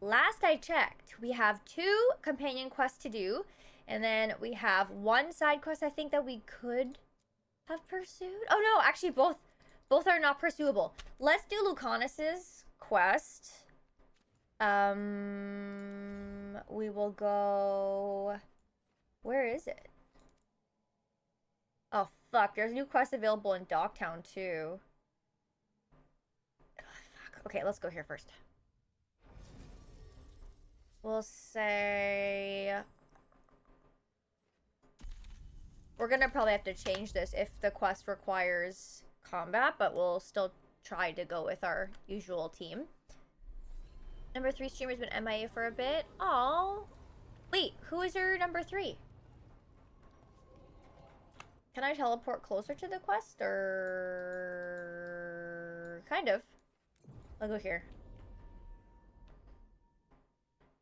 last I checked, we have 2 companion quests to do. And then we have 1 side quest I think that we could have pursued. Oh no, actually both are not pursuable. Let's do Lucanus's quest. We will go... Where is it? Oh, fuck. There's a new quest available in Dogtown, too. Oh, fuck. Okay, let's go here first. We'll say... We're gonna probably have to change this if the quest requires combat, but we'll still try to go with our usual team. Number 3 streamer's been MIA for a bit. Oh, wait, who is your number 3? Can I teleport closer to the quest, or... Kind of. I'll go here.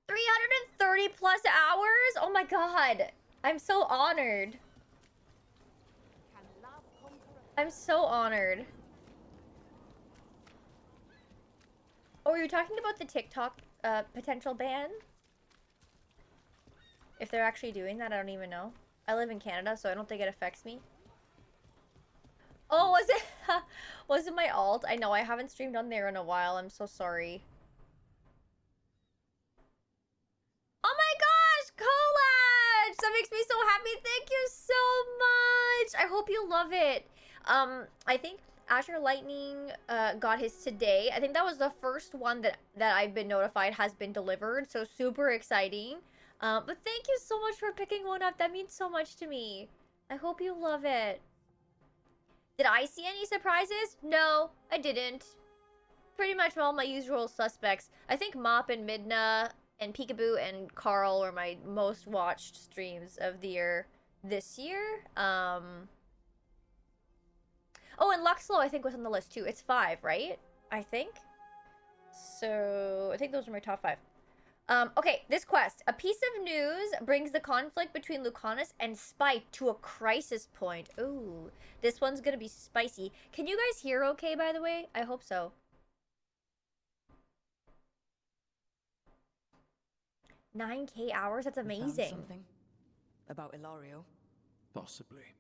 330 plus hours? Oh my god. I'm so honored. I'm so honored. Oh, are you talking about the TikTok potential ban? If they're actually doing that, I don't even know. I live in Canada, so I don't think it affects me. Oh, was it? Was it my alt? I know, I haven't streamed on there in a while. I'm so sorry. Oh my gosh, collage! That makes me so happy. Thank you so much. I hope you love it. I think Azure Lightning got his today. I think that was the first one that I've been notified has been delivered. So super exciting. But thank you so much for picking one up. That means so much to me. I hope you love it. Did I see any surprises? No, I didn't. Pretty much all my usual suspects. I think Mop and Midna and Peekaboo and Carl were my most watched streams of the year this year. Oh, and Luxlow I think was on the list too. It's 5, right? I think. So I think those are my top 5. Okay, this quest. A piece of news brings the conflict between Lucanus and Spike to a crisis point. Ooh, this one's gonna be spicy. Can you guys hear okay, by the way? I hope so. 9K hours? That's amazing. Something about Ilario? Possibly.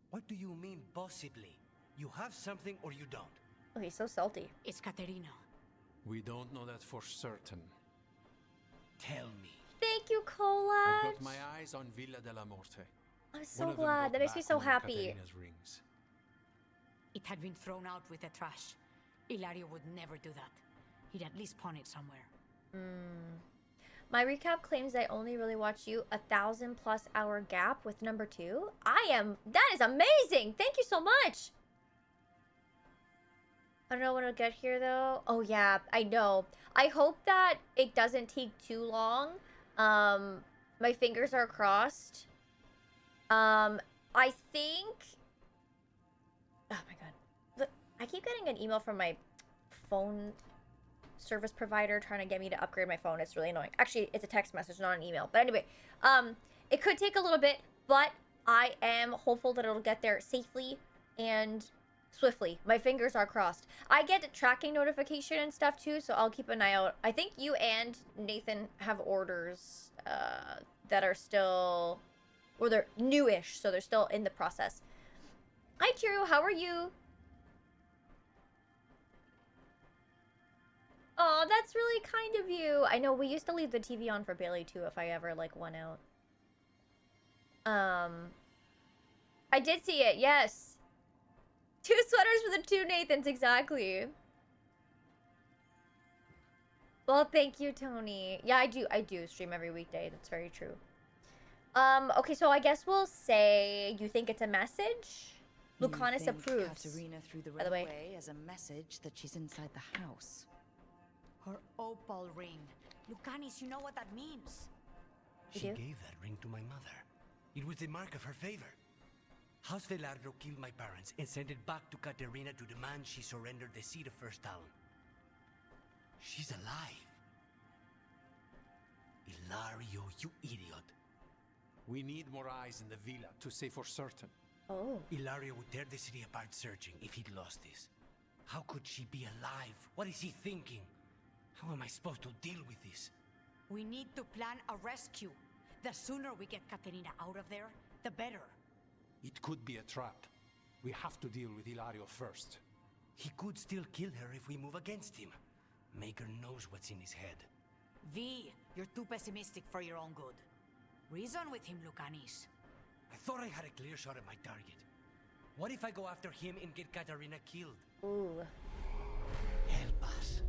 What do you mean, possibly? You have something or you don't? Oh, he's so salty. It's Caterina. We don't know that for certain. Tell me. Thank you, Collage. I've got my eyes on Villa della Morte. I'm so glad. That makes me so happy. Rings. It had been thrown out with the trash. Ilario would never do that. He'd at least pawn it somewhere. My recap claims I only really watch you 1,000+ hour gap with number 2. That is amazing. Thank you so much. I don't know when it'll get here though. Oh yeah, I know. I hope that it doesn't take too long. My fingers are crossed. I think... Oh my god. Look, I keep getting an email from my phone service provider trying to get me to upgrade my phone. It's really annoying. Actually, it's a text message, not an email. But anyway, it could take a little bit, but I am hopeful that it'll get there safely and swiftly. My fingers are crossed. I get a tracking notification and stuff too, so I'll keep an eye out. I think you and Nathan have orders that are still, or they're newish, so they're still in the process. Hi, Drew. How are you? Oh, that's really kind of you. I know we used to leave the TV on for Bailey too if I ever like went out. I did see it. Yes. 2 sweaters for the 2 Nathans, exactly. Well, thank you, Tony. Yeah, I do stream every weekday. That's very true. Okay, so I guess we'll say you think it's a message? Lucanus approves. Caterina threw the by the way. away as a message that she's inside the house. Her opal ring. Lucanis, you know what that means. You She do? gave that ring to my mother. It was the mark of her favor. House Veilguard killed my parents and sent it back to Caterina to demand she surrender the seat of First Talon. She's alive. Ilario, you idiot. We need more eyes in the villa to say for certain. Oh. Ilario would tear the city apart searching if he'd lost this. How could she be alive? What is he thinking? How am I supposed to deal with this? We need to plan a rescue. The sooner we get Katerina out of there, the better. It could be a trap. We have to deal with Ilario first. He could still kill her if we move against him. Maker knows what's in his head. V, you're too pessimistic for your own good. Reason with him, Lucanis. I thought I had a clear shot at my target. What if I go after him and get Katarina killed? Ooh. Help us.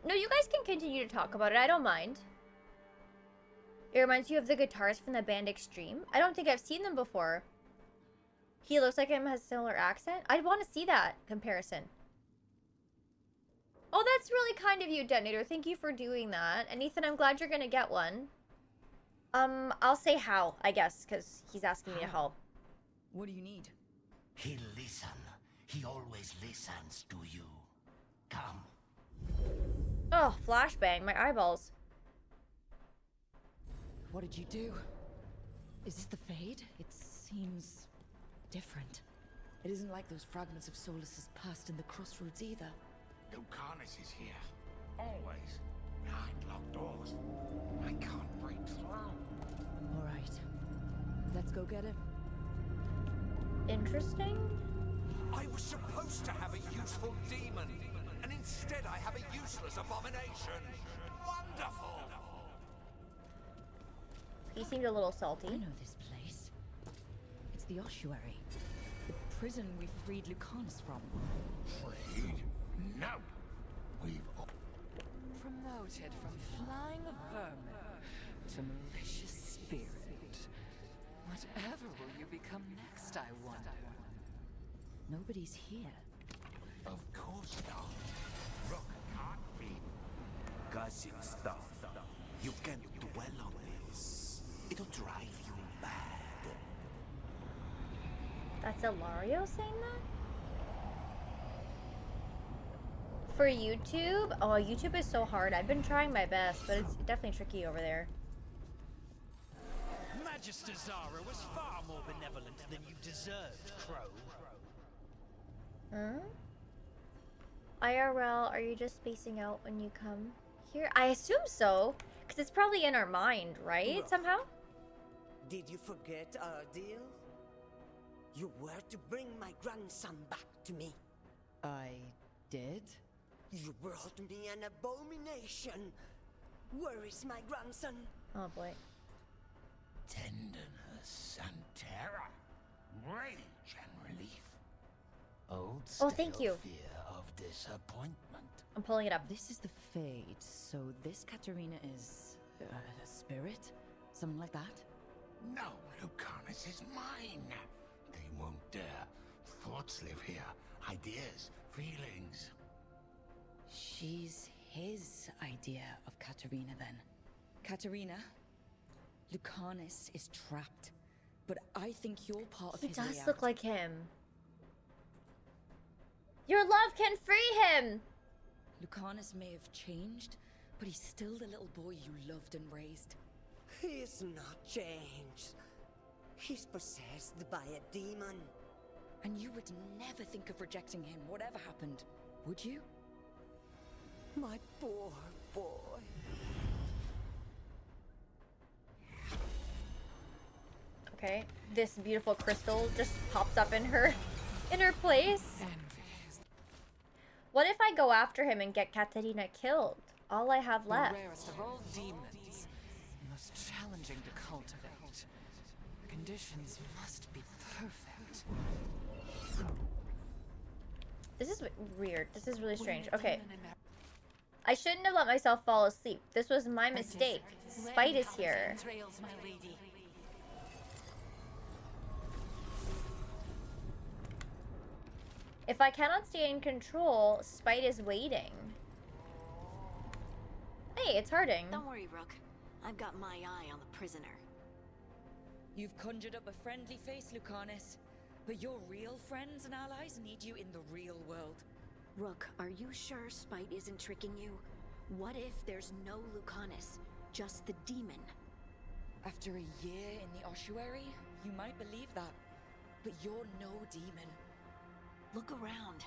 No, you guys can continue to talk about it. I don't mind. It reminds you of the guitarist from the band Extreme. I don't think I've seen them before. He looks like him, has a similar accent. I want to see that comparison. Oh, that's really kind of you, Detonator. Thank you for doing that. And Ethan, I'm glad you're gonna get one. I'll say how, I guess, because he's asking me to help. What do you need? He'll listen. He always listens to you. Come. Oh, flashbang, my eyeballs. What did you do? Is this the Fade? It seems different. It isn't like those fragments of Solas' past in the crossroads either. Lucanis is here. Always. Behind locked doors. I can't break through. All right. Let's go get him. Interesting. I was supposed to have a useful demon, and instead I have a useless abomination. Wonderful! He seemed a little I salty. know this place. It's the ossuary. The prison we freed Lucanis from. Freed? No! We've Promoted from flying vermin to malicious spirit. Whatever will you become next, I wonder? Nobody's here. Of course not. Rook can't be. Gossip stuff. You can't dwell on this. It'll drive you mad. That's Ilario saying that? For YouTube? Oh, YouTube is so hard. I've been trying my best, but it's definitely tricky over there. Magister Zara was far more benevolent than you deserved, Crow. Huh? IRL, are you just spacing out when you come here? I assume so, because it's probably in our mind, right? Rough. Somehow? Did you forget our deal? You were to bring my grandson back to me. I did? You brought me an abomination. Where is my grandson? Oh boy. Tenderness and terror. Rage and relief. Old Oh, thank you. fear of disappointment. I'm pulling it up. This is the Fade, so this Katerina is a spirit? Something like that? No, Lucanis is mine. They won't dare. Thoughts live here. Ideas, feelings. She's his idea of Katerina then. Katerina, Lucanis is trapped, but I think you're part of He his way does out. look like him. Your love can free him! Lucanis may have changed, but he's still the little boy you loved and raised. He's not changed. He's possessed by a demon. And you would never think of rejecting him, whatever happened, would you? My poor boy. Okay, this beautiful crystal just pops up in her place. What if I go after him and get Katerina killed? All I have left. The rarest of all demons. Most challenging to cultivate. Conditions must be perfect. This is weird. This is really strange. Okay. I shouldn't have let myself fall asleep. This was my mistake. Spite is here. Trails, my lady. If I cannot stay in control, Spite is waiting. Hey, it's Harding. Don't worry, Rook. I've got my eye on the prisoner. You've conjured up a friendly face, Lucanis. But your real friends and allies need you in the real world. Rook, are you sure Spite isn't tricking you? What if there's no Lucanis, just the demon? After a year in the ossuary, you might believe that. But you're no demon. Look around.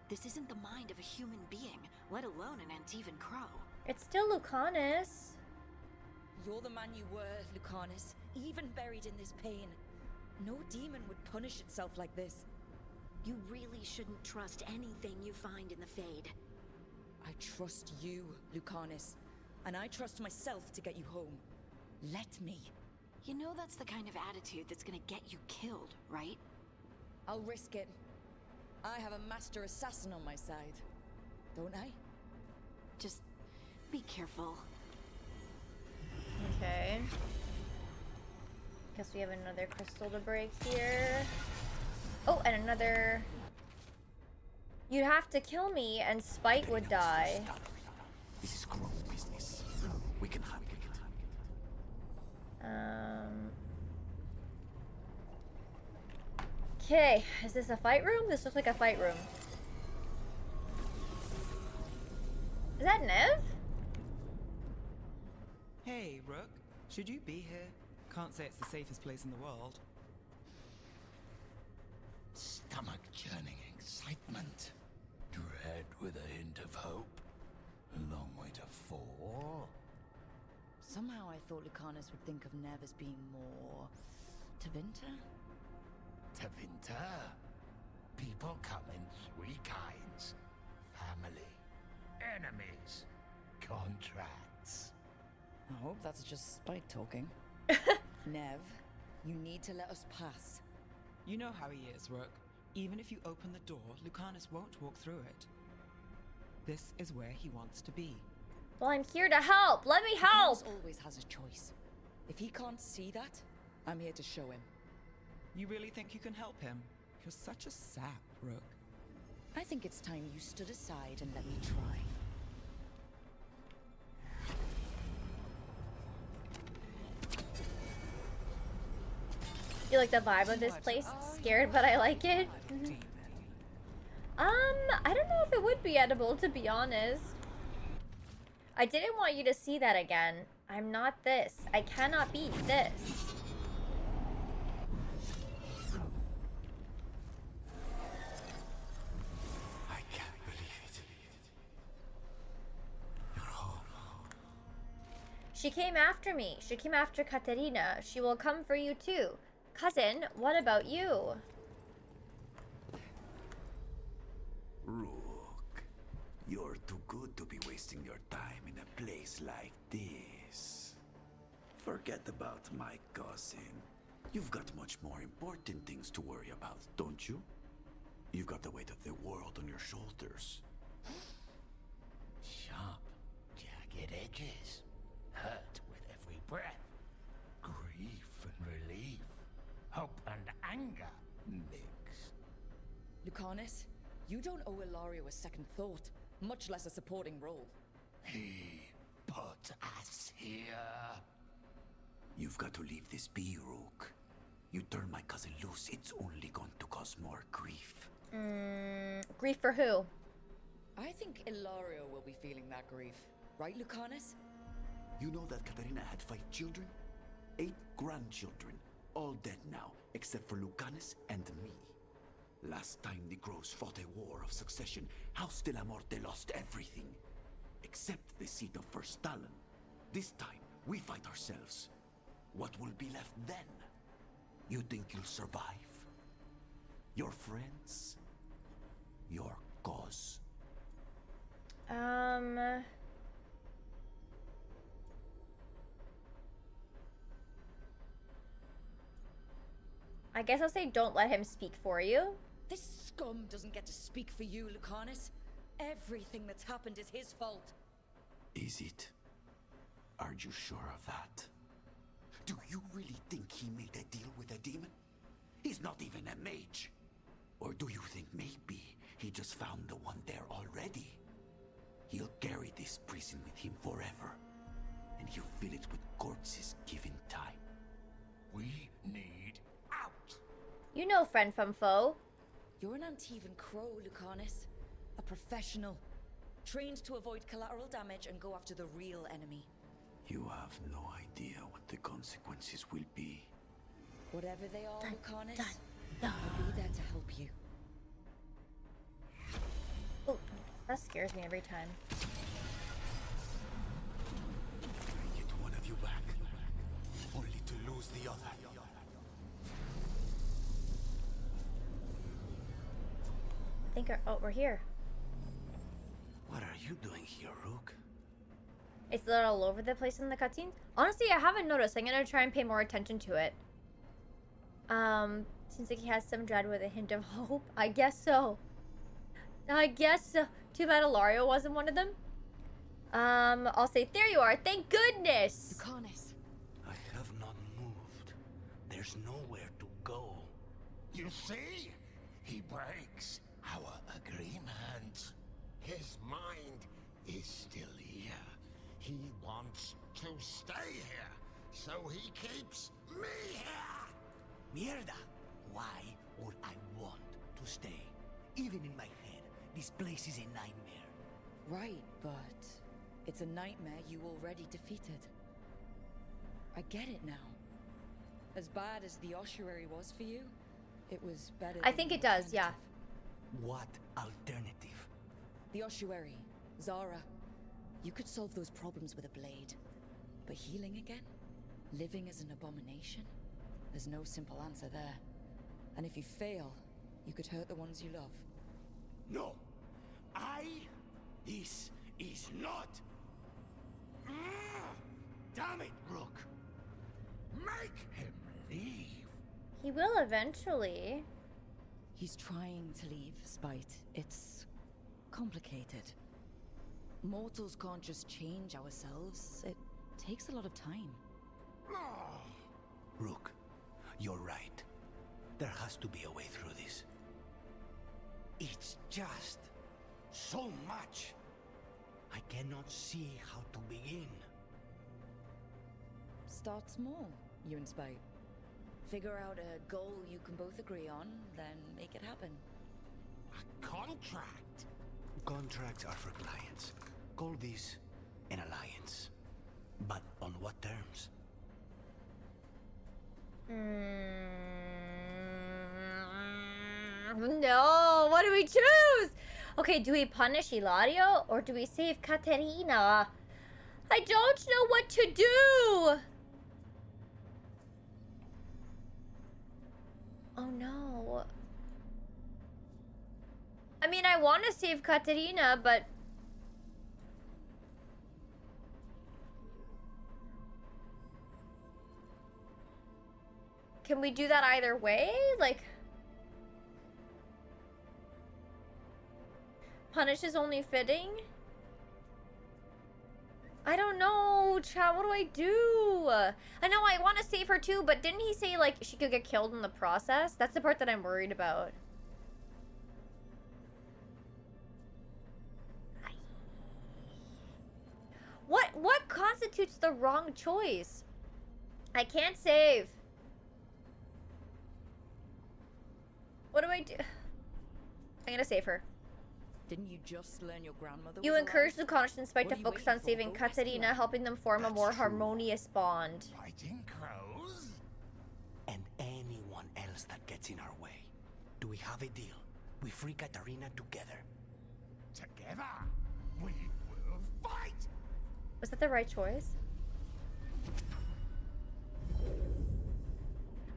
This isn't the mind of a human being. let alone an Antivan Crow. It's still Lucanus. You're the man you were, Lucanus, even buried in this pain. No demon would punish itself like this. You really shouldn't trust anything you find in the Fade. I trust you, Lucanus, and I trust myself to get you home. Let me. You know that's the kind of attitude that's gonna get you killed, right? I'll risk it. I have a master assassin on my side, don't I? Just be careful. Okay. Guess we have another crystal to break here. Oh, and another... You'd have to kill me and Spite would die. This is Crow business. We can handle it. Okay, is this a fight room? This looks like a fight room. Is that Nev? Hey, Rook. Should you be here? Can't say it's the safest place in the world. Stomach-churning excitement. Dread with a hint of hope. A long way to fall. Somehow I thought Lucanus would think of Nev as being more... Tevinter? Tevinter. People come in three kinds. Family. Enemies. Contracts. I hope that's just Spite talking. Nev, you need to let us pass. You know how he is, Rook. Even if you open the door, Lucanus won't walk through it. This is where he wants to be. Well, I'm here to help. Let me help. Lucanus always has a choice. If he can't see that, I'm here to show him. You really think you can help him? You're such a sap, Rook. I think it's time you stood aside and let me try. You like the vibe of this place? Scared, but I like it. I don't know if it would be edible, to be honest. I didn't want you to see that again. I'm not this. I cannot be this. I can't believe it. You're home. She came after me. She came after Katerina. She will come for you too. Cousin, what about you? Rook, you're too good to be wasting your time in a place like this. Forget about my cousin. You've got much more important things to worry about, don't you? You've got the weight of the world on your shoulders. Sharp, jagged edges. Hurt with every breath. Grief and relief. Hope and anger mixed. Lucanus, you don't owe Ilario a second thought, much less a supporting role. He put us here. You've got to leave this be, Rook. You turn my cousin loose, it's only going to cause more grief. Grief for who? I think Ilario will be feeling that grief. Right, Lucanus? You know that Katerina had 5 children? 8 grandchildren. All dead now, except for Lucanus and me. Last time the Grows fought a war of succession, House de la Morte lost everything. Except the seat of First Talon. This time, we fight ourselves. What will be left then? You think you'll survive? Your friends? Your cause? I guess I'll say don't let him speak for you. This scum doesn't get to speak for you, Lucanus. Everything that's happened is his fault. Is it? Are you sure of that? Do you really think he made a deal with a demon? He's not even a mage. Or do you think maybe he just found the one there already? He'll carry this prison with him forever. And he'll fill it with corpses given time. We need out. You know friend from foe. You're an Antivan Crow, Lucanus. A professional. Trained to avoid collateral damage and go after the real enemy. You have no idea what the consequences will be. Whatever they are, Lucanus, dun. I'll be there to help you. Oh, That scares me every time. I get one of you back, only to lose the other. I think, oh, we're here. What are you doing here, Rook? It's lit all over the place in the cutscene. Honestly, I haven't noticed. I'm gonna try and pay more attention to it. Seems like he has some dread with a hint of hope. I guess so. I guess so. Too bad Ilario wasn't one of them. I'll say, there you are. Thank goodness. Lucanus. I have not moved. There's nowhere to go. You see? He breaks our agreement. His mind is still here. He wants to stay here, so he keeps me here. Mierda! Why would I want to stay? Even in my head, this place is a nightmare. Right, but it's a nightmare you already defeated. I get it now. As bad as the ossuary was for you, it was better. I think it does, yeah. What alternative? The ossuary, Zara. You could solve those problems with a blade. But healing again? Living as an abomination? There's no simple answer there. And if you fail, you could hurt the ones you love. No. This is not. Damn it, Rook. Make him leave. He will eventually. He's trying to leave, Spite. It's complicated. Mortals can't just change ourselves. It takes a lot of time. Rook, you're right. There has to be a way through this. It's just so much. I cannot see how to begin. Start small, you and Spite. Figure out a goal you can both agree on, then make it happen. A contract? Contracts are for clients. Call this an alliance. But on what terms? No, what do we choose? Okay, do we punish Ilario or do we save Katerina? I don't know what to do. Oh no. I mean, I want to save Katerina, but can we do that either way? Like, punish is only fitting? I don't know, chat. What do I do? I know I want to save her too, but didn't he say, like, she could get killed in the process? That's the part that I'm worried about. What constitutes the wrong choice? I can't save. What do I do? I'm gonna save her. Didn't you just learn your grandmother You was encourage alive? the Constance and Spite What to are you focus waiting on for? saving Go rescue Katerina, her. helping them form a more harmonious bond. Fighting crows? And anyone else that gets in our way. Do we have a deal? We free Katarina together. Together, we will fight! Was that the right choice?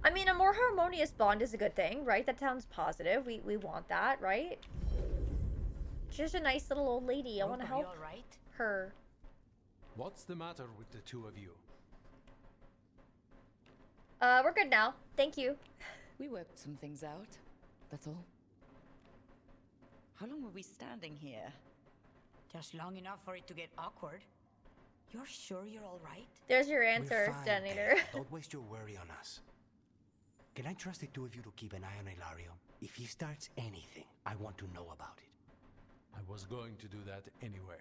I mean, a more harmonious bond is a good thing, right? That sounds positive. We want that, right? She's a nice little old lady. I want to help her. What's the matter with the two of you? We're good now. Thank you. We worked some things out. That's all. How long were we standing here? Just long enough for it to get awkward. You're sure you're all right? There's your answer, We're fine, Detonator. Don't waste your worry on us. Can I trust the two of you to keep an eye on Ilario? If he starts anything, I want to know about it. I was going to do that anyway.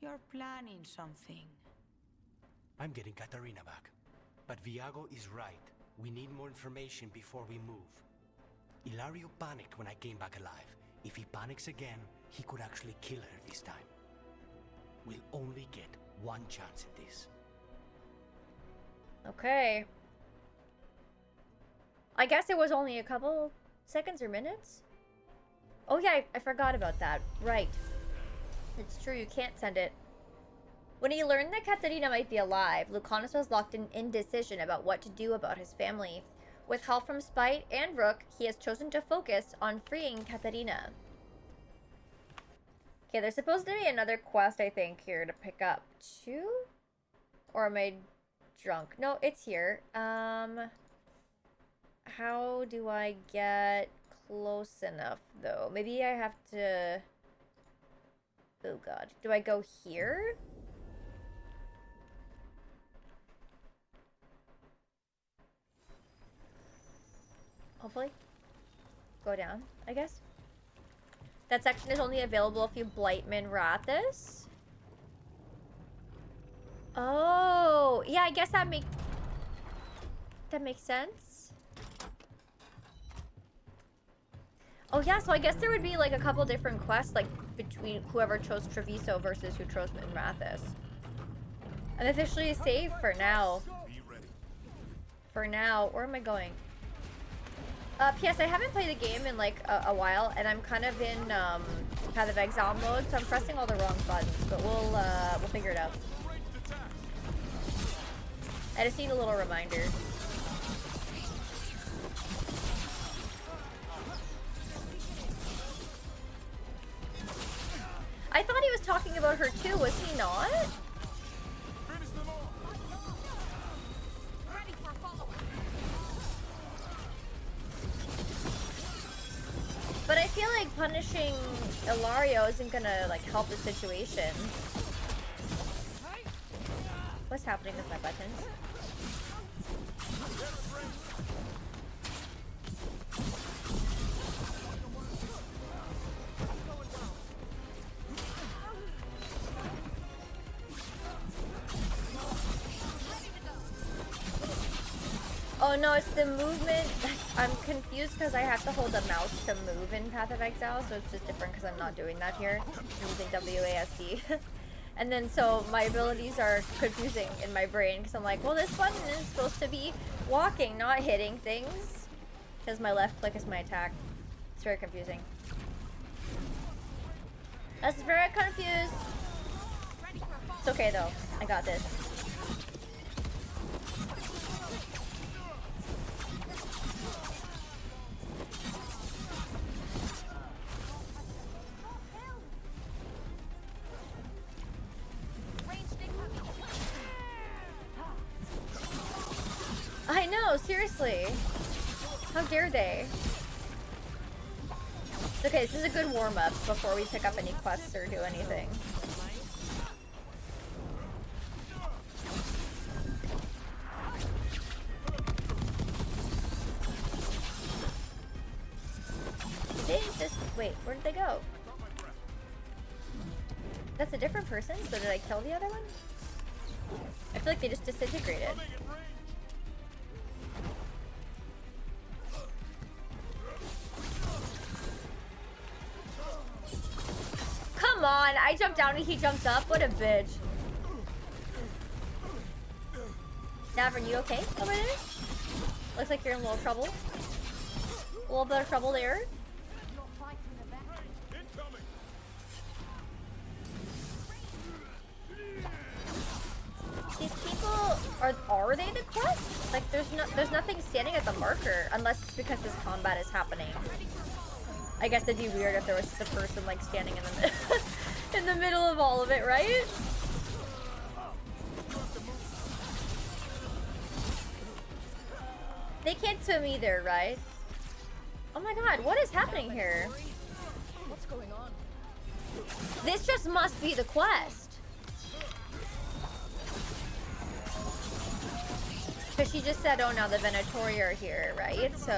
You're planning something. I'm getting Katarina back. But Viago is right. We need more information before we move. Ilario panicked when I came back alive. If he panics again, he could actually kill her this time. We'll only get one chance at this. Okay. I guess it was only a couple seconds or minutes. Oh yeah, I forgot about that. Right. It's true, you can't send it. When he learned that Katarina might be alive, Lucanus was locked in indecision about what to do about his family. With help from Spite and Rook, he has chosen to focus on freeing Katarina. Okay, there's supposed to be another quest, I think, here to pick up. Two? Or am I drunk? No, it's here. How do I get close enough, though? Maybe I have to... Oh, God. Do I go here? Hopefully. Go down, I guess. That section is only available if you Blightman Rathis. Oh, yeah, I guess that makes sense. Oh yeah, so I guess there would be like a couple different quests, like between whoever chose Treviso versus who chose Minrathis. I'm officially safe for now. For now, where am I going? P.S. I haven't played the game in like a while, and I'm kind of in Path of Exile mode, so I'm pressing all the wrong buttons. But we'll figure it out. I just need a little reminder. I thought he was talking about her too, was he not? But I feel like punishing Ilario isn't gonna like help the situation. What's happening with my buttons? Oh no, it's the movement. I'm confused because I have to hold the mouse to move in Path of Exile, so it's just different because I'm not doing that here. I'm using WASD. And then so my abilities are confusing in my brain because I'm like, well, this button is supposed to be walking, not hitting things. Because my left click is my attack. It's very confusing. That's very confused. It's okay though. I got this. I know, seriously. How dare they? Okay, this is a good warm-up before we pick up any quests or do anything. They just... Wait, where did they go? That's a different person? So did I kill the other one? I feel like they just disintegrated. Come on, I jumped down and he jumped up. What a bitch. Navern, you okay over there? Looks like you're in a little trouble. A little bit of trouble there. These people, are they the quest? Like there's nothing standing at the marker unless it's because this combat is happening. I guess it'd be weird if there was just a person like standing in the in the middle of all of it, right? They can't swim either, right? Oh my god, what is happening here? What's going on? This just must be the quest. Because she just said, oh no, the Venatori are here, right? So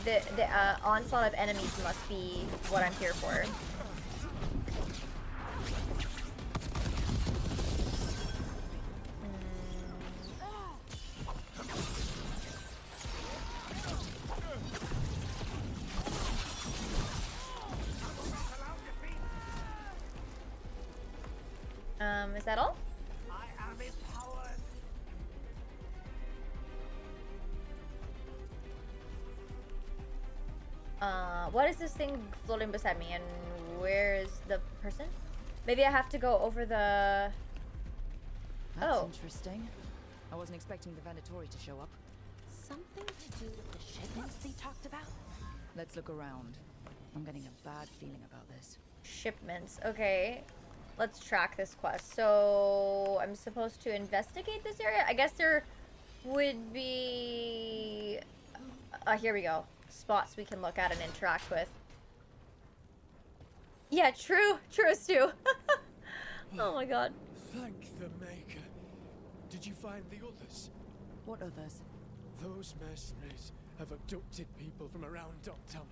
the onslaught of enemies must be what I'm here for. Is that all? What is this thing floating beside me, and where is the person? Maybe I have to go over the... That's Oh. interesting. I wasn't expecting the Venatori to show up. Something to do with the shipments they talked about? Let's look around. I'm getting a bad feeling about this. Shipments. Okay. Let's track this quest. So, I'm supposed to investigate this area? I guess there would be... here we go. Spots we can look at and interact with. Yeah, true. True, Stu. Oh my god. Thank the Maker. Did you find the others? What others? Those mercenaries have abducted people from around Docktown,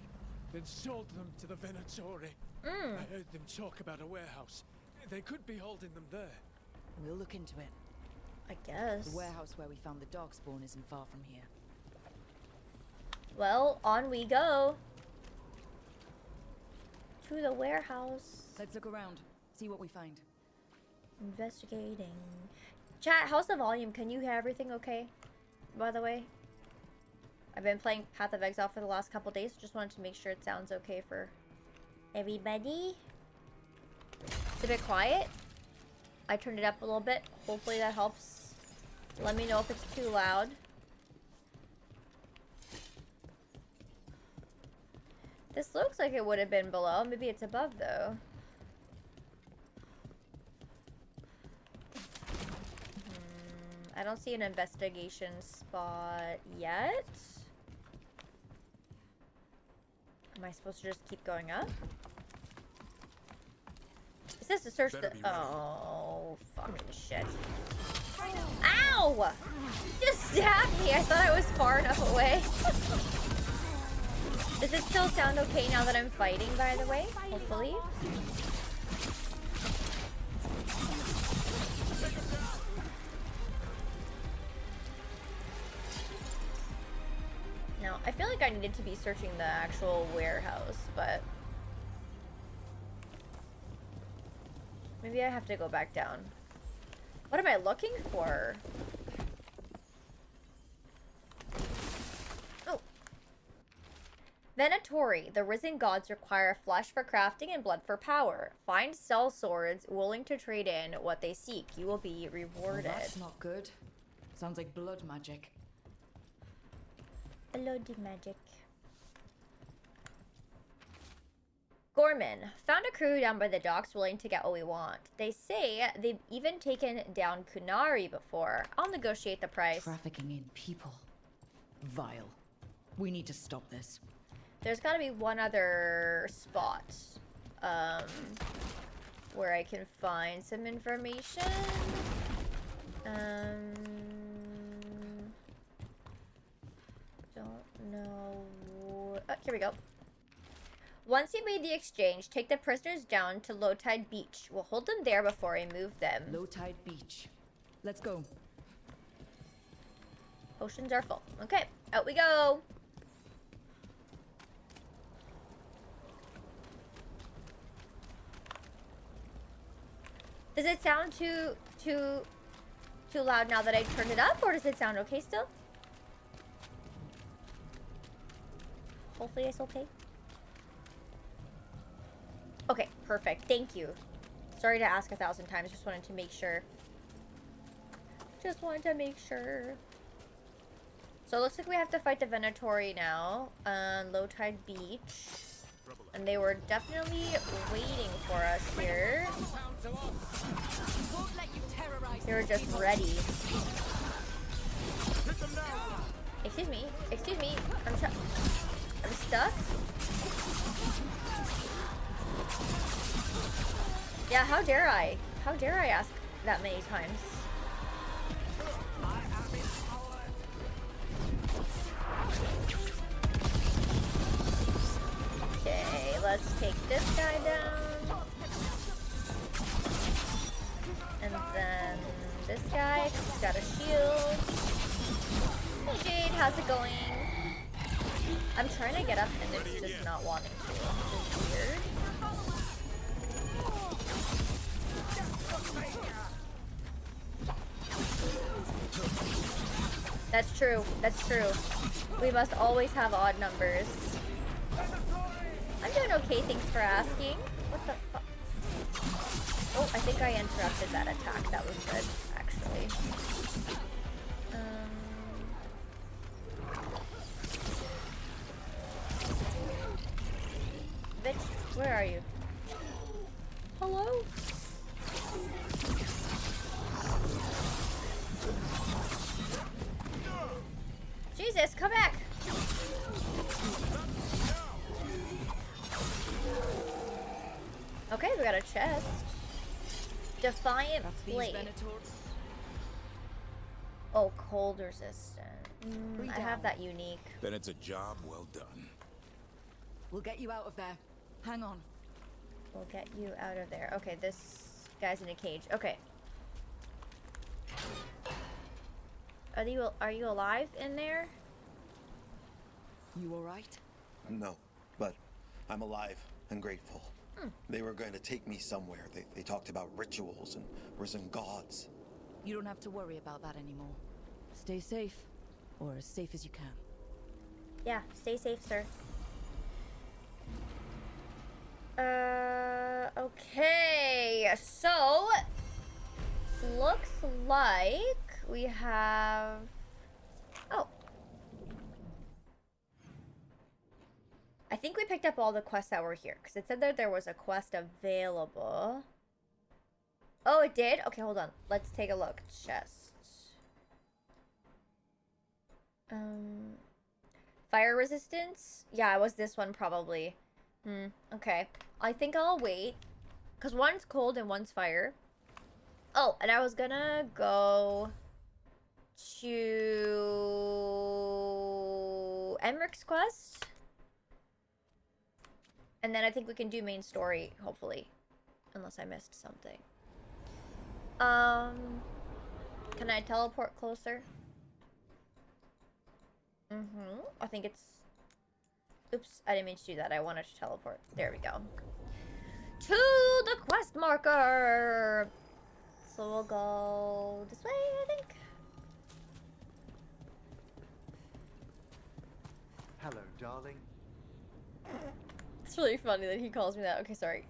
then sold them to the Venatori. I heard them talk about a warehouse. They could be holding them there. We'll look into it. I guess. The warehouse where we found the darkspawn isn't far from here. Well, on we go. To the warehouse. Let's look around. See what we find. Investigating. Chat, how's the volume? Can you hear everything okay? By the way. I've been playing Path of Exile for the last couple days. Just wanted to make sure it sounds okay for everybody. It's a bit quiet. I turned it up a little bit. Hopefully that helps. Let me know if it's too loud. This looks like it would have been below. Maybe it's above, though. I don't see an investigation spot yet. Am I supposed to just keep going up? It says to search the... Oh, fucking shit. Ow! You just stabbed me. I thought I was far enough away. Does it still sound okay now that I'm fighting, by the way? Hopefully. No, I feel like I needed to be searching the actual warehouse, but... Maybe I have to go back down. What am I looking for? Oh. Venatori. The risen gods require flesh for crafting and blood for power. Find sell swords willing to trade in what they seek. You will be rewarded. Well, that's not good. Sounds like blood magic. Bloody magic. Gorman. Found a crew down by the docks willing to get what we want. They say they've even taken down Kunari before. I'll negotiate the price. Trafficking in people. Vile. We need to stop this. There's gotta be one other spot. Where I can find some information. Don't know. Oh, here we go. Once you made the exchange, take the prisoners down to Low Tide Beach. We'll hold them there before I move them. Low Tide Beach. Let's go. Potions are full. Okay, out we go. Does it sound too loud now that I turned it up, or does it sound okay still? Hopefully it's okay. Okay, perfect. Thank you. Sorry to ask 1,000 times. Just wanted to make sure. Just wanted to make sure. So it looks like we have to fight the Venatori now on Low Tide Beach. And they were definitely waiting for us here. They were just ready. Excuse me. Excuse me. I'm stuck. Yeah, how dare I? How dare I ask that many times? Okay, let's take this guy down. And then this guy, 'cause he's got a shield. Hey Jade, how's it going? I'm trying to get up and it's just not wanting to. It's weird. That's true. That's true. We must always have odd numbers. I'm doing okay, thanks for asking. What the fuck? Oh, I think I interrupted that attack. That was good, actually. Bitch, where are you? Hello? Jesus, come back! Okay, we got a chest. Defiant Blade. Oh, cold resistant. I have that unique. Then it's a job well done. We'll get you out of there. Hang on. We'll get you out of there. Okay, this guy's in a cage. Okay. Are you alive in there? You alright? No, but I'm alive and grateful. They were going to take me somewhere. They talked about rituals and risen gods. You don't have to worry about that anymore. Stay safe, or as safe as you can. Yeah, stay safe, sir. Okay, so looks like we have. Oh, I think we picked up all the quests that were here because it said that there was a quest available. Oh, it did? Okay, hold on. Let's take a look. Chest. Fire resistance? Yeah, it was this one probably. Okay. I think I'll wait. Because one's cold and one's fire. Oh, and I was gonna go to Emmeric's quest. And then I think we can do main story, hopefully. Unless I missed something. Can I teleport closer? I think it's... Oops, I didn't mean to do that. I wanted to teleport. There we go. To the quest marker! So we'll go this way, I think. Hello, darling. It's really funny that he calls me that. Okay, sorry.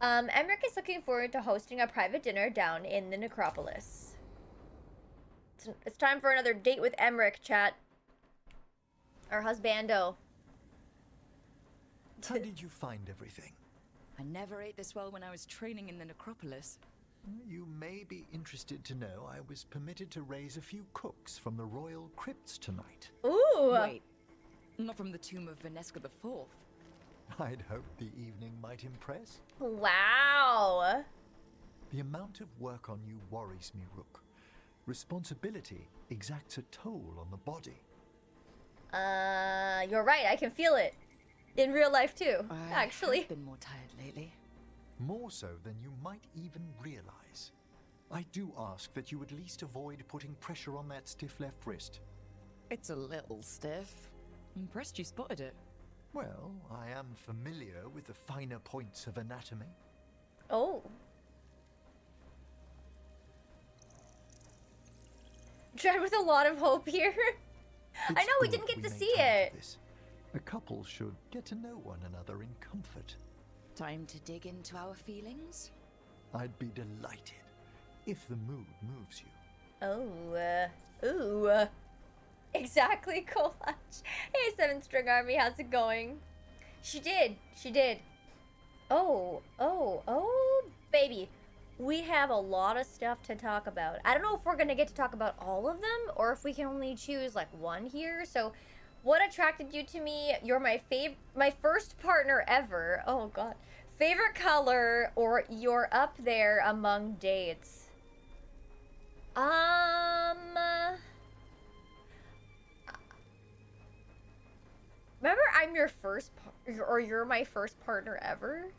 Emmerich is looking forward to hosting a private dinner down in the necropolis. It's time for another date with Emmerich, chat. Our husbando. How did you find everything? I never ate this well when I was training in the necropolis. You may be interested to know I was permitted to raise a few cooks from the royal crypts tonight. Ooh! Wait, not from the tomb of Veneska the Fourth. I'd hoped the evening might impress. Wow! The amount of work on you worries me, Rook. Responsibility exacts a toll on the body. You're right. I can feel it. In real life, too, actually. I've been more tired lately. More so than you might even realize. I do ask that you at least avoid putting pressure on that stiff left wrist. It's a little stiff. Impressed you spotted it. Well, I am familiar with the finer points of anatomy. Oh. Tread with a lot of hope here. I know we didn't get to see it. A couple should get to know one another in comfort. Time to dig into our feelings? I'd be delighted if the mood moves you. Oh, ooh. Exactly, Collage. Hey, 7-String Army, how's it going? She did. Oh, baby. We have a lot of stuff to talk about. I don't know if we're gonna get to talk about all of them, or if we can only choose, like, one here, so... What attracted you to me? You're my first partner ever. Oh, God. Favorite color, or you're up there among dates? Remember, I'm your first, or you're my first partner ever?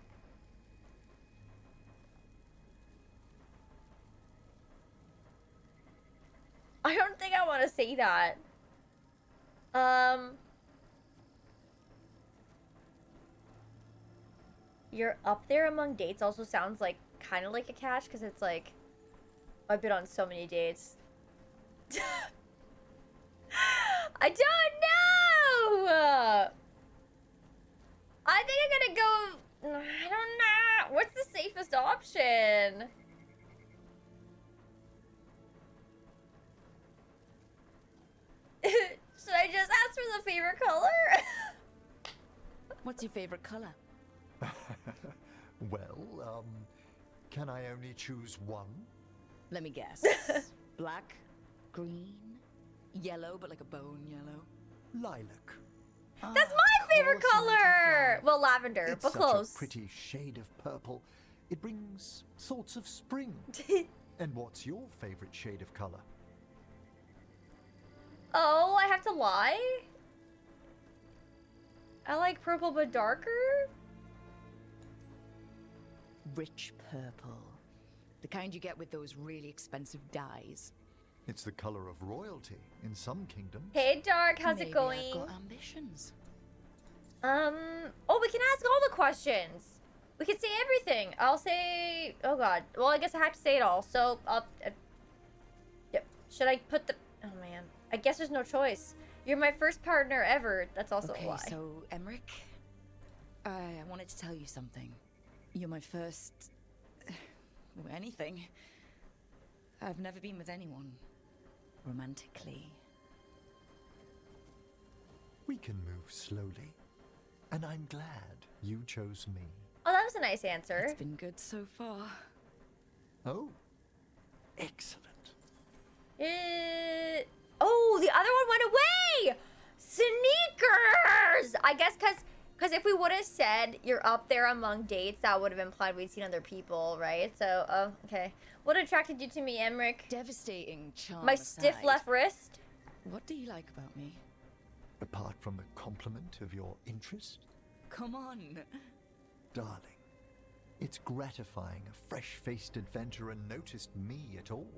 I don't think I want to say that. You're up there among dates also sounds like kind of like a catch, because it's like, I've been on so many dates. I don't know! I think I'm gonna go, I don't know. What's the safest option? Should I just ask for the favorite color? What's your favorite color? Well, can I only choose one? Let me guess. Black, green, yellow, but like a bone yellow. Lilac. That's my favorite color! Well, lavender, It's but such close. a pretty shade of purple. It brings thoughts of spring. And what's your favorite shade of color? Oh, I have to lie? I like purple but darker? Rich purple. The kind you get with those really expensive dyes. It's the color of royalty in some kingdoms. Hey, Dark, how's Maybe it going? I've got ambitions. Oh, we can ask all the questions. We can say everything. I'll say, oh god. Well, I guess I have to say it all. So, yep. Should I put the, oh man. I guess there's no choice. You're my first partner ever. That's also a lie. Okay, so, Emmerich, I wanted to tell you something. You're my first, anything. I've never been with anyone romantically. We can move slowly. And I'm glad you chose me. Oh, that was a nice answer. It's been good so far. Oh, excellent. Oh, the other one went away! Sneakers! I guess because if we would have said you're up there among dates, that would have implied we'd seen other people, right? So, oh, okay. What attracted you to me, Emmerich? Devastating charm My stiff aside, left wrist? What do you like about me? Apart from the compliment of your interest? Come on. Darling, it's gratifying a fresh-faced adventurer noticed me at all.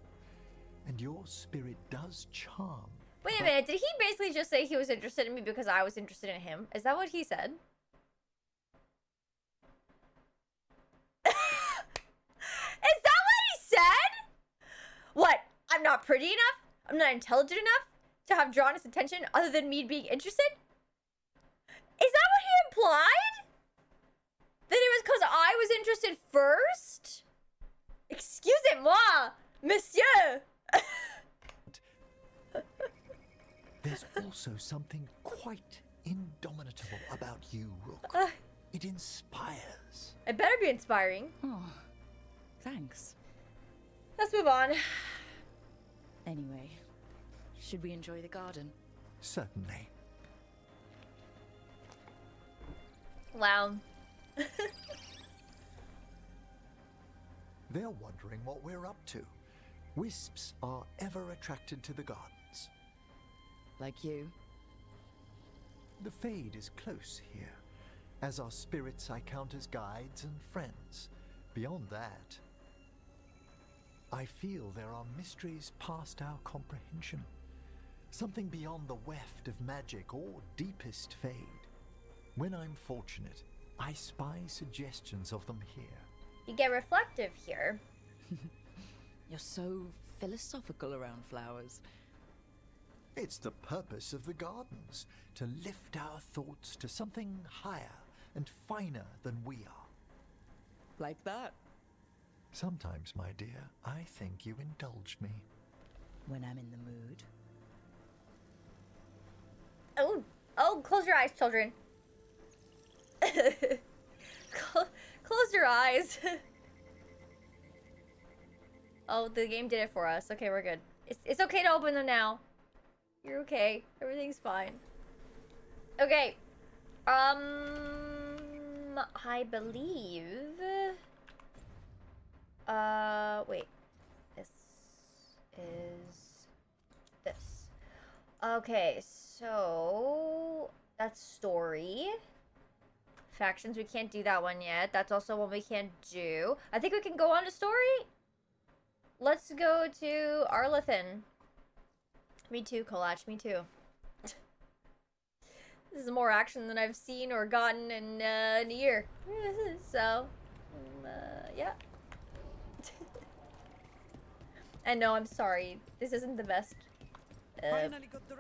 And your spirit does charm. Wait a minute, did he basically just say he was interested in me because I was interested in him? Is that what he said? Is that what he said? What? I'm not pretty enough? I'm not intelligent enough to have drawn his attention other than me being interested? Is that what he implied? That it was because I was interested first? Excusez-moi, monsieur. There's also something quite indomitable about you, Rook. It inspires. It better be inspiring. Oh, thanks. Let's move on. Anyway, should we enjoy the garden? Certainly. Wow. They're wondering what we're up to. Wisps are ever attracted to the gardens. Like you? The Fade is close here. As our spirits I count as guides and friends. Beyond that, I feel there are mysteries past our comprehension. Something beyond the weft of magic or deepest Fade. When I'm fortunate, I spy suggestions of them here. You get reflective here. You're so philosophical around flowers. It's the purpose of the gardens, to lift our thoughts to something higher and finer than we are. Like that? Sometimes, my dear, I think you indulge me. When I'm in the mood. Oh, close your eyes, children. Close your eyes. Oh, the game did it for us. Okay, we're good. It's okay to open them now. You're okay. Everything's fine. Okay. I believe. Wait. This is this. Okay, so that's story. Factions, we can't do that one yet. That's also one we can't do. I think we can go on to story. Let's go to Arlathan. Me too, Kolach, me too. This is more action than I've seen or gotten in a year. So, yeah. And no, I'm sorry. This isn't the best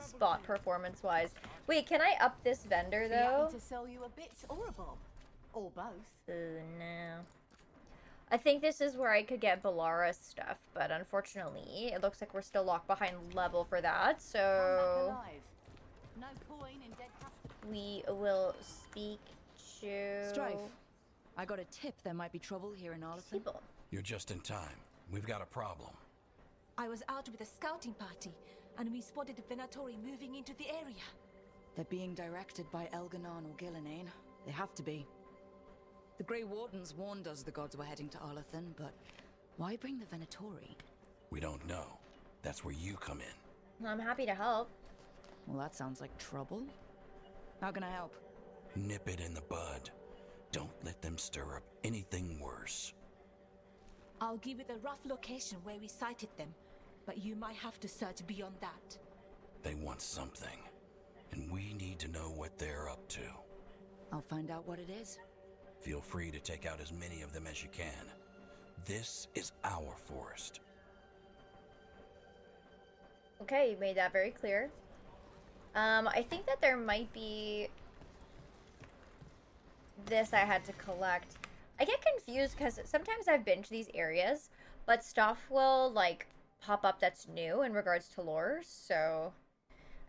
spot performance-wise. Wait, can I up this vendor, though? To sell you a bit or a bob? Or both? Oh, no. I think this is where I could get Balara's stuff, but unfortunately, it looks like we're still locked behind level for that, so... No point in dead custody. We will speak to... Strife, I got a tip there might be trouble here in Arlington. You're just in time. We've got a problem. I was out with a scouting party, and we spotted the Venatori moving into the area. They're being directed by Elganon or Gillenane. They have to be. The Grey Wardens warned us the gods were heading to Arlington, but why bring the Venatori? We don't know. That's where you come in. I'm happy to help. Well, that sounds like trouble. How can I help? Nip it in the bud. Don't let them stir up anything worse. I'll give you the rough location where we sighted them, but you might have to search beyond that. They want something, and we need to know what they're up to. I'll find out what it is. Feel free to take out as many of them as you can. This is our forest. Okay, you made that very clear. I think that there might be this I had to collect. I get confused because sometimes I've been to these areas, but stuff will, like, pop up that's new in regards to lore, so...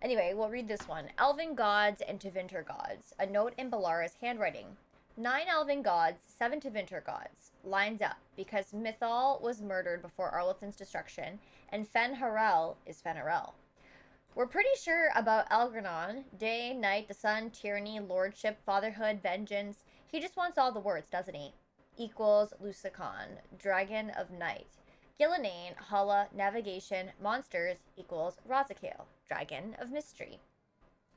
Anyway, we'll read this one. Elven Gods and Tevinter Gods. A note in Balara's handwriting. 9 Elven Gods, 7 Tevinter Gods. Lines up, because Mythal was murdered before Arlithan's destruction, and Fen-Harel is Fen-Harel. We're pretty sure about Elgranon. Day, night, the sun, tyranny, lordship, fatherhood, vengeance. He just wants all the words, doesn't he? Equals Lusakon, Dragon of Night. Gillenane, Hala, Navigation, Monsters equals Razakale, Dragon of Mystery.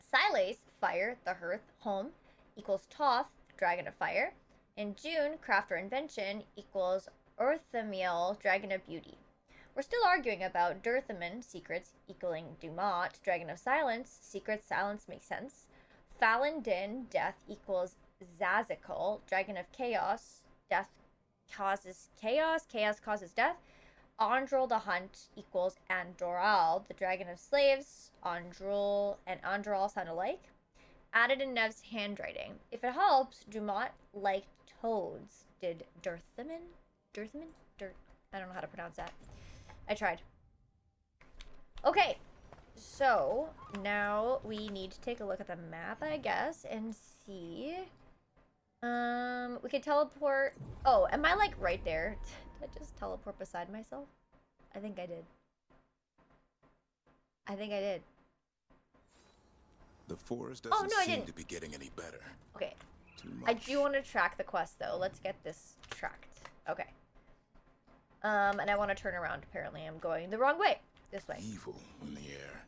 Silas, Fire, the Hearth, Home equals Toth, Dragon of Fire. And June, Craft or Invention equals Orthamiel, Dragon of Beauty. We're still arguing about Durthaman, Secrets equaling Dumat, Dragon of Silence. Secrets, Silence makes sense. Fallon Din, Death equals Zazikal, Dragon of Chaos. Death causes chaos, chaos causes death. Andral the Hunt equals Andoral, the Dragon of Slaves. Andral and Andral sound alike. Added in Nev's handwriting. If it helps, Dumat liked toads. Did Durthaman? I don't know how to pronounce that. I tried. Okay, so now we need to take a look at the map, I guess, and see. We could teleport. Oh, am I like right there? Did I just teleport beside myself? I think I did. The forest doesn't seem to be getting any better. Okay. I do want to track the quest though. Let's get this tracked. Okay. And I want to turn around. Apparently, I'm going the wrong way. This way. Evil in the air.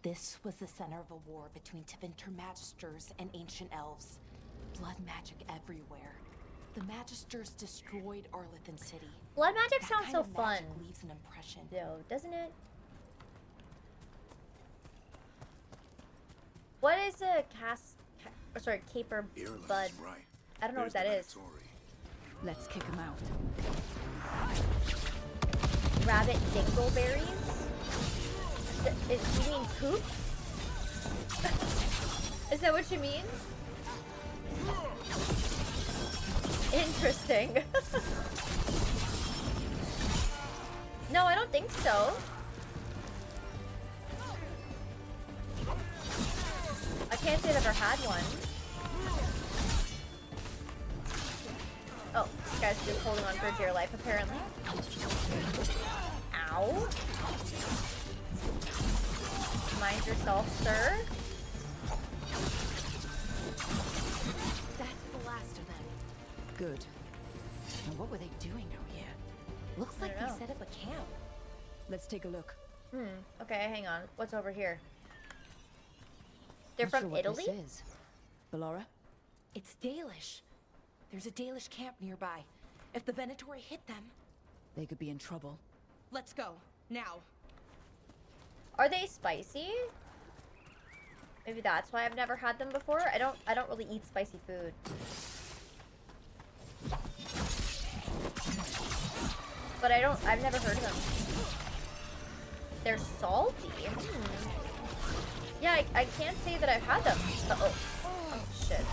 This was the center of a war between Tevinter Magisters and ancient elves. Blood magic everywhere. The Magisters destroyed Arlithan City. Blood magic That sounds kind so of fun. magic leaves an impression. Though, doesn't it? What is a caper bud? Right. I don't know what that is. Let's kick him out. Rabbit dingleberries? You mean poop? Is that what you mean? Interesting. No, I don't think so. I can't say I've ever had one. Oh, this guy's just holding on for dear life, apparently. Ow. Mind yourself, sir. That's the last of them. Good. Now what were they doing out here? Looks like they set up a camp. Let's take a look. Okay, hang on. What's over here? They're Not from sure what Italy? This is. Balara? It's Dalish. There's a Dalish camp nearby. If the Venatori hit them... They could be in trouble. Let's go. Now. Are they spicy? Maybe that's why I've never had them before. I don't really eat spicy food. But I've never heard of them. They're salty. Yeah, I can't say that I've had them. Oh, shit.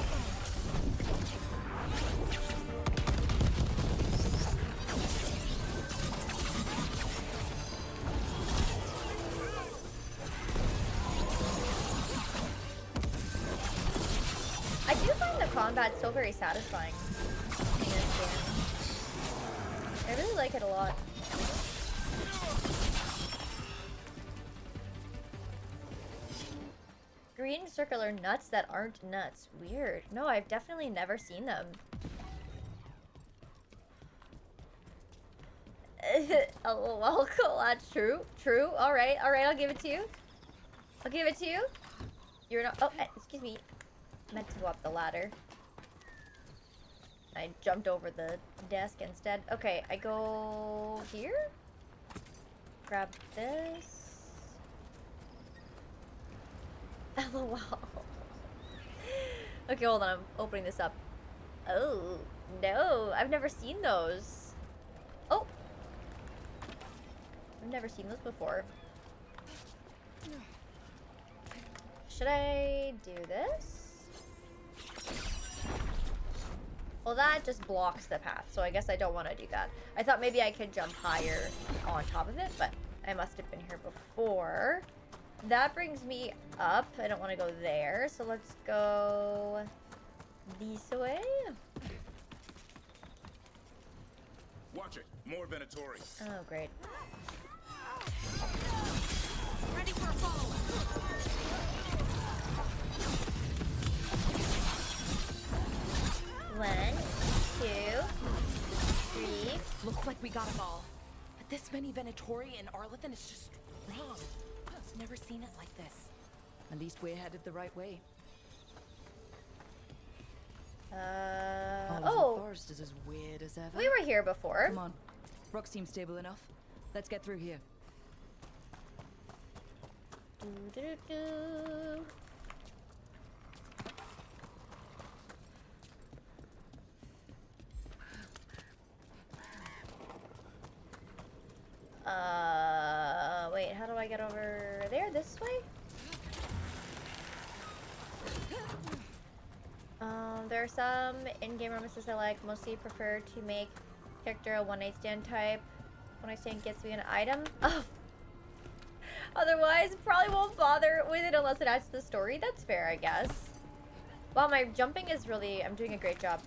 combat's so very satisfying in this game. I really like it a lot. Green circular nuts that aren't nuts. Weird. No, I've definitely never seen them. Oh, cool. That's true. True. Alright, I'll give it to you. I'll give it to you. You're not. Oh, excuse me. I meant to go up the ladder. I jumped over the desk instead. Okay, I go here. Grab this. LOL. Okay, hold on. I'm opening this up. Oh, no. I've never seen those. Oh. I've never seen those before. Should I do this? Well, that just blocks the path, so I guess I don't want to do that. I thought maybe I could jump higher on top of it, but I must have been here before. That brings me up. I don't want to go there, so let's go this way. Watch it. More Venatori. Oh, great. Ready for a follow-up. 1, 2, 3. Looks like we got them all. But this many Venatori and Arlethan is just wrong. I've never seen it like this. At least we're headed the right way. Oh. The forest is as weird as ever. We were here before. Come on. Rock seems stable enough. Let's get through here. Wait, how do I get over there? This way? There are some in-game romances I like. Mostly prefer to make character a one-night stand type. One-night stand gets me an item. Oh. Otherwise, probably won't bother with it unless it adds to the story. That's fair, I guess. Wow, my jumping is really... I'm doing a great job.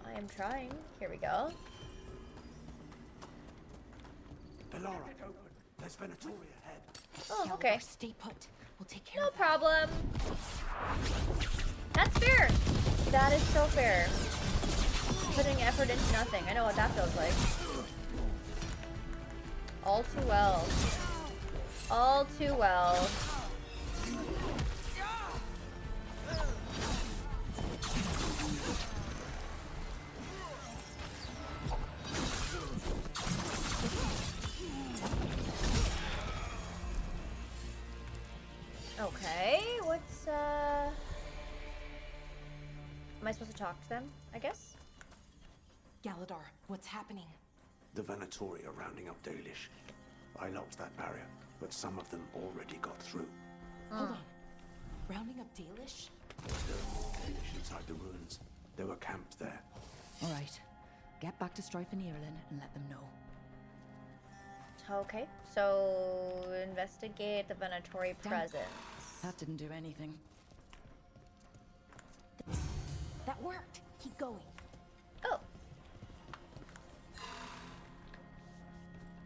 I am trying. Here we go. Bellara, there's Venatori ahead. Oh, okay. Stay put. We'll take care No of that. problem. That's fair. That is so fair. Putting effort into nothing. I know what that feels like. All too well. All too well. Okay, what's, am I supposed to talk to them, I guess? Galadar, what's happening? The Venatori are rounding up Dalish. I locked that barrier, but some of them already got through. Hold on. Rounding up Dalish? Dalish inside the ruins. They were camped there. All right. Get back to Strife and Ireland and let them know. Okay, so investigate the Venatori presence. That didn't do anything. That worked. Keep going. Oh.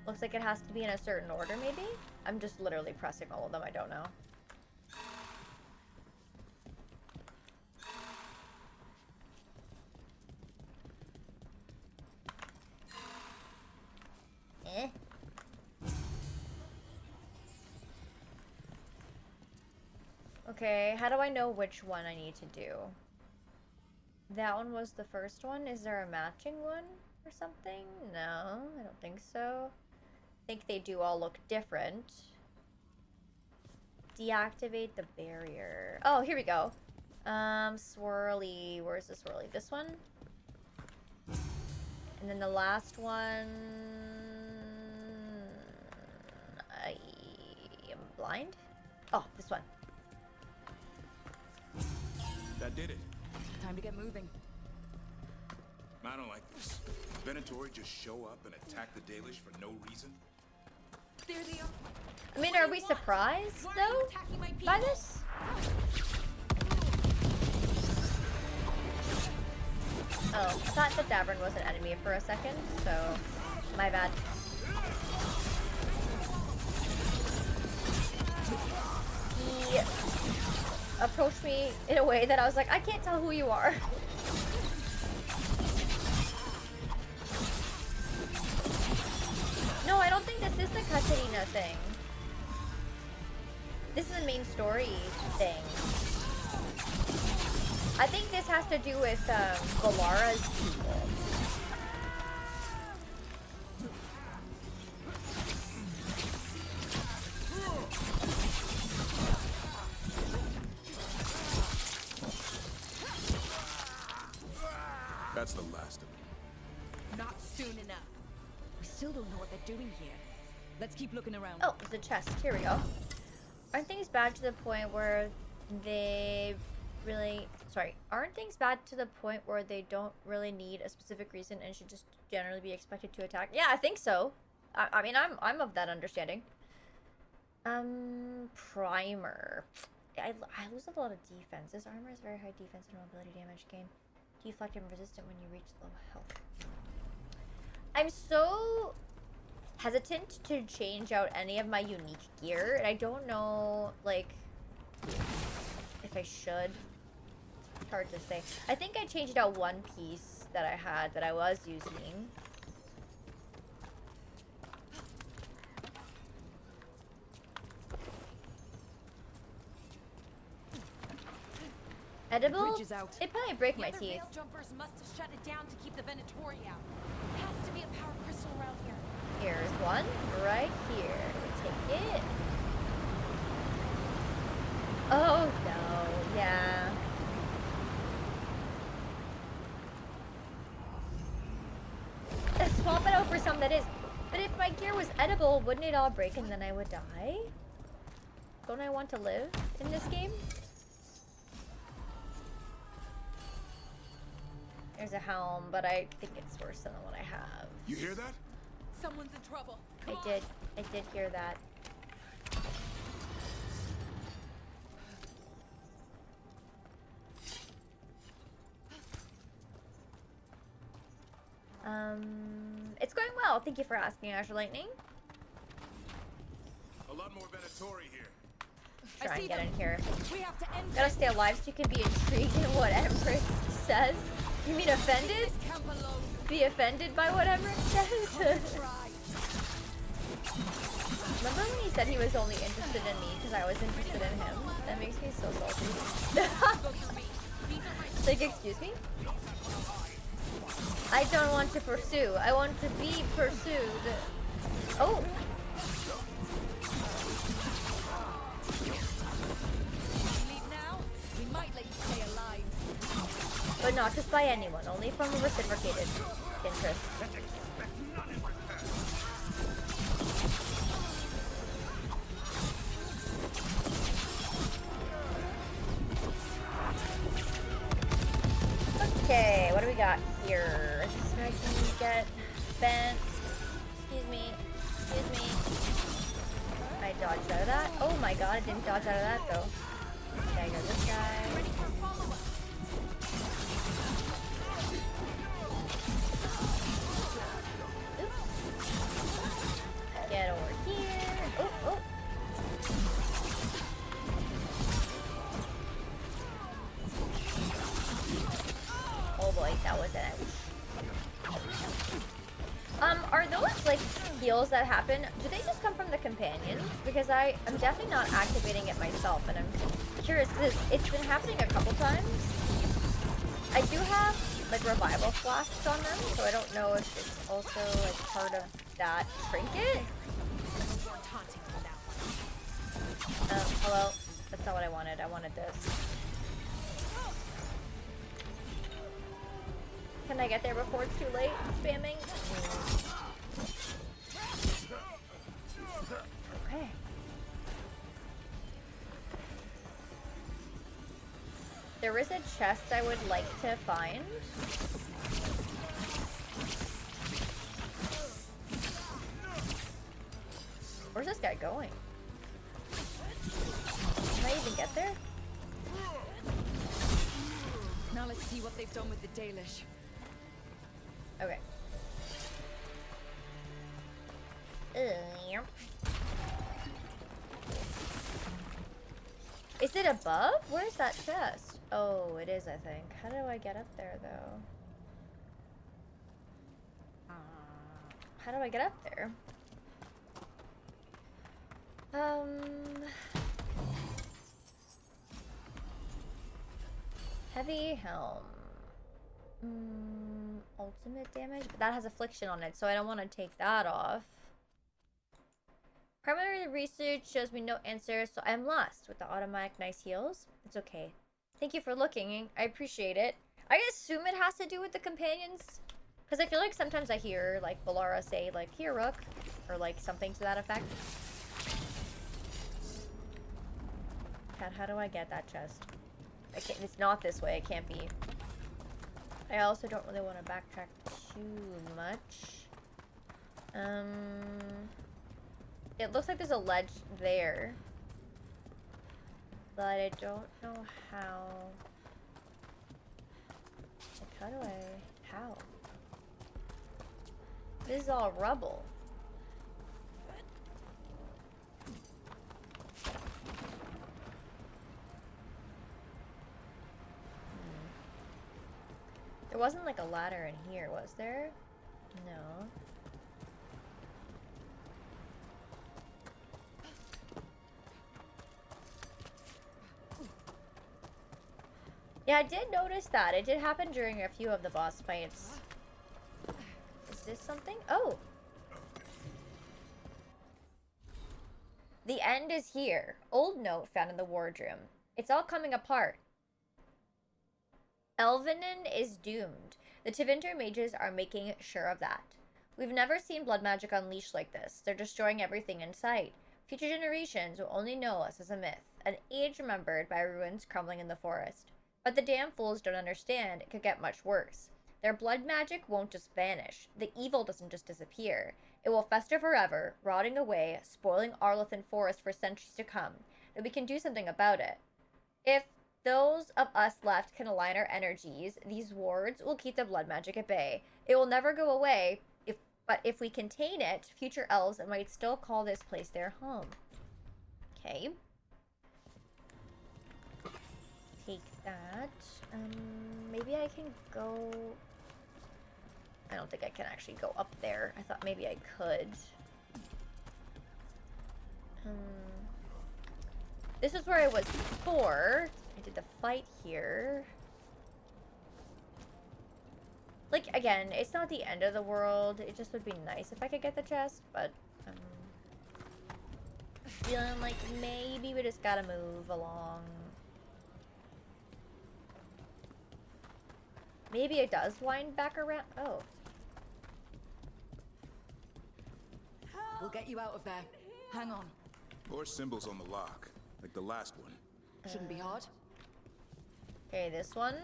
Looks like it has to be in a certain order, maybe? I'm just literally pressing all of them, I don't know. Eh. Okay, how do I know which one I need to do? That one was the first one. Is there a matching one or something? No, I don't think so. I think they do all look different. Deactivate the barrier. Oh, here we go. Swirly. Where's the swirly? This one? And then the last one... I am blind? Oh, this one. That did it. Time to get moving. I don't like this. Venatori just show up and attack the Dalish for no reason? I mean, are we surprised, though, by this? Oh, I thought the Davern was an enemy for a second, so my bad. He approached me in a way that I was like, I can't tell who you are. No, I don't think this is the Katarina thing. This is the main story thing. I think this has to do with Valara's people. That's the last of it. Not soon enough. We still don't know what they're doing here. Let's keep looking around. Oh, it's a chest. Here we go. Aren't things bad to the point where they really... Sorry. Aren't things bad to the point where they don't really need a specific reason and should just generally be expected to attack? Yeah, I think so. I mean, I'm of that understanding. Primer. I lose a lot of defense. This armor is very high defense and mobility damage game. Deflect and resistant when you reach low health. I'm so hesitant to change out any of my unique gear, and I don't know, like, if I should. It's hard to say. I think I changed out one piece that I had that I was using. Edible? It'd probably break my teeth. Veil jumpers must have shut it down to keep the Venatori out. There has to be a power crystal around here. Here's one right here. Take it. Oh no, yeah. Swap it out for some that is. But if my gear was edible, wouldn't it all break and then I would die? Don't I want to live in this game? There's a helm, but I think it's worse than the one I have. You hear that? Someone's in trouble. I did hear that. It's going well. Thank you for asking, Azure Lightning. A lot more Venatori here. Try and get in here. We have to end. Gotta stay alive so you can be intrigued in what Empress says. You mean offended? Be offended by what Empress says? Remember when he said he was only interested in me because I was interested in him? That makes me so salty. Like, excuse me? I don't want to pursue. I want to be pursued. Oh! But not just by anyone, only from a reciprocated interest. Okay, what do we got here? This guy can get bent. Excuse me. Excuse me. I dodged out of that. Oh my god, I didn't dodge out of that though. Okay, I got this guy. Get over here. Oh, oh. Oh boy, that was an ouch. Are those like heals that happen? Do they just come from the companions? Because I'm definitely not activating it myself, and I'm curious because it's been happening a couple times. I do have like revival flasks on them, so I don't know if it's also like part of that trinket. Hello? That's not what I wanted. I wanted this. Can I get there before it's too late? Spamming? Okay. There is a chest I would like to find. Where's this guy going? Can I even get there? Now let's see what they've done with the Dalish. Okay. Yep. Is it above? Where's that chest? Oh, it is, I think. How do I get up there, though? How do I get up there? Heavy helm. Ultimate damage? But that has affliction on it, so I don't want to take that off. Primary research shows me no answer, so I'm lost with the automatic nice heals. It's okay. Thank you for looking. I appreciate it. I assume it has to do with the companions. Because I feel like sometimes I hear, like, Valara say, like, here, Rook. Or, like, something to that effect. God, how do I get that chest? I can't, it's not this way. It can't be. I also don't really want to backtrack too much. It looks like there's a ledge there. But I don't know how. Like, how do I... How? This is all rubble. There wasn't like a ladder in here, was there? No. Yeah, I did notice that. It did happen during a few of the boss fights. Is this something? Oh! The end is here. Old note found in the wardroom. It's all coming apart. Elvenin is doomed. The Tevinter mages are making sure of that. We've never seen blood magic unleashed like this. They're destroying everything in sight. Future generations will only know us as a myth, an age remembered by ruins crumbling in the forest. But the damn fools don't understand it could get much worse. Their blood magic won't just vanish. The evil doesn't just disappear. It will fester forever, rotting away, spoiling Arlothan Forest for centuries to come. That we can do something about it. If those of us left can align our energies, these wards will keep the blood magic at bay. It will never go away, but if we contain it, future elves might still call this place their home. Okay. Take that. Maybe I can go... I don't think I can actually go up there. I thought maybe I could. This is where I was before. I did the fight here. Like, again, it's not the end of the world. It just would be nice if I could get the chest, but feeling like maybe we just gotta move along. Maybe it does wind back around. Oh. We'll get you out of there. Hang on. More symbols on the lock, like the last one. Shouldn't be hard. Okay, this one.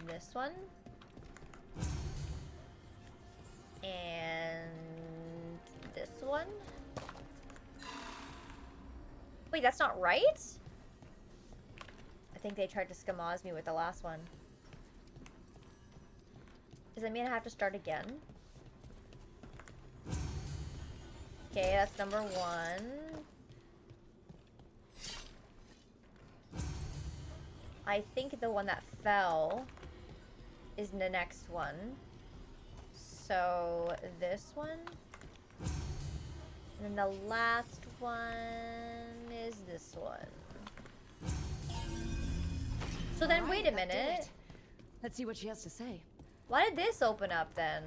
This one. And this one. Wait, that's not right? I think they tried to schmoz me with the last one. Does that mean I have to start again? Okay, that's number 1. I think the one that fell is the next one. So, this one. And then the last one is this one. So then, All right, wait a minute. Let's see what she has to say. Why did this open up then?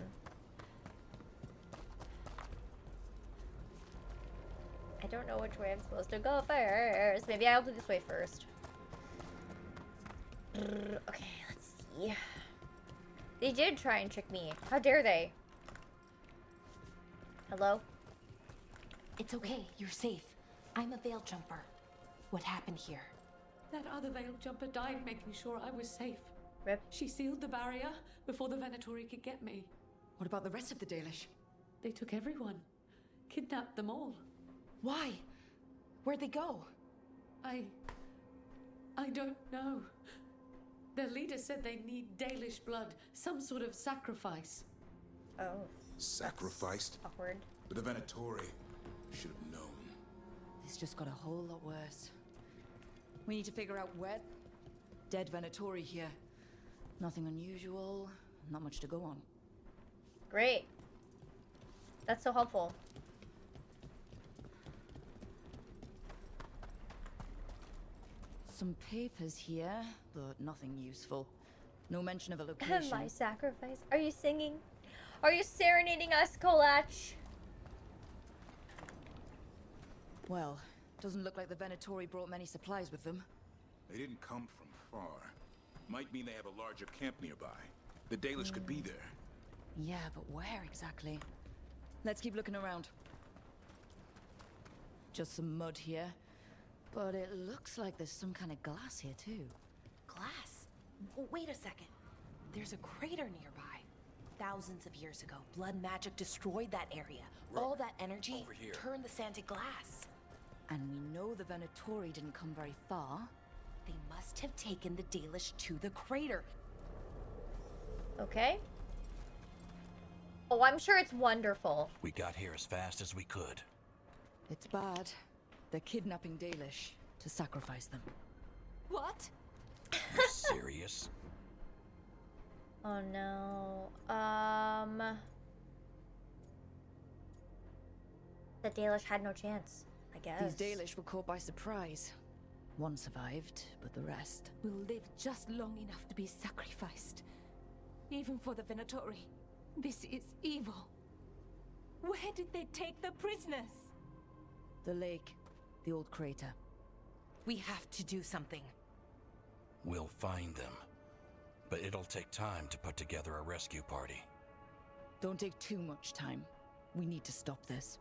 I don't know which way I'm supposed to go first. Maybe I'll do this way first. Okay, let's see. They did try and trick me. How dare they? Hello? It's okay. You're safe. I'm a veil jumper. What happened here? That other veil jumper died making sure I was safe. Rip. She sealed the barrier before the Venatori could get me. What about the rest of the Dalish? They took everyone. Kidnapped them all. Why? Where'd they go? I I don't know. Their leader said they need Dalish blood, some sort of sacrifice. Oh. Sacrificed? Awkward. But the Venatori should have known. This just got a whole lot worse. We need to figure out where... Dead Venatori here. Nothing unusual, not much to go on. Great. That's so helpful. Some papers here, but nothing useful. No mention of a location. My sacrifice. Are you singing? Are you serenading us, Kolach? Well, doesn't look like the Venatori brought many supplies with them. They didn't come from far. Might mean they have a larger camp nearby. The Dalish could be there. Yeah, but where exactly? Let's keep looking around. Just some mud here. But it looks like there's some kind of glass here too. Glass? Wait a second. There's a crater nearby. Thousands of years ago, blood magic destroyed that area. All that energy turned the sand to glass. And we know the Venatori didn't come very far. They must have taken the Dalish to the crater. Okay. Oh, I'm sure it's wonderful. We got here as fast as we could. It's bad. They're kidnapping Dalish to sacrifice them. What? You serious? Oh no. The Dalish had no chance, I guess. These Dalish were caught by surprise. One survived, but the rest... will live just long enough to be sacrificed. Even for the Venatori. This is evil. Where did they take the prisoners? The lake. The old crater. We have to do something. We'll find them. But it'll take time to put together a rescue party. Don't take too much time. We need to stop this.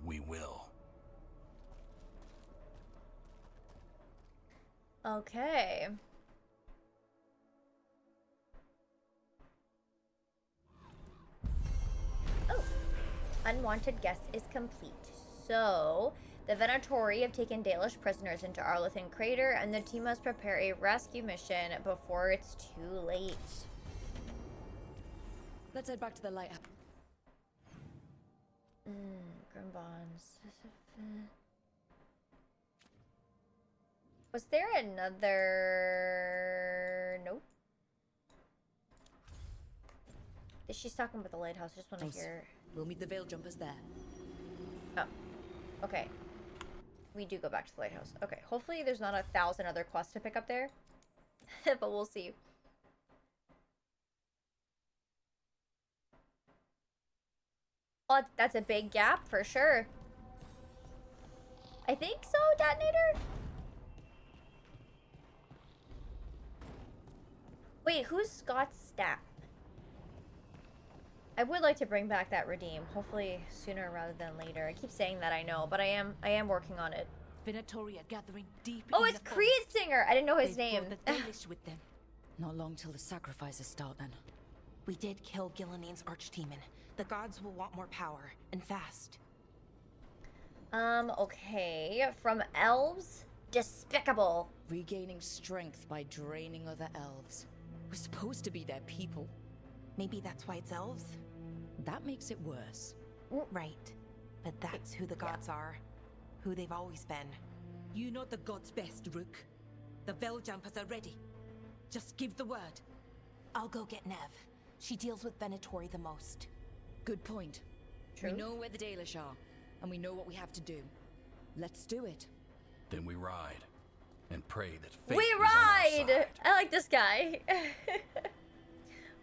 We will. Okay. Oh. Unwanted guest is complete. So, the Venatori have taken Dalish prisoners into Arlothan Crater, and the team must prepare a rescue mission before it's too late. Let's head back to the lighthouse. Grimbons. Was there another... Nope. She's talking about the lighthouse. I just want to hear... We'll meet the Veil Jumpers there. Oh. Okay. We do go back to the lighthouse. Okay. Hopefully there's not 1,000 other quests to pick up there. But we'll see. Oh, that's a big gap for sure. I think so, Detonator? Wait, who's Scott's stat? I would like to bring back that redeem, hopefully sooner rather than later. I keep saying that, I know, but I am working on it. Venatori are gathering deep. Oh, it's Creed Singer. I didn't know his name. The Dalish with them. Not long till the sacrifices start then. We did kill Gilanine's archdemon. The gods will want more power, and fast. Okay. From elves? Despicable. Regaining strength by draining other elves. We're supposed to be their people. Maybe that's why it's elves? That makes it worse. Right. But that's who the gods are. Who they've always been. You know the gods best, Rook. The Veil Jumpers are ready. Just give the word. I'll go get Nev. She deals with Venatori the most. Good point. True. We know where the Dalish are, and we know what we have to do. Let's do it. Then we ride, and pray that fate We is on our ride! side. I like this guy.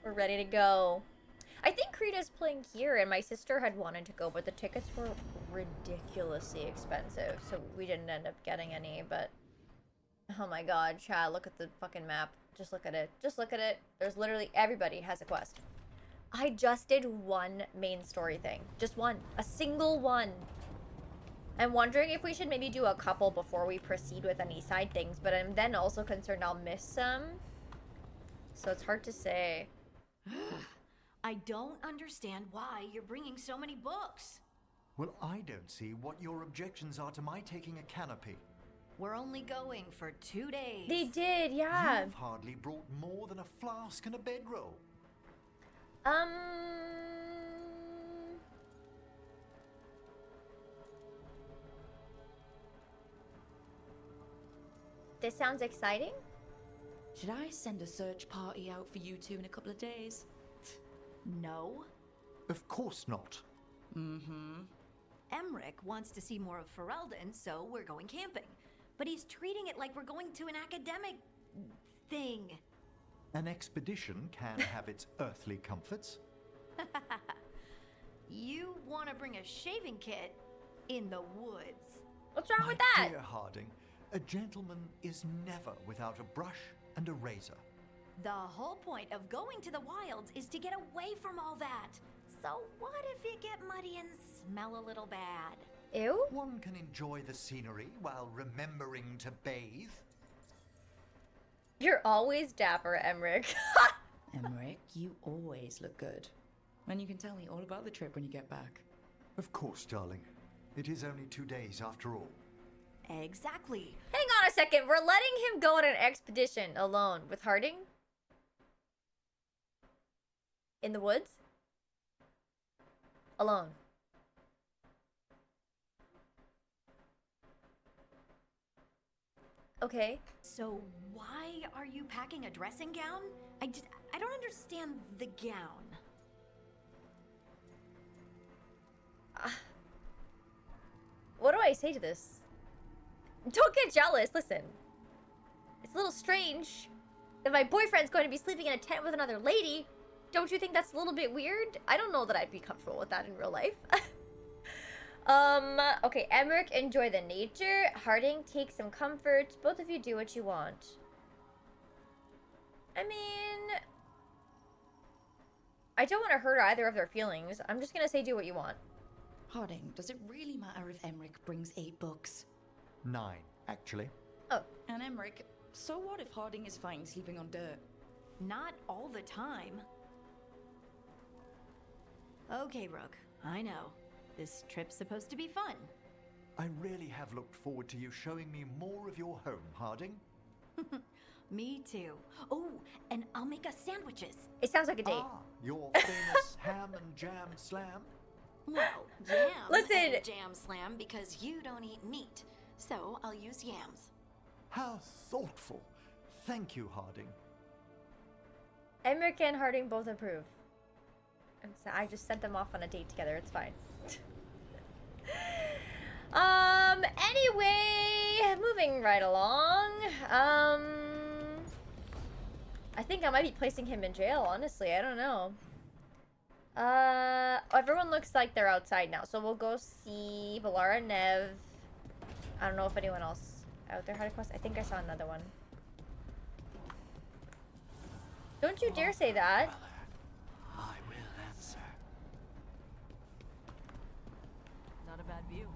We're ready to go. I think Krita's playing here, and my sister had wanted to go, but the tickets were ridiculously expensive, so we didn't end up getting any, but... Oh my god, Chad, look at the fucking map. Just look at it. Just look at it. There's literally everybody has a quest. I just did one main story thing. Just one. A single one. I'm wondering if we should maybe do a couple before we proceed with any side things, but I'm then also concerned I'll miss some. So it's hard to say. I don't understand why you're bringing so many books. Well, I don't see what your objections are to my taking a canopy. We're only going for 2 days. They did, yeah. You've hardly brought more than a flask and a bedroll. This sounds exciting. Should I send a search party out for you two in a couple of days? No. Of course not. Mm-hmm. Emmerich wants to see more of Ferelden, so we're going camping. But he's treating it like we're going to an academic thing. An expedition can have its earthly comforts. You want to bring a shaving kit in the woods. What's wrong with My that? dear Harding, a gentleman is never without a brush and a razor. The whole point of going to the wilds is to get away from all that. So what if you get muddy and smell a little bad? Ew. One can enjoy the scenery while remembering to bathe. You're always dapper, Emmerich. Emmerich, you always look good. And you can tell me all about the trip when you get back. Of course, darling. It is only 2 days after all. Exactly. Hang on a second. We're letting him go on an expedition alone with Harding? In the woods? Alone. Okay. So why are you packing a dressing gown? I don't understand the gown. What do I say to this? Don't get jealous. Listen. It's a little strange that my boyfriend's going to be sleeping in a tent with another lady. Don't you think that's a little bit weird? I don't know that I'd be comfortable with that in real life. Okay, Emmerich, enjoy the nature. Harding, take some comfort. Both of you do what you want. I mean, I don't want to hurt either of their feelings. I'm just gonna say do what you want. Harding, does it really matter if Emmerich brings 8 books? 9, actually. Oh. And Emmerich, so what if Harding is fine sleeping on dirt? Not all the time. Okay, Rook, I know. This trip's supposed to be fun. I really have looked forward to you showing me more of your home, Harding. Me too. Oh, and I'll make us sandwiches. It sounds like a date. Ah, your famous ham and jam slam? Well, jam Listen. and jam slam because you don't eat meat. So I'll use yams. How thoughtful. Thank you, Harding. Emmerich and Harding both approve. And so I just sent them off on a date together. It's fine. Anyway, moving right along. I think I might be placing him in jail, honestly. I don't know. Everyone looks like they're outside now, so we'll go see Valara, Nev. I don't know if anyone else out there had a quest. I think I saw another one. Don't you dare say that. I will answer. Not a bad view.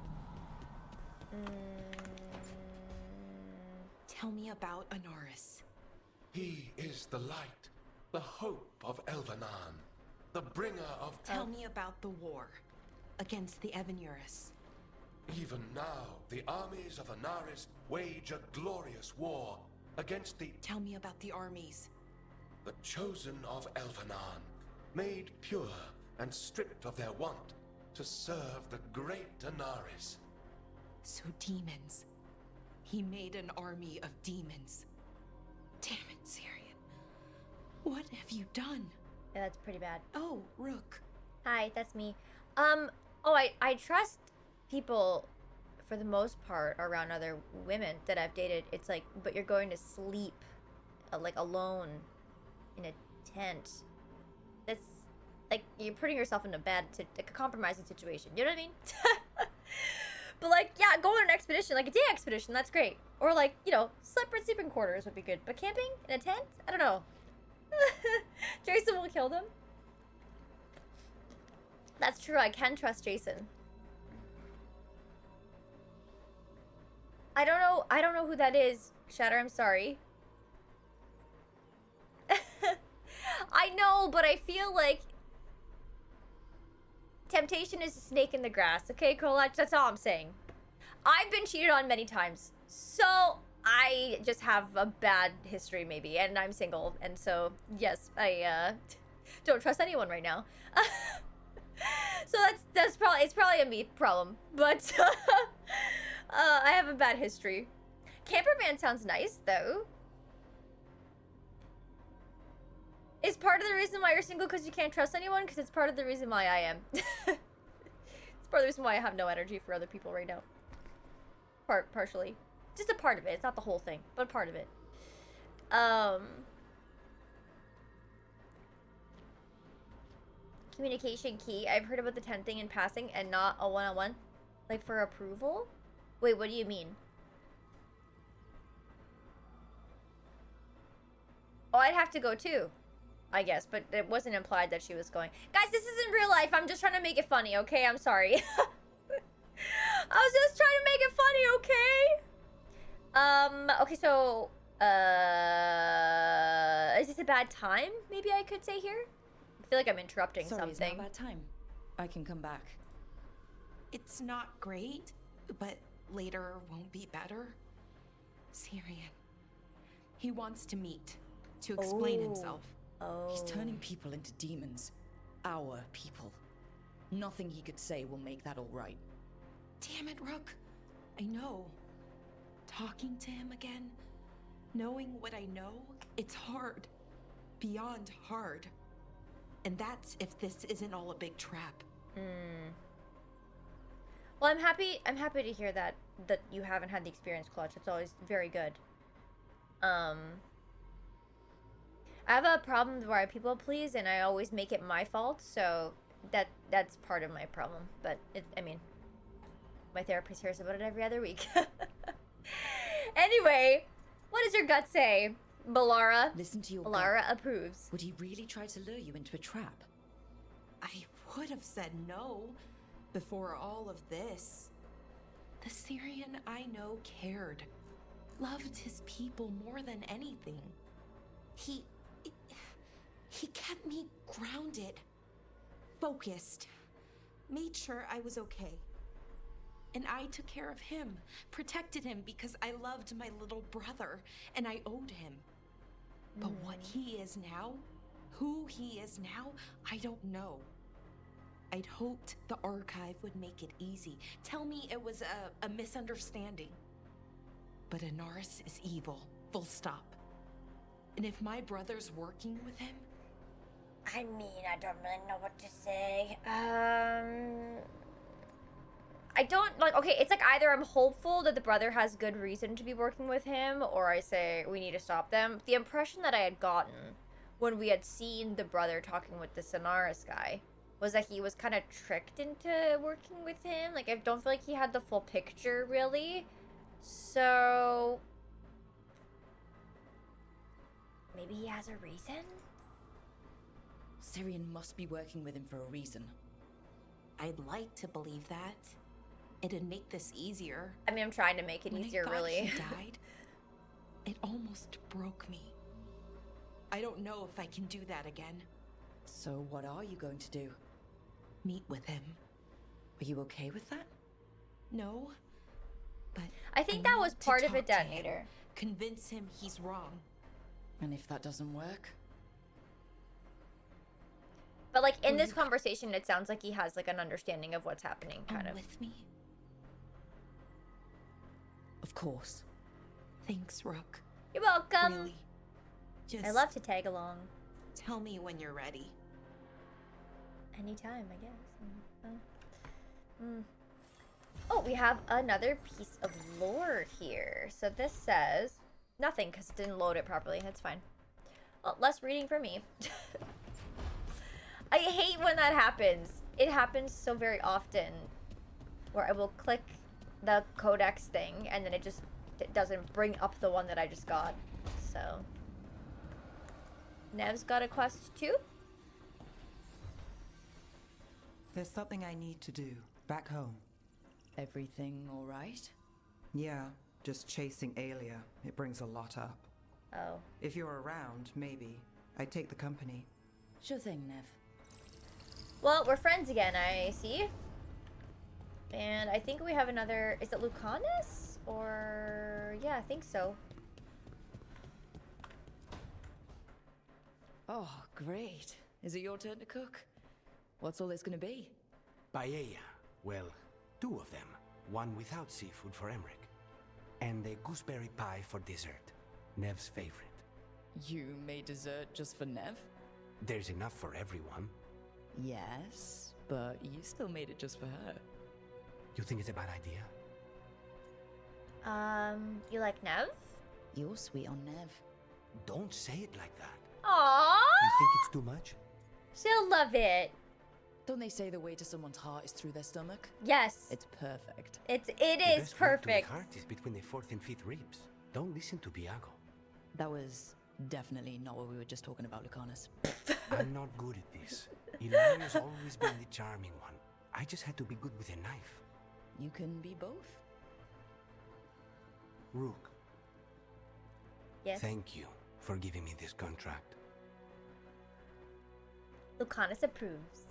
Tell me about Anaris. He is the light, the hope of Elvenan, the bringer of... Tell me about the war against the Evanuris. Even now, the armies of Anaris wage a glorious war against the... Tell me about the armies. The chosen of Elvenan, made pure and stripped of their want to serve the great Anaris. So demons. He made an army of demons. Damn it, Syrian. What have you done? Yeah, that's pretty bad. Oh, Rook. Hi, that's me. I trust people for the most part around other women that I've dated. It's like, but you're going to sleep like alone in a tent. That's like you're putting yourself in a like a compromising situation. You know what I mean? But like, yeah, go on an expedition, like a day expedition. That's great. Or like, you know, separate sleeping quarters would be good. But camping in a tent? I don't know. Jason will kill them. That's true. I can trust Jason. I don't know who that is. Shatter, I'm sorry. I know, but I feel like temptation is a snake in the grass. Okay, Kolach? That's all I'm saying. I've been cheated on many times. So I just have a bad history maybe, and I'm single, and so yes, I don't trust anyone right now. So that's probably a me problem, but I have a bad history. Camper van sounds nice though. Is part of the reason why you're single because you can't trust anyone? Because it's part of the reason why I am. It's part of the reason why I have no energy for other people right now. Partially. Just a part of it. It's not the whole thing, but part of it. Communication key. I've heard about the 10 thing in passing and not a one-on-one. Like for approval? Wait, what do you mean? Oh, I'd have to go too, I guess, but it wasn't implied that she was going. Guys, this isn't real life. I'm just trying to make it funny, okay? I'm sorry. I was just trying to make it funny, okay? Okay, so, is this a bad time? Maybe I could say here? I feel like I'm interrupting Sorry, something. It's not a bad time. I can come back. It's not great, but later won't be better. Syrian. He wants to meet, to explain himself. He's turning people into demons. Our people. Nothing he could say will make that all right. Damn it, Rook. I know. Talking to him again, knowing what I know, it's hard. Beyond hard. And that's if this isn't all a big trap. Well, I'm happy to hear that you haven't had the experience, Clutch. It's always very good. I have a problem where I people please and I always make it my fault, so that's part of my problem. But I mean, my therapist hears about it every other week. Anyway, what does your gut say, Balara? Listen to your Balara gut. approves. Would he really try to lure you into a trap? I would have said no before all of this. The Syrian I know cared. Loved his people more than anything. He kept me grounded, focused, made sure I was okay. And I took care of him, protected him because I loved my little brother and I owed him. But what he is now, who he is now, I don't know. I'd hoped the archive would make it easy. Tell me it was a misunderstanding. But Anaris is evil, full stop. And if my brother's working with him... I mean, I don't really know what to say. I don't, like, okay, it's like either I'm hopeful that the brother has good reason to be working with him, or I say we need to stop them. The impression that I had gotten when we had seen the brother talking with the Sonaris guy was that he was kind of tricked into working with him. Like, I don't feel like he had the full picture, really. So... maybe he has a reason? Syrian must be working with him for a reason. I'd like to believe that. It'd make this easier. I mean, I'm trying to make it easier, When I thought really. he died, it almost broke me. I don't know if I can do that again. So what are you going to do? Meet with him. Are you okay with that? No, but I think that was part of a detonator. Convince him he's wrong. And if that doesn't work? But, like, in this conversation, it sounds like he has, like, an understanding of what's happening, kind of. With me? Of course. Thanks, Rook. You're welcome. Really. Just I love to tag along. Tell me when you're ready. Anytime, I guess. Oh, we have another piece of lore here. So this says nothing because it didn't load it properly. That's fine. Well, less reading for me. I hate when that happens. It happens so very often where I will click the codex thing and then it doesn't bring up the one that I just got. So Nev's got a quest too? There's something I need to do back home. Everything all right? Yeah, just chasing Aelia. It brings a lot up. Oh. If you're around, maybe. I'd take the company. Sure thing, Nev. Well, we're friends again, I see. And I think we have another... is it Lucanus? Or yeah, I think so. Oh, great. Is it your turn to cook? What's all this gonna be? Paella. Well, 2 of them. One without seafood for Emmerich. And a gooseberry pie for dessert. Nev's favorite. You made dessert just for Nev? There's enough for everyone. Yes, but you still made it just for her. You think it's a bad idea? You like Nev? You're sweet on Nev. Don't say it like that. Aww! You think it's too much? She'll love it. Don't they say the way to someone's heart is through their stomach? Yes. It's perfect. It The is best way to the perfect. heart is between the 4th and 5th ribs. Don't listen to Biago. That was definitely not what we were just talking about, Lucanus. I'm not good at this. Hilario's always been the charming one. I just had to be good with a knife. You can be both. Rook, Yes. thank you for giving me this contract. Lucanus approves.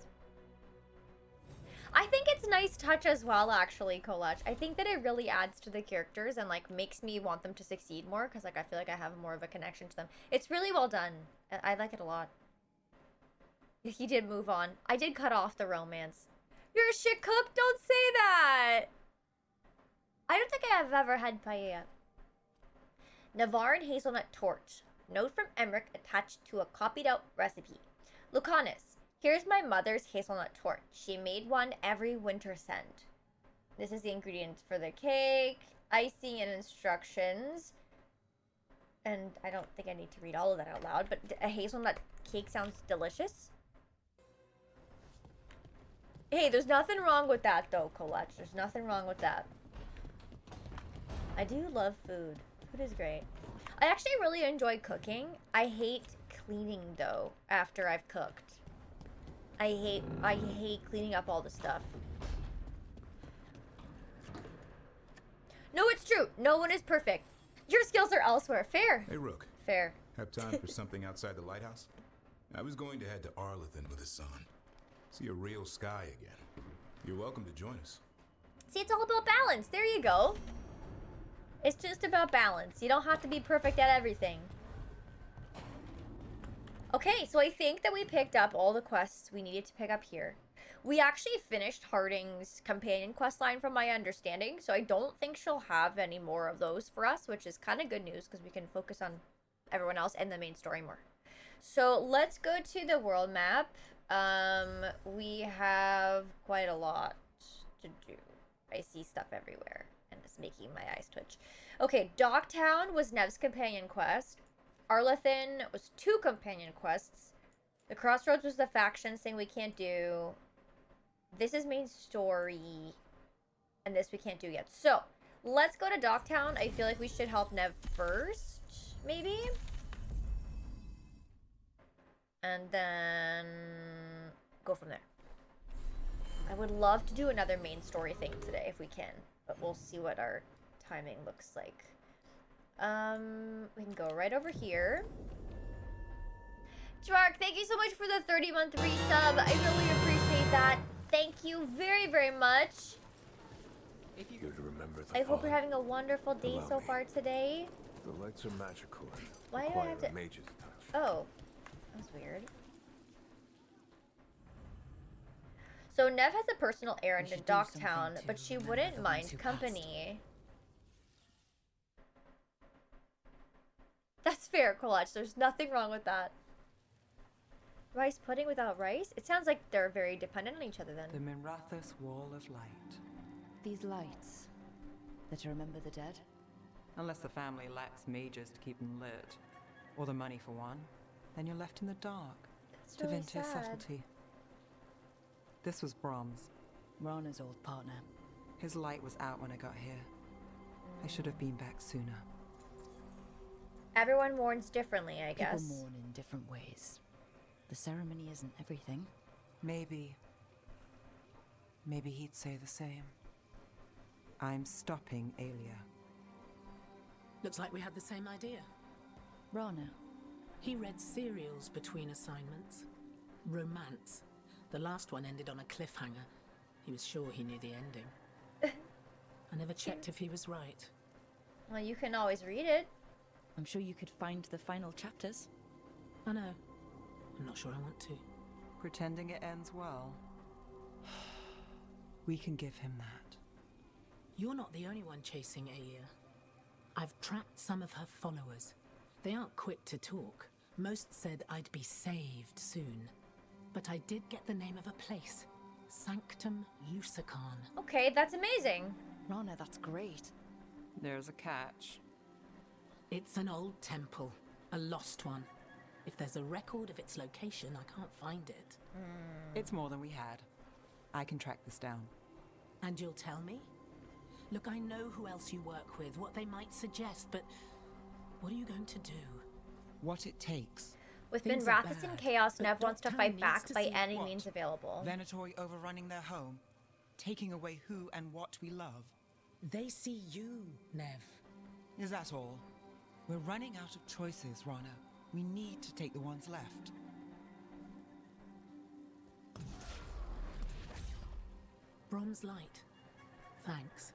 I think it's a nice touch as well, actually, Kolach. I think that it really adds to the characters and like makes me want them to succeed more because like I feel like I have more of a connection to them. It's really well done. I like it a lot. He did move on. I did cut off the romance. You're a shit cook. Don't say that. I don't think I have ever had paella. Navarre and hazelnut torch. Note from Emmerich attached to a copied out recipe. Lucanus, here's my mother's hazelnut torch. She made one every winter send. This is the ingredients for the cake, icing, and instructions. And I don't think I need to read all of that out loud, but a hazelnut cake sounds delicious. Hey, there's nothing wrong with that, though, Colette. There's nothing wrong with that. I do love food. Food is great. I actually really enjoy cooking. I hate cleaning, though, after I've cooked. I hate cleaning up all the stuff. No, it's true. No one is perfect. Your skills are elsewhere. Fair. Hey, Rook. Fair. Have time for something outside the lighthouse? I was going to head to Arlethan with the sun. See a real sky again. You're welcome to join us. See, it's all about balance. There you go. It's just about balance. You don't have to be perfect at everything. Okay, so I think that we picked up all the quests we needed to pick up here. We actually finished Harding's companion quest line from my understanding, so I don't think she'll have any more of those for us, which is kind of good news because we can focus on everyone else and the main story more. So let's go to the world map. We have quite a lot to do. I see stuff everywhere, and it's making my eyes twitch. Okay, Docktown was Nev's companion quest. Arlethan was 2 companion quests. The Crossroads was the faction thing we can't do. This is main story. And this we can't do yet. So, let's go to Docktown. I feel like we should help Nev first, maybe? And then go from there. I would love to do another main story thing today if we can. But we'll see what our timing looks like. We can go right over here. Jark, thank you so much for the 30-month resub. I really appreciate that. Thank you very, very much. If you remember the I hope you're having a wonderful day so far today. The lights are magical. Why do I have to... Mage's touch. Oh, that was weird. So Nev has a personal errand in Docktown, but she wouldn't mind company. That's fair, Kolach. There's nothing wrong with that. Rice pudding without rice? It sounds like they're very dependent on each other then. The Mirathus Wall of Light. These lights, they're to remember the dead? Unless the family lacks mages to keep them lit, or the money for one, then you're left in the dark. That's to really vent his sad. subtlety. This was Brahms. Rana's old partner. His light was out when I got here. I should have been back sooner. Everyone mourns differently, I guess. People mourn in different ways. The ceremony isn't everything. Maybe he'd say the same. I'm stopping Aelia. Looks like we had the same idea. Rana. He read serials between assignments. Romance. The last one ended on a cliffhanger. He was sure he knew the ending. I never checked if he was right. Well, you can always read it. I'm sure you could find the final chapters. I know. I'm not sure I want to. Pretending it ends well. We can give him that. You're not the only one chasing Alia. I've tracked some of her followers. They aren't quick to talk. Most said I'd be saved soon. But I did get the name of a place. Sanctum Lucican. Okay, that's amazing. Rana, that's great. There's a catch. It's an old temple. A lost one. If there's a record of its location, I can't find it. It's more than we had. I can track this down. And you'll tell me? Look, I know who else you work with, what they might suggest, but what are you going to do? What it takes. With Things Bin are Rathas in bad, chaos, but Nev wants to Dr. fight needs back to by see any what? means available. Venatori overrunning their home, taking away who and what we love. They see you, Nev. Is that all? We're running out of choices, Rana. We need to take the ones left. Bronze light. Thanks.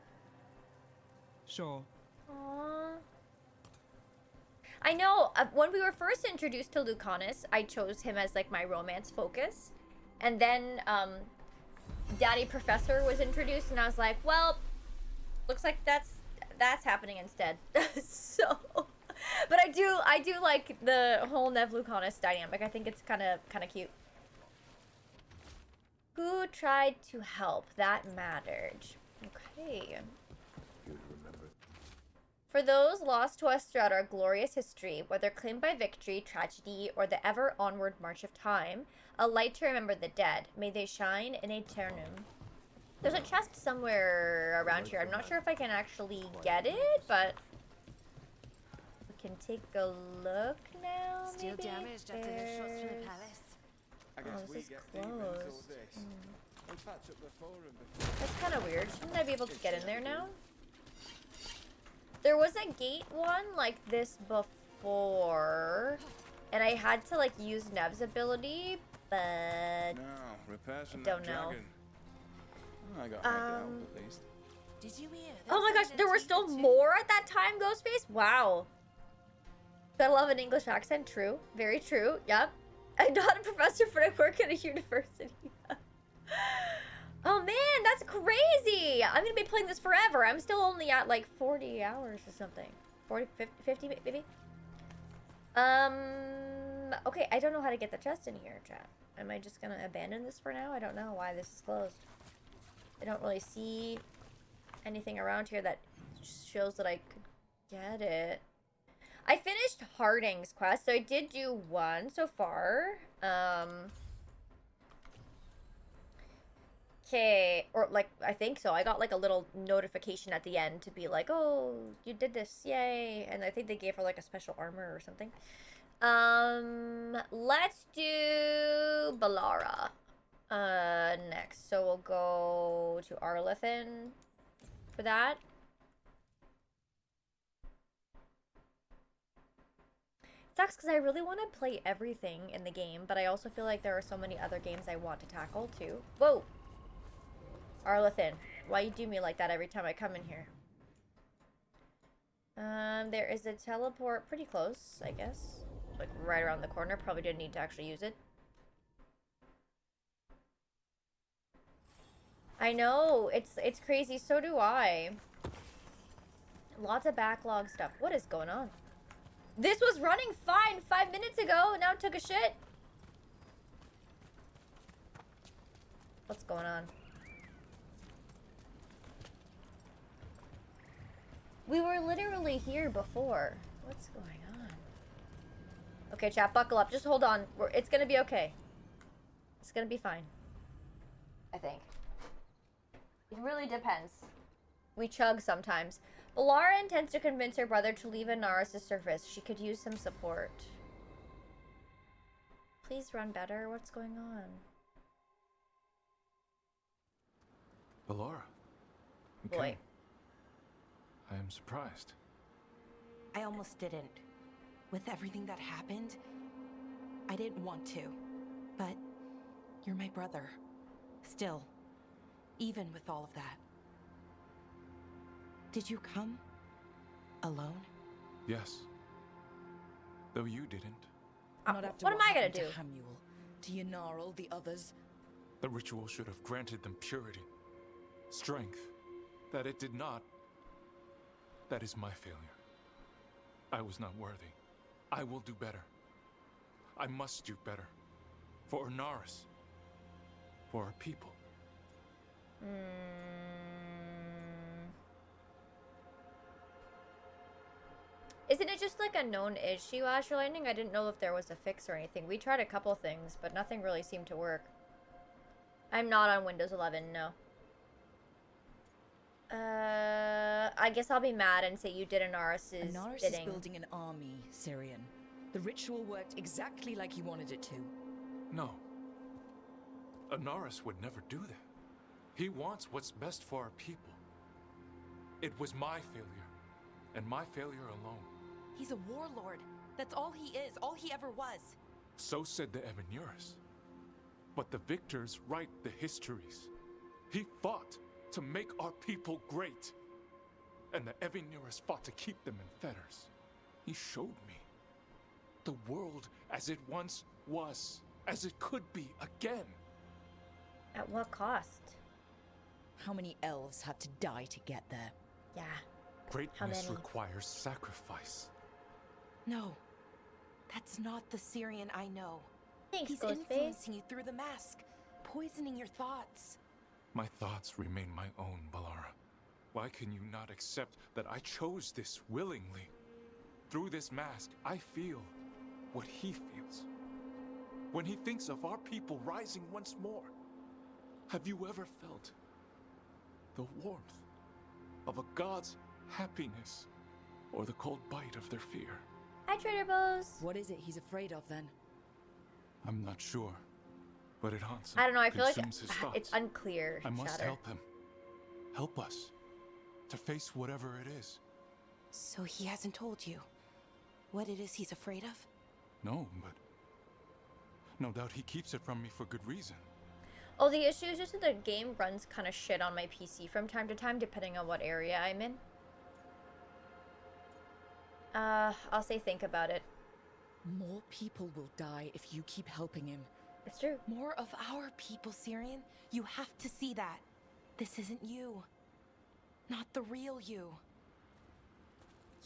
Sure. Aww. I know, when we were first introduced to Lucanus, I chose him as, like, my romance focus. And then, Daddy Professor was introduced, and I was like, well, looks like that's happening instead. So, but I do like the whole Nev Lucanus dynamic. I think it's kind of cute. Who tried to help? That mattered. Okay. For those lost to us throughout our glorious history, whether claimed by victory, tragedy, or the ever onward march of time, a light to remember the dead. May they shine in eternum. There's a chest somewhere around here. I'm not sure if I can actually get it, but we can take a look now. Still maybe? damaged after their shots from the palace. Oh, this is closed. We'll patch up the forum before. That's kind of weird. Shouldn't I be able to get in there now? There was a gate one like this before, and I had to like use Nev's ability, but I don't know. I got out at least. Did you hear? Oh my gosh, there were still more at that time, Ghostface? Wow. Gotta love an English accent. True. Very true. Yep. I'm not a professor, but I work at a university. Oh man, that's crazy! I'm gonna be playing this forever. I'm still only at like 40 hours or something. 40, 50 maybe? Okay, I don't know how to get the chest in here, chat. Am I just gonna abandon this for now? I don't know why this is closed. I don't really see anything around here that shows that I could get it. I finished Harding's quest, so I did do one so far. Okay, or like, I think so. I got like a little notification at the end to be like, oh, you did this, yay. And I think they gave her like a special armor or something. Let's do Balara next. So we'll go to Arlethan for that. It sucks because I really want to play everything in the game, but I also feel like there are so many other games I want to tackle too. Whoa! Arlethan, why you do me like that every time I come in here? There is a teleport pretty close, I guess. Like right around the corner. Probably didn't need to actually use it. I know, it's crazy, so do I. Lots of backlog stuff. What is going on? This was running fine 5 minutes ago, now it took a shit. What's going on? We were literally here before. What's going on? Okay, chat, buckle up. Just hold on. It's gonna be okay. It's gonna be fine. I think. It really depends. We chug sometimes. Balara intends to convince her brother to leave Inaris' surface. She could use some support. Please run better. What's going on? Balara. Okay. Boy. I am surprised. I almost didn't. With everything that happened, I didn't want to. But you're my brother. Still. Even with all of that. Did you come? Alone? Yes. Though you didn't. Not after what am I gonna happened do? to Hamuel, to Yanarl, the others. The ritual should have granted them purity, strength. That it did not. That is my failure. I was not worthy. I will do better. I must do better. For Ornaris. For our people. Isn't it just like a known issue, Astral Lightning? I didn't know if there was a fix or anything. We tried a couple things, but nothing really seemed to work. I'm not on Windows 11, no. I guess I'll be mad and say you did Anaris' Anaris bidding. is building an army, Syrian. The ritual worked exactly like he wanted it to. No. Anaris would never do that. He wants what's best for our people. It was my failure, and my failure alone. He's a warlord. That's all he is, all he ever was. So said the Evanuris. But the victors write the histories. He fought to make our people great. And the Evanuris fought to keep them in fetters. He showed me the world as it once was, as it could be again. At what cost? How many elves have to die to get there? Yeah. Greatness requires sacrifice. No. That's not the Syrian I know. Thanks, He's Ghostface. influencing you through the mask, poisoning your thoughts. My thoughts remain my own, Balara. Why can you not accept that I chose this willingly? Through this mask, I feel what he feels. When he thinks of our people rising once more, have you ever felt the warmth of a god's happiness or the cold bite of their fear? Hi, Trader Bose. What is it he's afraid of then? I'm not sure, but it haunts him. I don't know, I feel like consumes his thoughts. it's unclear, I must Shatter. help him. Help us to face whatever it is. So he hasn't told you what it is he's afraid of? No, but no doubt he keeps it from me for good reason. Oh, the issue is just that the game runs kind of shit on my PC from time to time, depending on what area I'm in. I'll say think about it. More people will die if you keep helping him. It's true. More of our people, Syrian. You have to see that. This isn't you. Not the real you.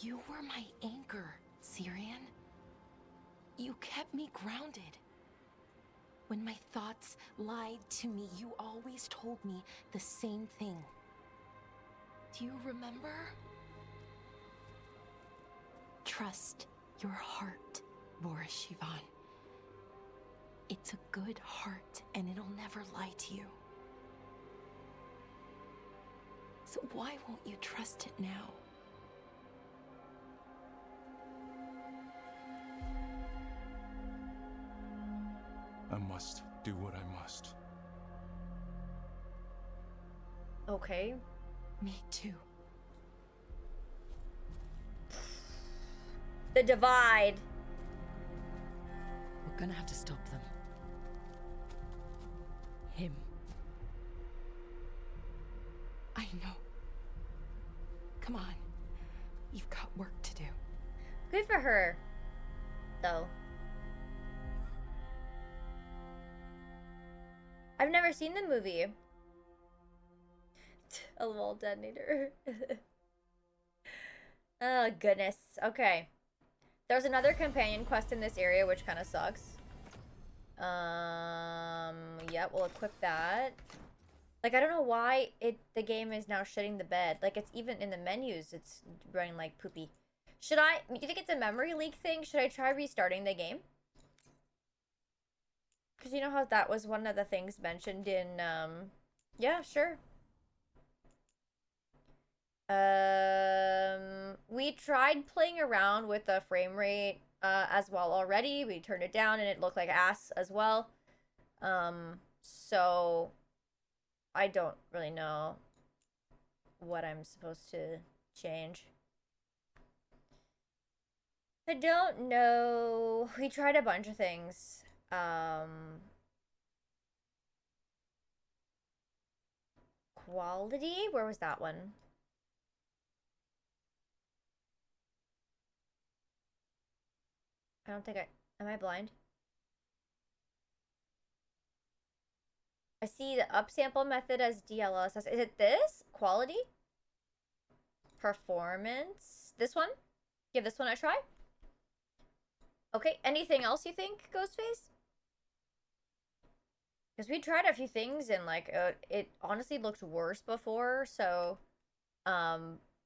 You were my anchor, Syrian. You kept me grounded. When my thoughts lied to me, you always told me the same thing. Do you remember? Trust your heart, Boris Shivan. It's a good heart, and it'll never lie to you. So why won't you trust it now? I must do what I must. Okay. Me too. The divide. We're gonna have to stop them. Him. I know. Come on. You've got work to do. Good for her, though. I've never seen the movie. A wall detonator. Oh, goodness. Okay. There's another companion quest in this area, which kind of sucks. Yeah, we'll equip that. Like, I don't know why the game is now shitting the bed. Like, it's even in the menus, it's running like poopy. Do you think it's a memory leak thing? Should I try restarting the game? Because you know how that was one of the things mentioned in, yeah, sure. We tried playing around with the frame rate, as well already. We turned it down and it looked like ass as well. So I don't really know what I'm supposed to change. I don't know. We tried a bunch of things. Quality? Where was that one? I don't think am I blind? I see the upsample method as DLSS. Is it this? Quality? Performance? This one? Give this one a try? Okay, anything else you think, Ghostface? Because we tried a few things and, like, it honestly looked worse before, so,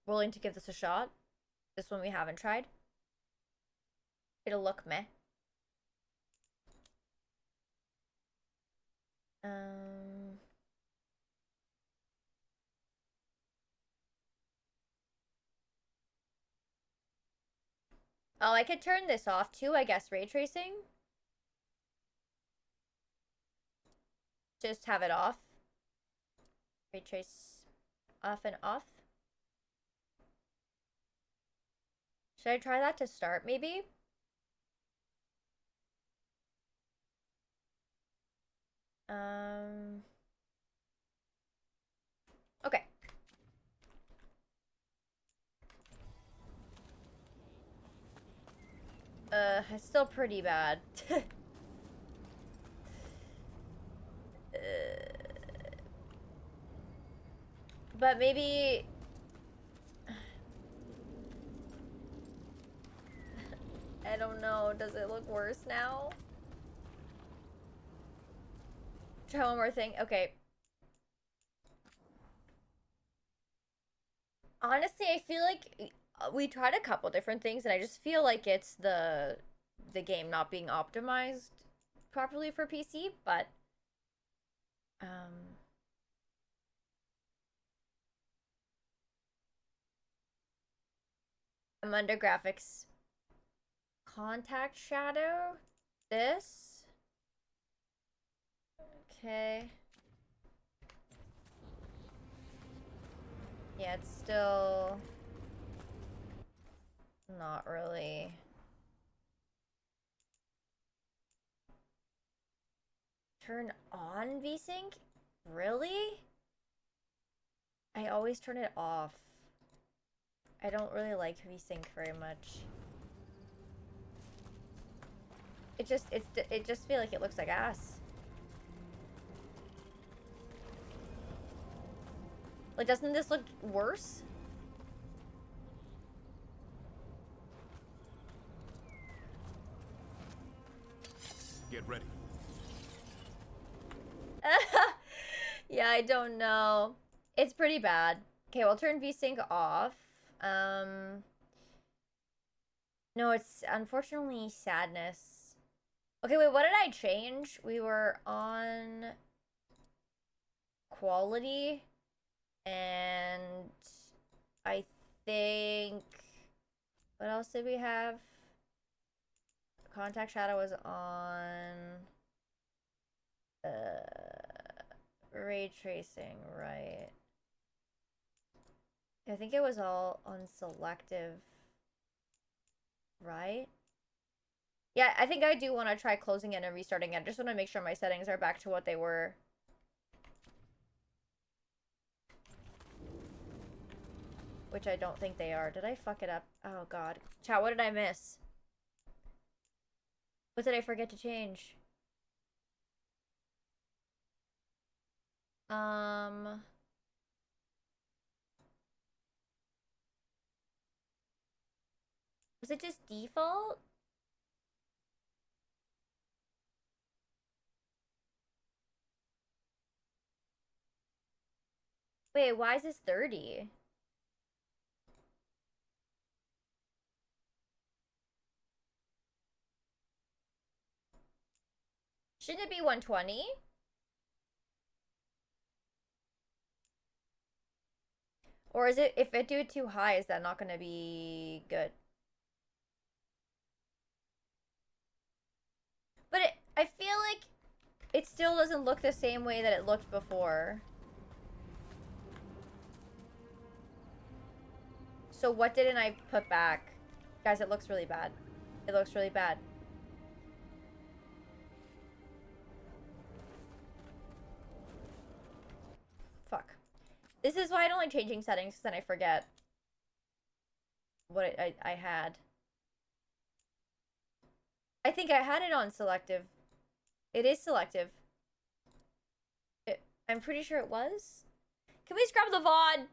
willing to give this a shot. This one we haven't tried. It'll look meh. Oh, I could turn this off too, I guess, ray tracing. Just have it off. Ray trace off and off. Should I try that to start, maybe? Okay. It's still pretty bad. But maybe... I don't know. Does it look worse now? Try one more thing. Okay. Honestly, I feel like we tried a couple different things, and I just feel like it's the game not being optimized properly for PC, but I'm under graphics. Contact shadow. This. Okay. Yeah, it's still not really. Turn on VSync? Really? I always turn it off. I don't really like VSync very much. It just feel like it looks like ass. Like, doesn't this look worse? Get ready. Yeah, I don't know. It's pretty bad. Okay, we'll turn VSync off. No, it's unfortunately sadness. Okay, wait, what did I change? We were on quality, and I think, what else did we have? Contact shadow was on ray tracing, right? I think it was all on selective, right? Yeah, I think I do want to try closing it and restarting it. I just want to make sure my settings are back to what they were. Which I don't think they are. Did I fuck it up? Oh god. Chat, what did I miss? What did I forget to change? Was it just default? Wait, why is this 30? Shouldn't it be 120? Or is it, if I do it too high, is that not going to be good? But I feel like it still doesn't look the same way that it looked before. So what didn't I put back? Guys, it looks really bad. It looks really bad. Fuck. This is why I don't like changing settings, because then I forget what I had. I think I had it on selective. It is selective. I'm pretty sure it was. Can we scrub the VOD?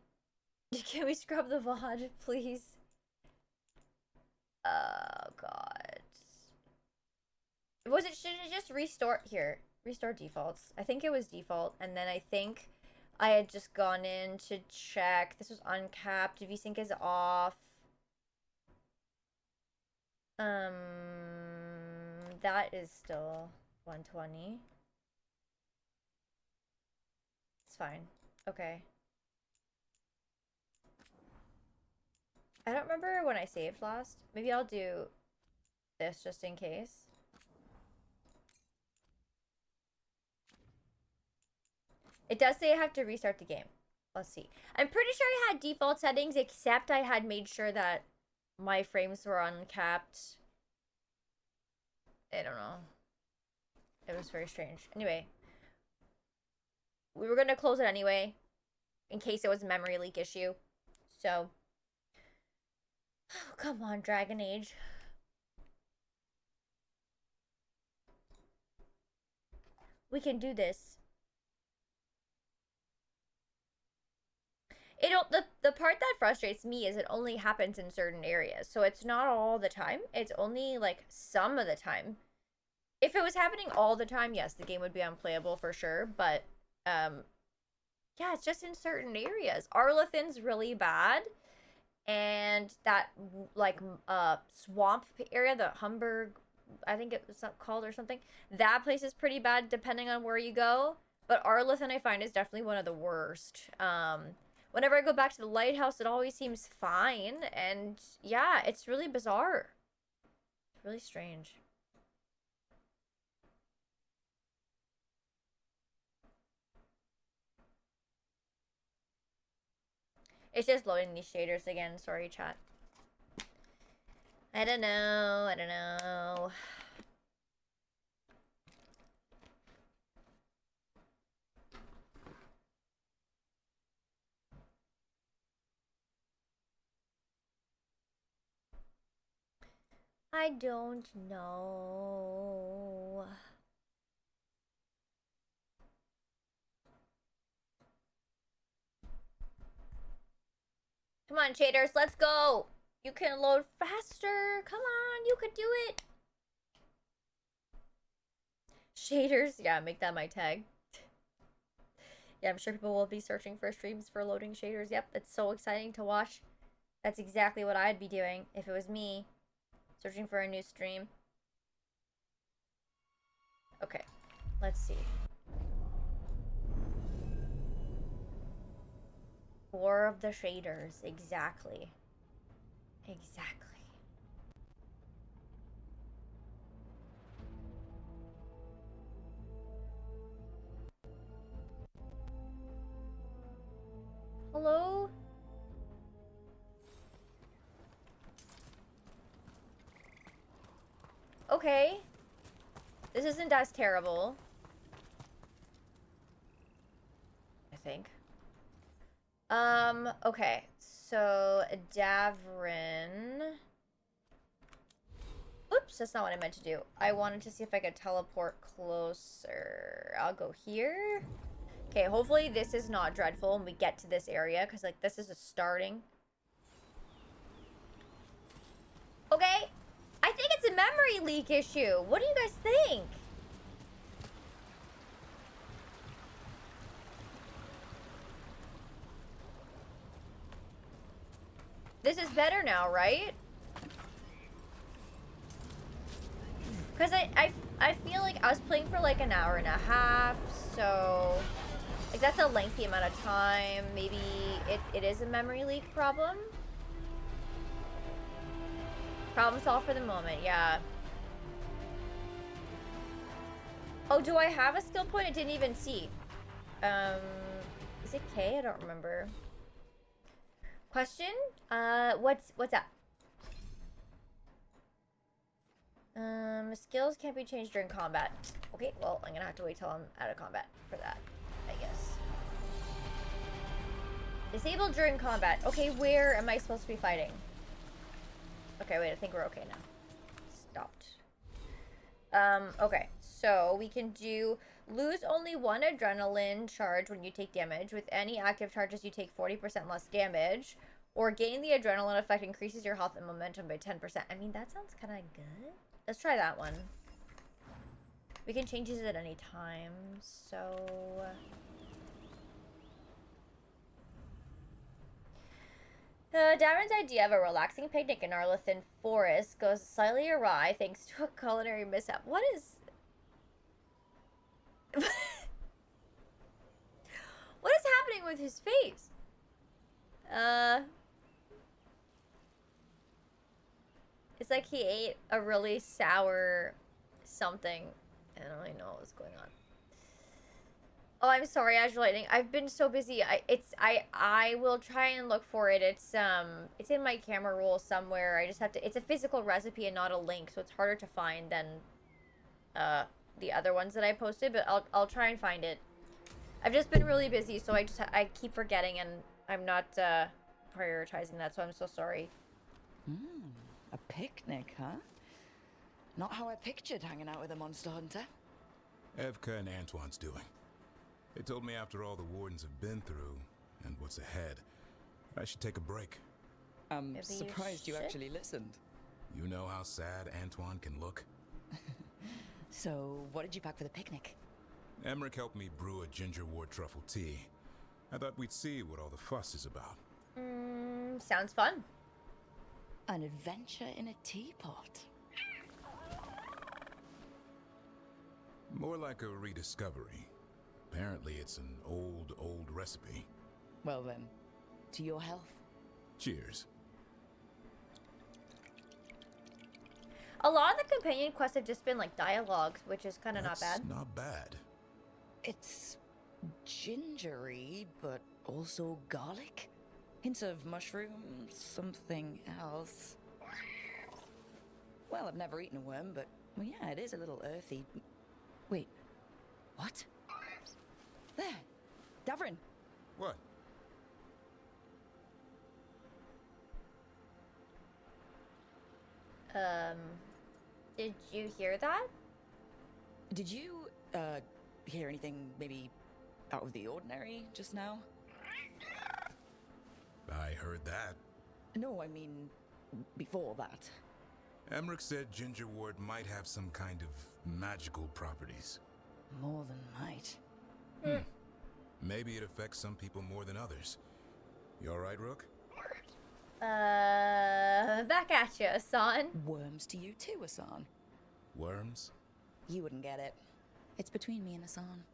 Can we scrub the VOD, please? Oh, God. Was it, should it just restore here? Restore defaults. I think it was default, and then I think I had just gone in to check. This was uncapped. VSync is off. That is still 120. It's fine. Okay. I don't remember when I saved last. Maybe I'll do this just in case. It does say I have to restart the game. Let's see. I'm pretty sure I had default settings, except I had made sure that my frames were uncapped. I don't know. It was very strange. Anyway. We were going to close it anyway, in case it was a memory leak issue. So. Oh, come on, Dragon Age. We can do this. The part that frustrates me is it only happens in certain areas. So it's not all the time. It's only like some of the time. If it was happening all the time, yes, the game would be unplayable for sure. But yeah, it's just in certain areas. Arlethan's really bad. And that like swamp area, the Humberg, I think it was called or something. That place is pretty bad depending on where you go. But Arlethan I find is definitely one of the worst. Whenever I go back to the lighthouse, it always seems fine. And yeah, it's really bizarre. It's really strange. It's just loading these shaders again. Sorry, chat. I don't know. I don't know. I don't know. Come on, shaders, let's go. You can load faster. Come on, you could do it. Shaders, yeah, make that my tag. Yeah, I'm sure people will be searching for streams for loading shaders. Yep, it's so exciting to watch. That's exactly what I'd be doing if it was me. Searching for a new stream. Okay, let's see. War of the Shaders, exactly. Exactly. Hello? Okay. This isn't as terrible. I think. Okay. So, Davrin. Oops, that's not what I meant to do. I wanted to see if I could teleport closer. I'll go here. Okay, hopefully this is not dreadful and we get to this area, because, like, this is a starting. Okay. I think it's a memory leak issue. What do you guys think? This is better now, right? Because I feel like I was playing for like an hour and a half, so like that's a lengthy amount of time. Maybe it is a memory leak problem. Problem solved for the moment, yeah. Oh, do I have a skill point? I didn't even see. Is it K? I don't remember. Question? What's up? Skills can't be changed during combat. Okay, well, I'm gonna have to wait till I'm out of combat for that, I guess. Disabled during combat. Okay, where am I supposed to be fighting? Okay, wait, I think we're okay now. Stopped. Okay, so we can do lose only 1 adrenaline charge when you take damage. With any active charges, you take 40% less damage. Or gain the adrenaline effect, increases your health and momentum by 10%. I mean, that sounds kind of good. Let's try that one. We can change these at any time, so... Darren's idea of a relaxing picnic in Arlethan Forest goes slightly awry thanks to a culinary mishap. What is... What is happening with his face? It's like he ate a really sour something. I don't really know what's going on. Oh, I'm sorry, Azure Lightning. I've been so busy. I will try and look for it. It's in my camera roll somewhere. I just have to. It's a physical recipe and not a link, so it's harder to find than the other ones that I posted. But I'll try and find it. I've just been really busy, so I keep forgetting, and I'm not prioritizing that. So I'm so sorry. A picnic, huh? Not how I pictured hanging out with a monster hunter. Evka and Antoine's doing. They told me after all the wardens have been through, and what's ahead, I should take a break. I'm surprised you actually listened. You know how sad Antoine can look? So, what did you pack for the picnic? Emmerich helped me brew a ginger wort truffle tea. I thought we'd see what all the fuss is about. Sounds fun. An adventure in a teapot. More like a rediscovery. Apparently it's an old recipe. Well then, to your health. Cheers. A lot of the companion quests have just been like dialogues, which is kind of not bad. Not bad. It's gingery, but also garlic. Hints of mushroom, something else. Well, I've never eaten a worm, but well, yeah, it is a little earthy. Wait, what? There, Davrin. What? Did you hear that? Did you, hear anything maybe out of the ordinary just now? I heard that. No, I mean, before that. Emmerich said ginger wort might have some kind of magical properties. More than might. Maybe it affects some people more than others. You alright, Rook? Back at you, Asan. Worms to you too, Asan. Worms? You wouldn't get it. It's between me and Asan.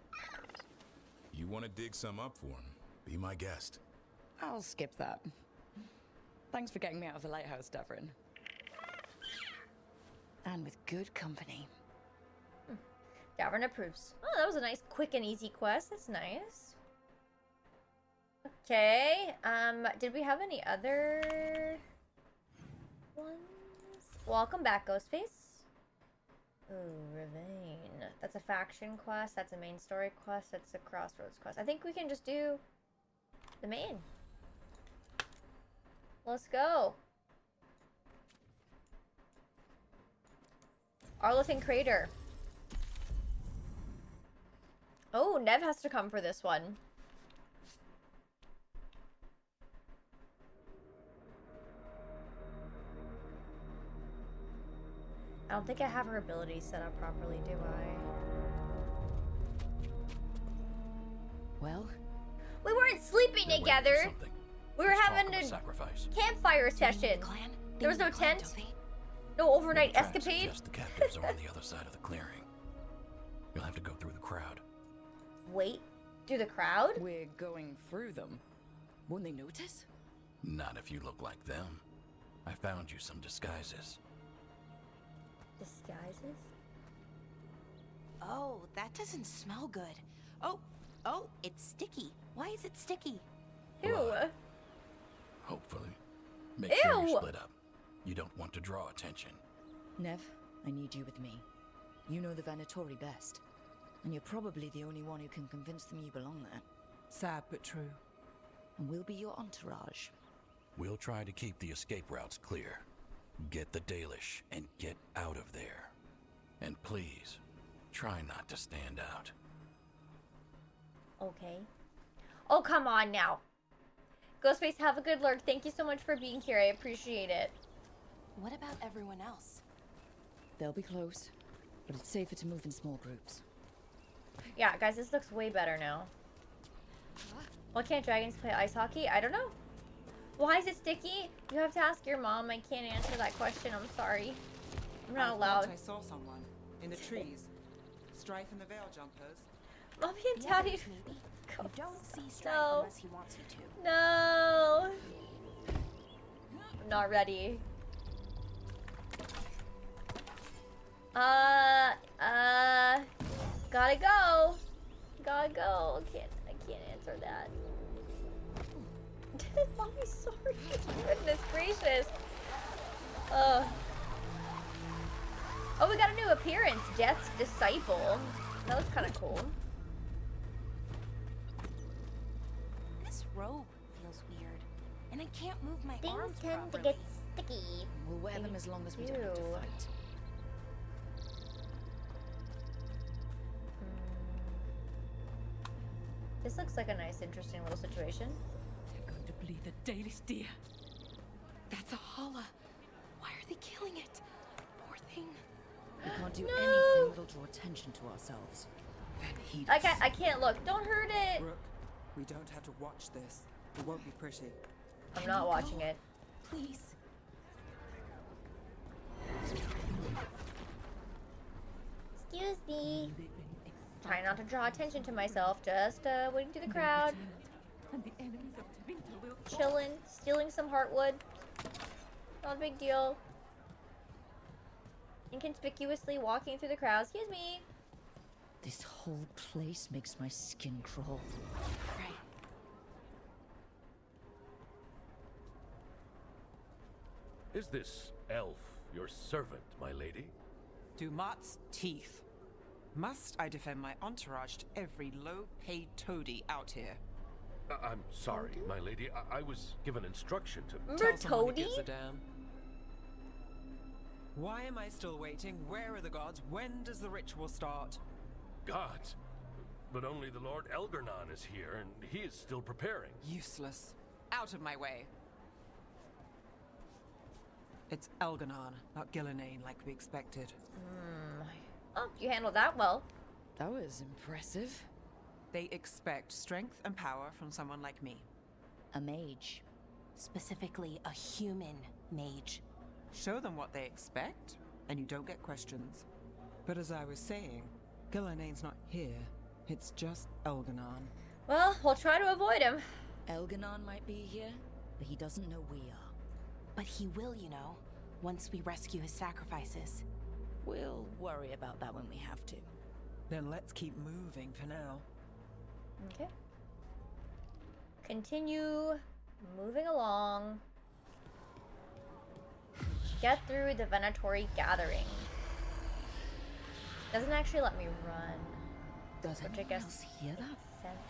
You want to dig some up for him? Be my guest. I'll skip that. Thanks for getting me out of the lighthouse, Davrin. And with good company. Davrin approves. Oh, that was a nice, quick and easy quest. That's nice. Okay. Did we have any other ones? Welcome back, Ghostface. Ooh, Ravine. That's a faction quest. That's a main story quest. That's a crossroads quest. I think we can just do the main. Let's go. Arlethan Crater. Oh, Nev has to come for this one. I don't think I have her abilities set up properly, do I? Well? We weren't sleeping together. We were having a campfire session. There was no tent. No overnight escapade. The captives are on the other side of the clearing. You'll have to go through the crowd. Wait, through the crowd? We're going through them. Won't they notice? Not if you look like them. I found you some disguises. Disguises? Oh, that doesn't smell good. Oh, it's sticky. Why is it sticky? Ew. Hopefully. Make sure you split up. You don't want to draw attention. Nev, I need you with me. You know the Venatori best. And you're probably the only one who can convince them you belong there. Sad but true. And we'll be your entourage. We'll try to keep the escape routes clear. Get the Dalish and get out of there. And please, try not to stand out. Okay. Oh, come on now. Ghostface, have a good lurk. Thank you so much for being here. I appreciate it. What about everyone else? They'll be close, but it's safer to move in small groups. Yeah, guys, this looks way better now. Why can't dragons play ice hockey? I don't know. Why is it sticky? You have to ask your mom. I can't answer that question. I'm sorry. I'm not allowed. I saw someone in the trees. Strife and the veil jumpers. Mommy and Daddy. Maybe. You don't see Strife No. unless he wants you to. No. I'm not ready. Gotta go. Gotta go. I can't answer that. Mommy's sorry. Goodness gracious. Oh, we got a new appearance. Death's Disciple. That was kind of cool. This robe feels weird, and I can't move my Things arms tend to properly. get sticky. We'll wear them as long as we don't have to do. fight. This looks like a nice, interesting little situation. They're going to bleed the Dalish deer. That's a holla. Why are they killing it? Poor thing. We can't do anything that'll draw attention to ourselves. Then heed us. I can't look. Don't hurt it. Rook, we don't have to watch this. It won't be pretty. I'm not watching it. Please. Excuse me. Trying not to draw attention to myself. Just waiting through the crowd. And the enemies of Terinta will fall. Chilling. Stealing some heartwood. Not a big deal. Inconspicuously walking through the crowd. Excuse me. This whole place makes my skin crawl. Right. Is this elf your servant, my lady? Dumat's teeth. Must I defend my entourage to every low-paid toady out here? I'm sorry, my lady. I was given instruction to... Tell someone who gives a damn. Why am I still waiting? Where are the gods? When does the ritual start? Gods? But only the Lord Elgarnon is here, and he is still preparing. Useless. Out of my way. It's Elgarnon, not Gillenane like we expected. Oh, you handled that well. That was impressive. They expect strength and power from someone like me. A mage. Specifically, a human mage. Show them what they expect, and you don't get questions. But as I was saying, Gillenane's not here. It's just Elgarnon. Well, we'll try to avoid him. Elgarnon might be here, but he doesn't know we are. But he will, you know, once we rescue his sacrifices. We'll worry about that when we have to. Then let's keep moving for now. Okay. Continue moving along. Get through the Venatory Gathering. Doesn't actually let me run. Does which I guess hear that? Sense.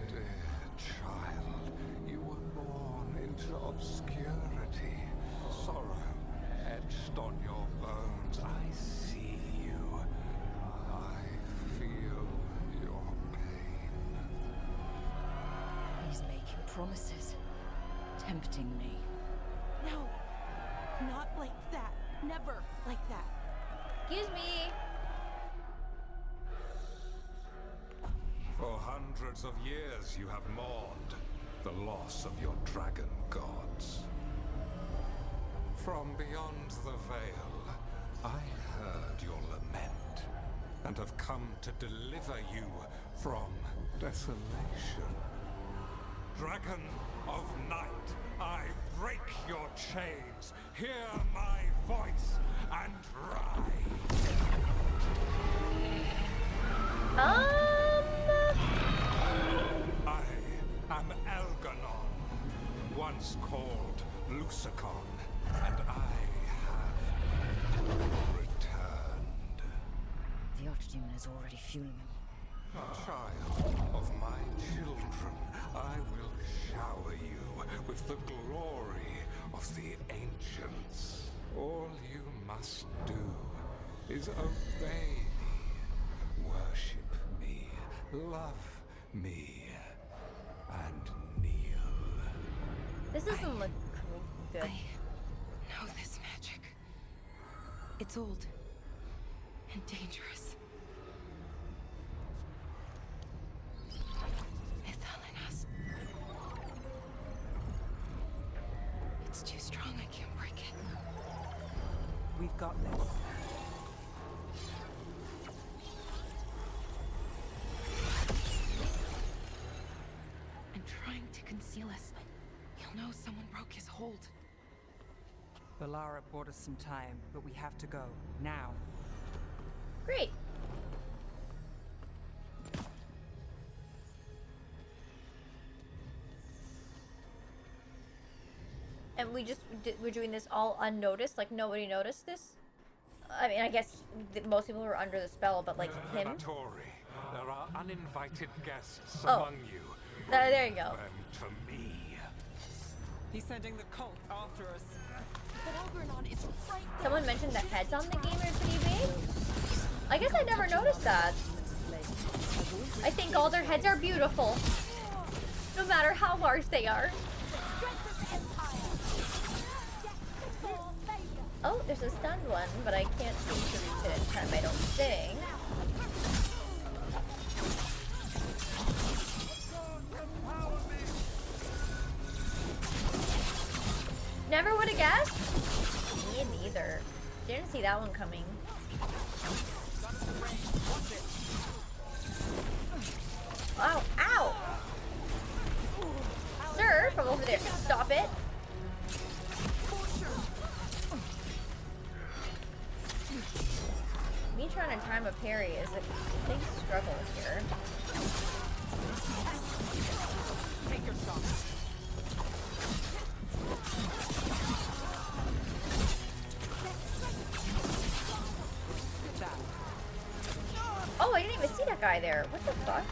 Dear child, you were born into obscurity. Sorrow etched on your bones. I see you. I feel your pain. He's making promises. Tempting me. No. Not like that. Never like that. Excuse me. For hundreds of years you have mourned the loss of your dragon gods. From beyond the veil, I heard your lament and have come to deliver you from desolation. Dragon of night, I break your chains. Hear my voice and rise. I am Elgarnon, once called Lucicon, and I have returned. The Archdemon is already fueling him. Child of my children, I will shower you with the glory of the ancients. All you must do is obey me, worship me, love me, and kneel. This doesn't look good. I know this magic. It's old and dangerous. Mythalinas. It's too strong, I can't break it. We've got this. And trying to conceal us. He'll know someone broke his hold. Valara bought us some time, but we have to go. Now. Great. And we're doing this all unnoticed, like nobody noticed this? I mean, I guess most people were under the spell, but like him? There are uninvited guests Oh. among you. There you go. Them to me. He's sending the cult after us. But Algernon is right there. Someone mentioned the heads on the game are pretty big. I guess I never noticed that. I think all their heads are beautiful. No matter how large they are. Oh, there's a stunned one, but I can't seem to reach it in time, I don't think. Never would have guessed? Me neither. Didn't see that one coming. Ow, ow! Sir, from over there, stop it. Me trying to time a parry is a big struggle here. Take your shot. Oh, I didn't even see that guy there. What the fuck?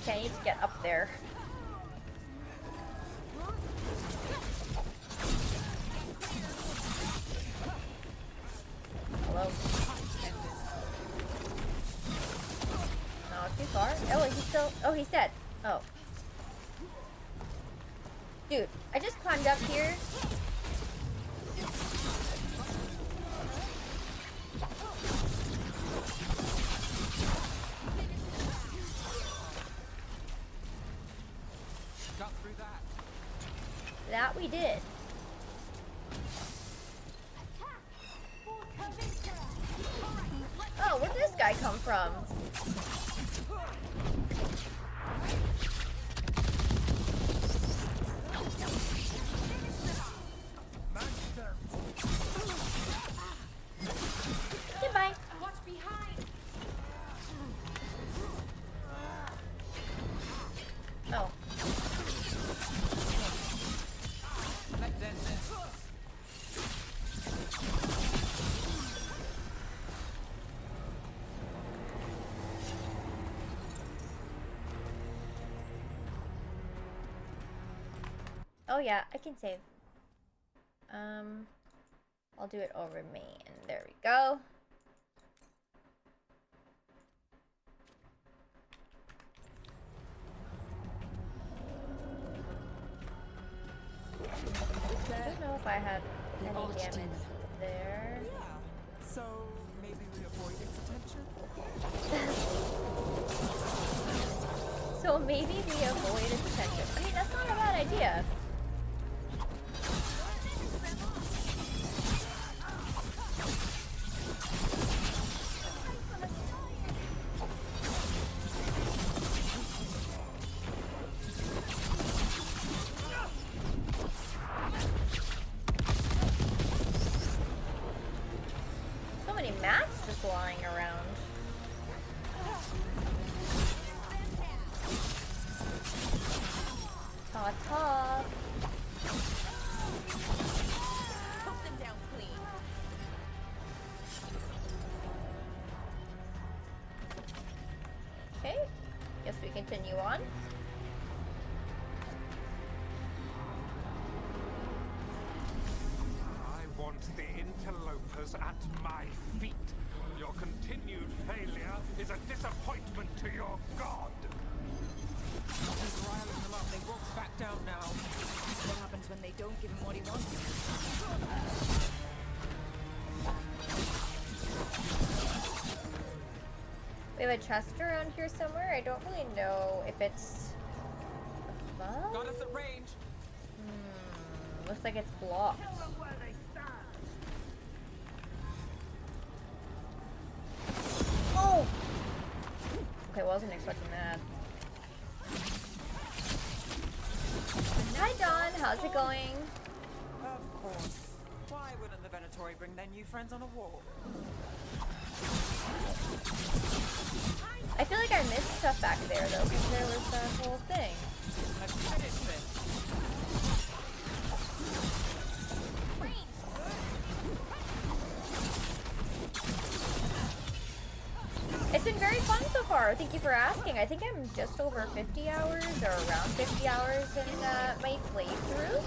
Okay, I need to get up there. Hello? No, too far. Oh, he's still. Oh, he's dead. Oh. Dude, I just climbed up here. Got through that. That we did. Oh, where'd this guy come from? Goodbye. Watch behind. Oh. Let's end this. Oh yeah, I can save. I'll do it over me, and there we go. I don't know if I had any damage there. Yeah. So maybe we avoid its attention? So maybe we avoid its attention. I mean, that's not a bad idea. continue on. I want the interlopers at my feet. Your continued failure is a disappointment to your god. He's riling them up. They won't back down now. What happens when they don't give him what he wants? We have a chest around here somewhere. I don't really know if it's above. Got us at range. Looks like it's blocked. Oh! Okay, wasn't expecting that. Hi Dawn, how's it going? Of course. Why wouldn't the Venatori bring their new friends on a walk? I feel like I missed stuff back there though, because there was that whole thing. Let's finish this. It's been very fun so far. Thank you for asking. I think I'm just over 50 hours or around 50 hours in my playthrough.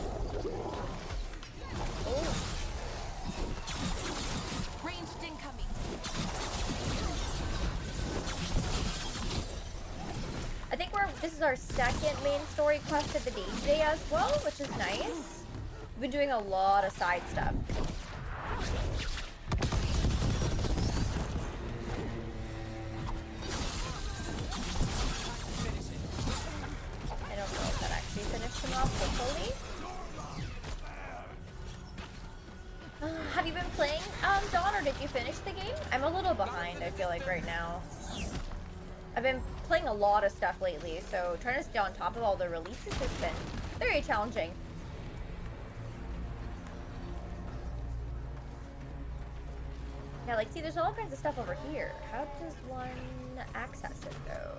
Oh. Ranged incoming. I think this is our second main story quest of the day today as well, which is nice. We've been doing a lot of side stuff. I don't know if that actually finished him off, hopefully. Have you been playing, Dawn, or did you finish the game? I'm a little behind, I feel like, right now. I've been playing a lot of stuff lately, so trying to stay on top of all the releases has been very challenging. Yeah, like, see, there's all kinds of stuff over here. How does one access it, though?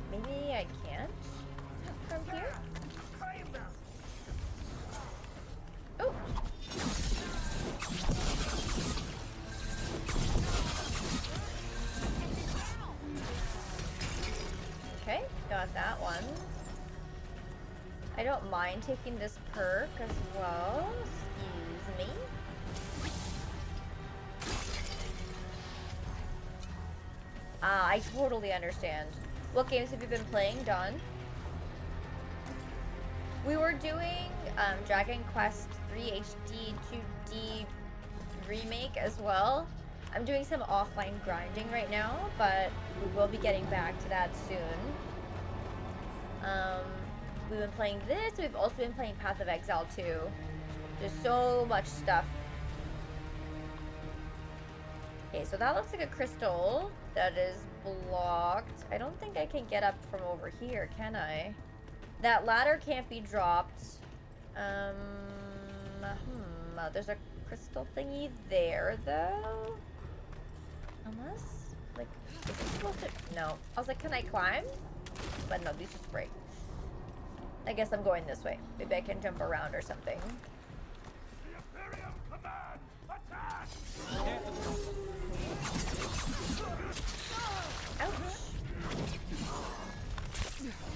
Maybe I can't from here? Oh! Okay, got that one. I don't mind taking this perk as well. Excuse me. I totally understand. What games have you been playing, Dawn? We were doing Dragon Quest 3 HD 2D remake as well. I'm doing some offline grinding right now, but we will be getting back to that soon. We've been playing this. We've also been playing Path of Exile too. There's so much stuff. Okay, so that looks like a crystal that is blocked. I don't think I can get up from over here, can I? That ladder can't be dropped. There's a crystal thingy there, though. Unless, like, is it supposed to? No. I was like, can I climb? But no, these just break. I guess I'm going this way. Maybe I can jump around or something. Ouch.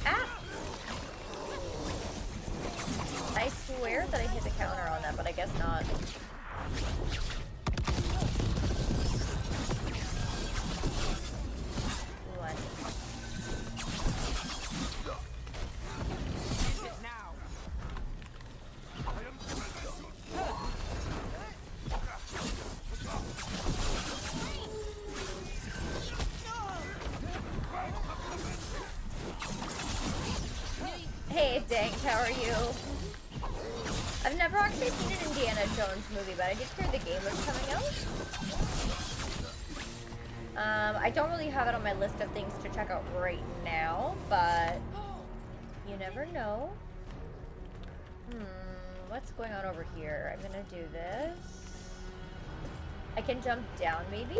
Ah! I swear that I hit the counter on that, but I guess not. Hey, Dank, how are you? I've never actually seen an Indiana Jones movie, but I did hear the game was coming out. I don't really have it on my list of things to check out right now, but you never know. What's going on over here? I'm gonna do this. I can jump down, maybe?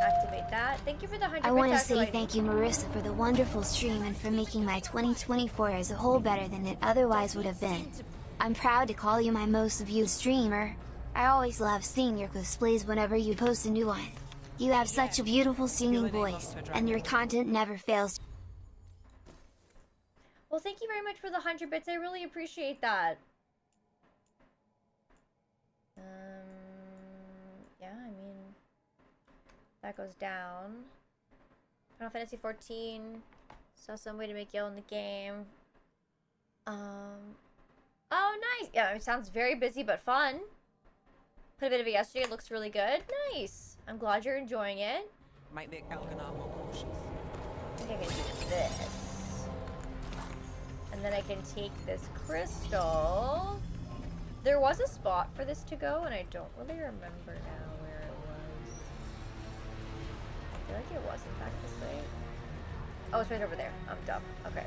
Activate that. Thank you for the 100 I want to bits, say Acolyte. thank you, Marissa, for the wonderful stream and for making my 2024 as a whole better than it otherwise would have been. I'm proud to call you my most viewed streamer. I always love seeing your cosplays whenever you post a new one. You have such a beautiful singing voice, and your content never fails. Well, thank you very much for the 100 bits. I really appreciate that. Yeah, I mean, that goes down. Final Fantasy 14. Saw some way to make yellow in the game. Oh, nice. Yeah, it sounds very busy but fun. Put a bit of it yesterday. It looks really good. Nice. I'm glad you're enjoying it. Might make Elganar more cautious. I think I can do this. And then I can take this crystal. There was a spot for this to go, and I don't really remember now where it was. I feel like it was, in fact, this way. Oh, it's right over there. I'm dumb. Okay.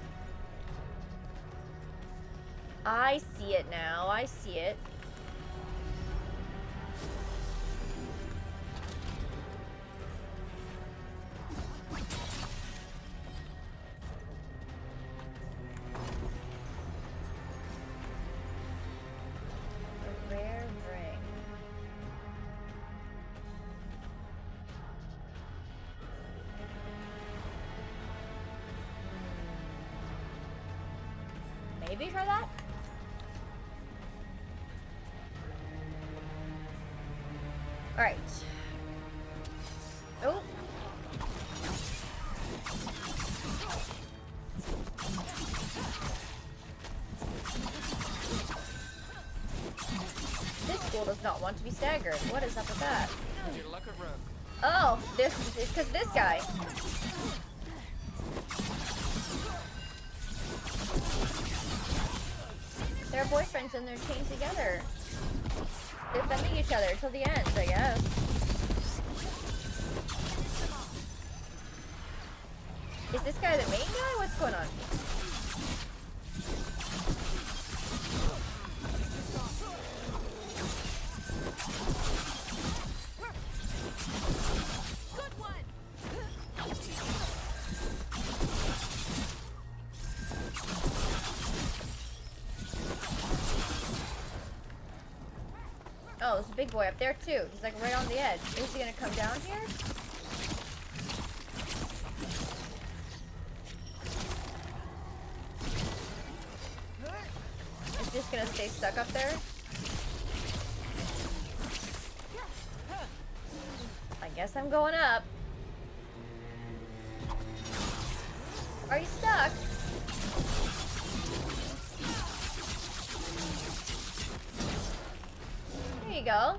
I see it now. I see it. A rare ring. Maybe try that? Alright. Oh. This school does not want to be staggered. What is up with that? Oh, this is because this guy. They're boyfriends and they're chained together. Defending each other till the end, I guess. Is this guy the main guy? What's going on? Good one. Oh, there's a big boy up there too. He's like right on the edge. Is he gonna come down here? Is just gonna stay stuck up there? I guess I'm going up. Are you stuck? There you go.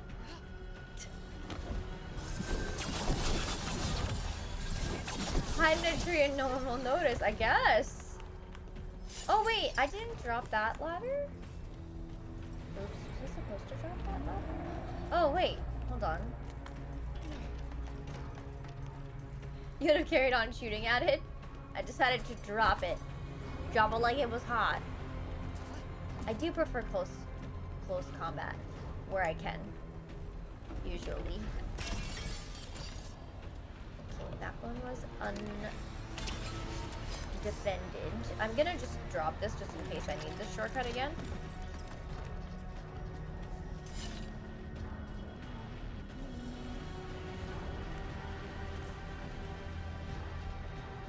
Hide in a tree and no one will notice, I guess. Oh wait, I didn't drop that ladder? Oops, was I supposed to drop that ladder? Oh wait, hold on. You would have carried on shooting at it? I decided to drop it. Drop it like it was hot. I do prefer close combat where I can. Usually. Okay, that one was undefended. I'm gonna just drop this just in case I need this shortcut again.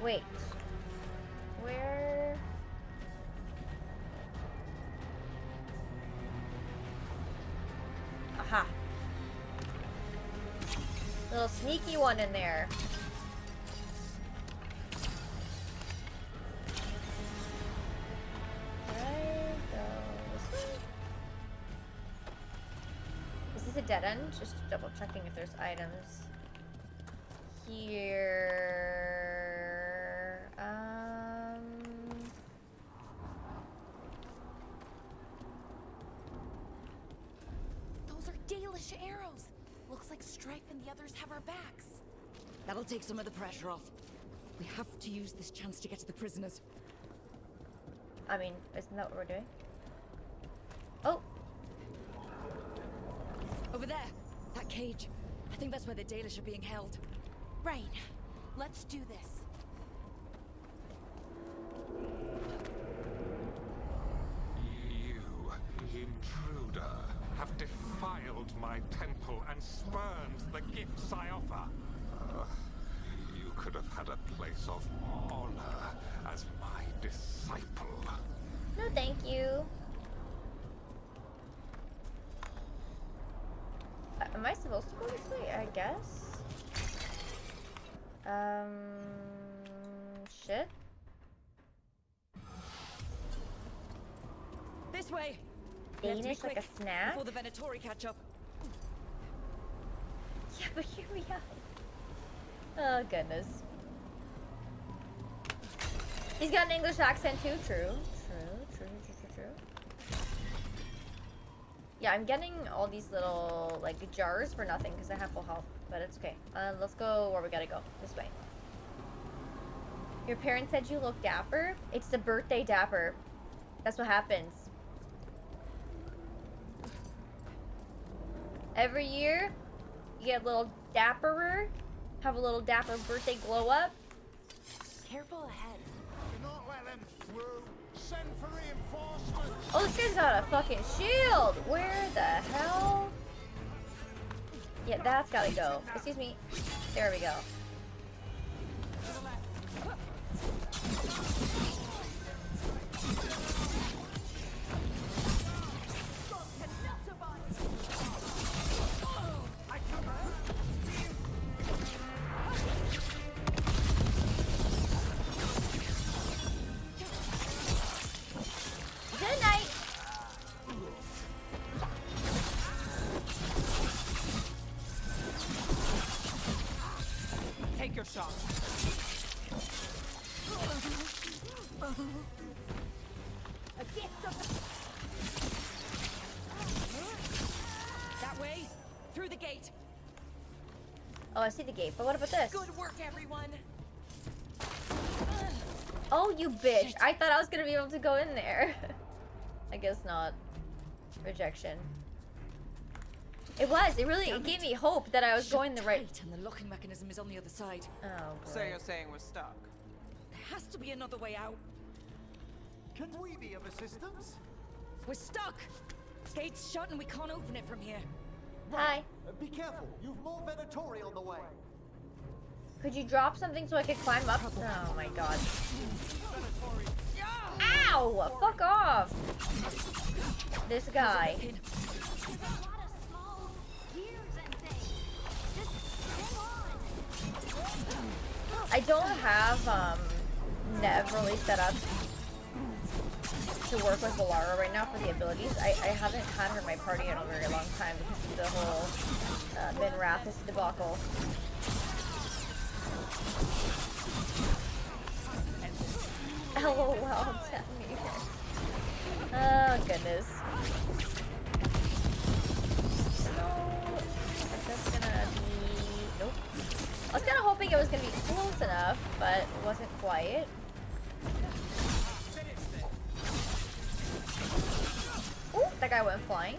Wait. Where? Aha. Little sneaky one in there. Can I go this way? Is this a dead end? Just double checking if there's items. Here. Those are Dalish arrows. Looks like Strife and the others have our backs. That'll take some of the pressure off. We have to use this chance to get to the prisoners. I mean, isn't that what we're doing? Oh. Over there. That cage. I think that's where the Dalish are being held. Right. Let's do this. You, intruder, have defiled my temple and spurned the gifts I offer. You could have had a place of honor as my disciple. No, thank you. Am I supposed to go this way? I guess. Shit. This way. We have to be Danish like a quick snack? before the Venatori catch up. Yeah, but here we are. Oh, goodness. He's got an English accent too. True. Yeah, I'm getting all these little, like, jars for nothing because I have full health. But it's okay. Let's go where we gotta go. This way. Your parents said you look dapper? It's the birthday dapper. That's what happens. Every year, you get a little dapperer. Have a little dapper birthday glow up. Careful ahead. Do not let them through. Send for reinforcements. Oh, this guy's got a fucking shield. Where the hell? Yeah, that's gotta go. Excuse me. There we go. Good night. Take your shot. That way, through the gate. Oh, I see the gate, but what about this? Good work, everyone. Oh, you bitch. Shit. I thought I was gonna be able to go in there. I guess not. Rejection. It was. It gave me hope that I was going the right... And the locking mechanism is on the other side. Oh, boy. So you're saying we're stuck? There has to be another way out. Can we be of assistance? We're stuck. Gate's shut and we can't open it from here. Hi. Be careful. You've more Venatori on the way. Could you drop something so I could climb up? Oh my god. Ow! Fuck off! This guy. I don't have Nev really set up to work with Valara right now for the abilities. I haven't had her in my party in a very long time because of the whole Min Rathis debacle. LOL, tell me. Oh goodness. No, is this gonna be... Nope. I was kind of hoping it was gonna be close enough, but it wasn't quite. Ooh, that guy went flying.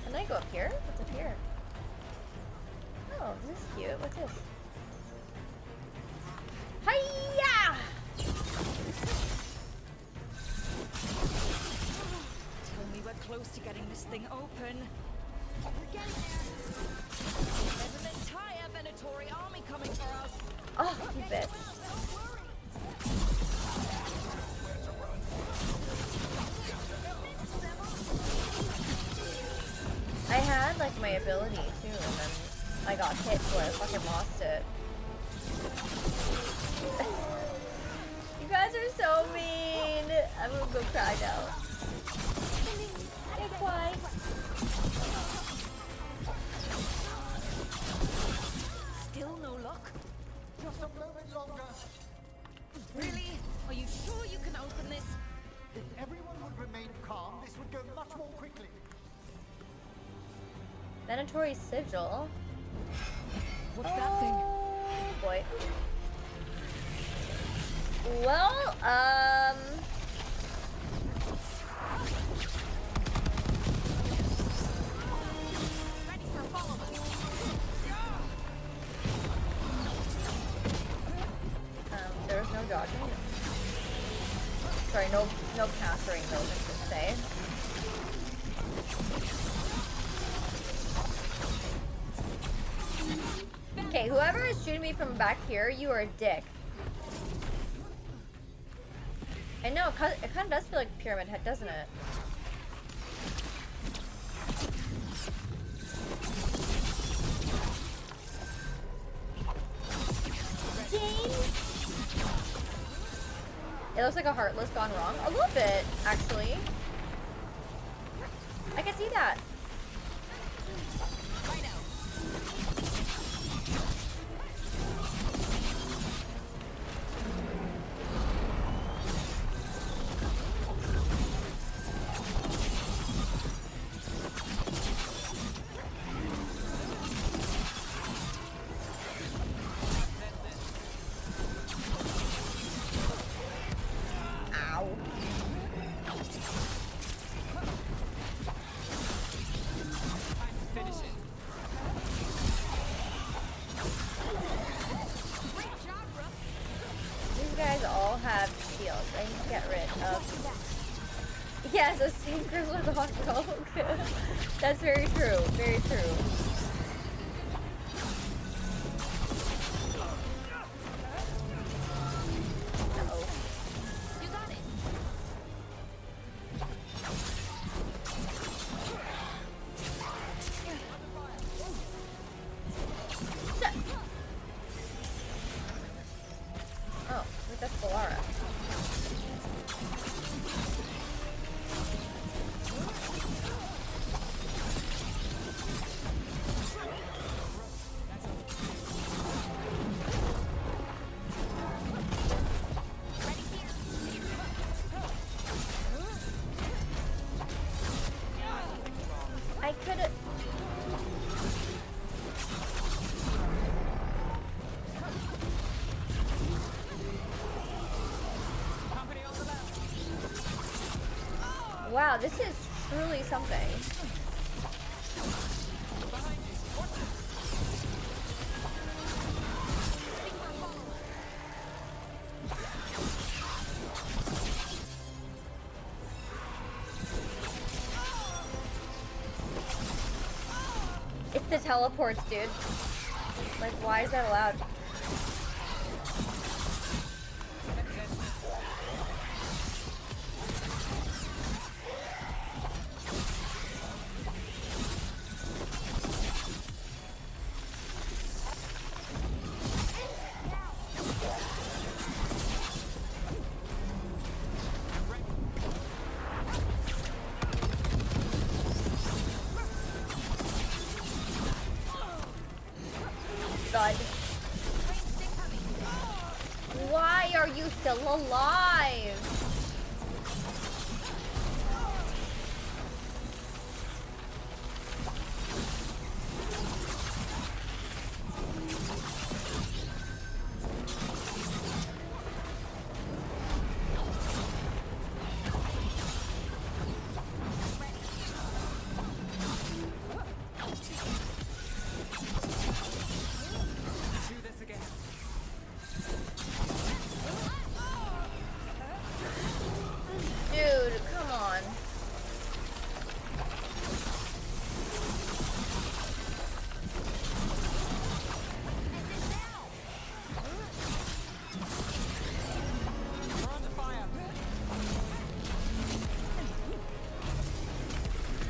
Can I go up here? What's up here? Oh, this is cute. What's this? Hiya! Tell me we're close to getting this thing open. We're getting there. There's an entire Venatori army coming for us. Oh, you bitch. I had like my ability too, and then I got hit, so I fucking lost it. You guys are so mean. I'm gonna go cry now. Get quiet. Still no luck? Just a little bit longer. Really? Are you sure you can open this? If everyone would remain calm, this would go much more quickly. Venatori sigil. What's that thing? Oh boy. Well, Ready for follow-up. There was no dodging. Sorry, no countering those, I should say. Okay, whoever is shooting me from back here, you are a dick. I know, it kind of does feel like Pyramid Head, doesn't it? Dang. It looks like a Heartless gone wrong. A little bit, actually. I can see that. Yes, a sinkers with a hot dog. That's very true. Very true. Uh-oh. You got it. Oh, wait, that's Valara. Wow, this is truly something. It's the teleports, dude. Like, why is that allowed? Why are you still alive?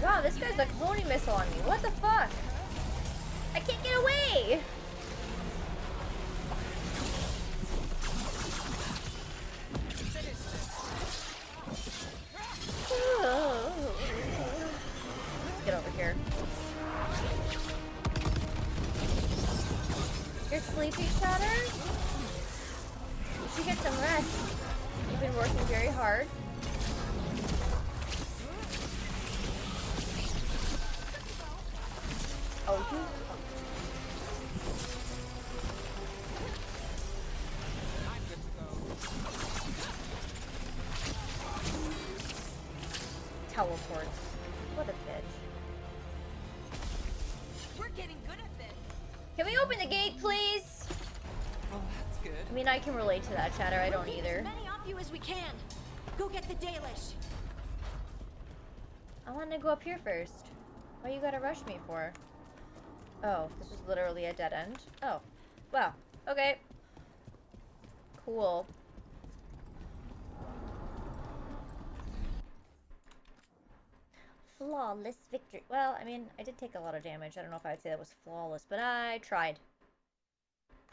Wow, this guy's like honing missile on me. What the fuck? I can't get away! Let's get over here. You're sleepy, Shatter? You should get some rest. You've been working very hard. Oh, teleports. What a bitch. We're getting good at this. Can we open the gate, please? Oh, that's good. I mean, I can relate to that, Chatter. I don't either. As many off you as we can. Go get the Dalish. I want to go up here first. Why you gotta rush me for? Oh, this is literally a dead end. Oh. Wow. Okay. Cool. Flawless victory. Well, I mean, I did take a lot of damage. I don't know if I would say that was flawless, but I tried.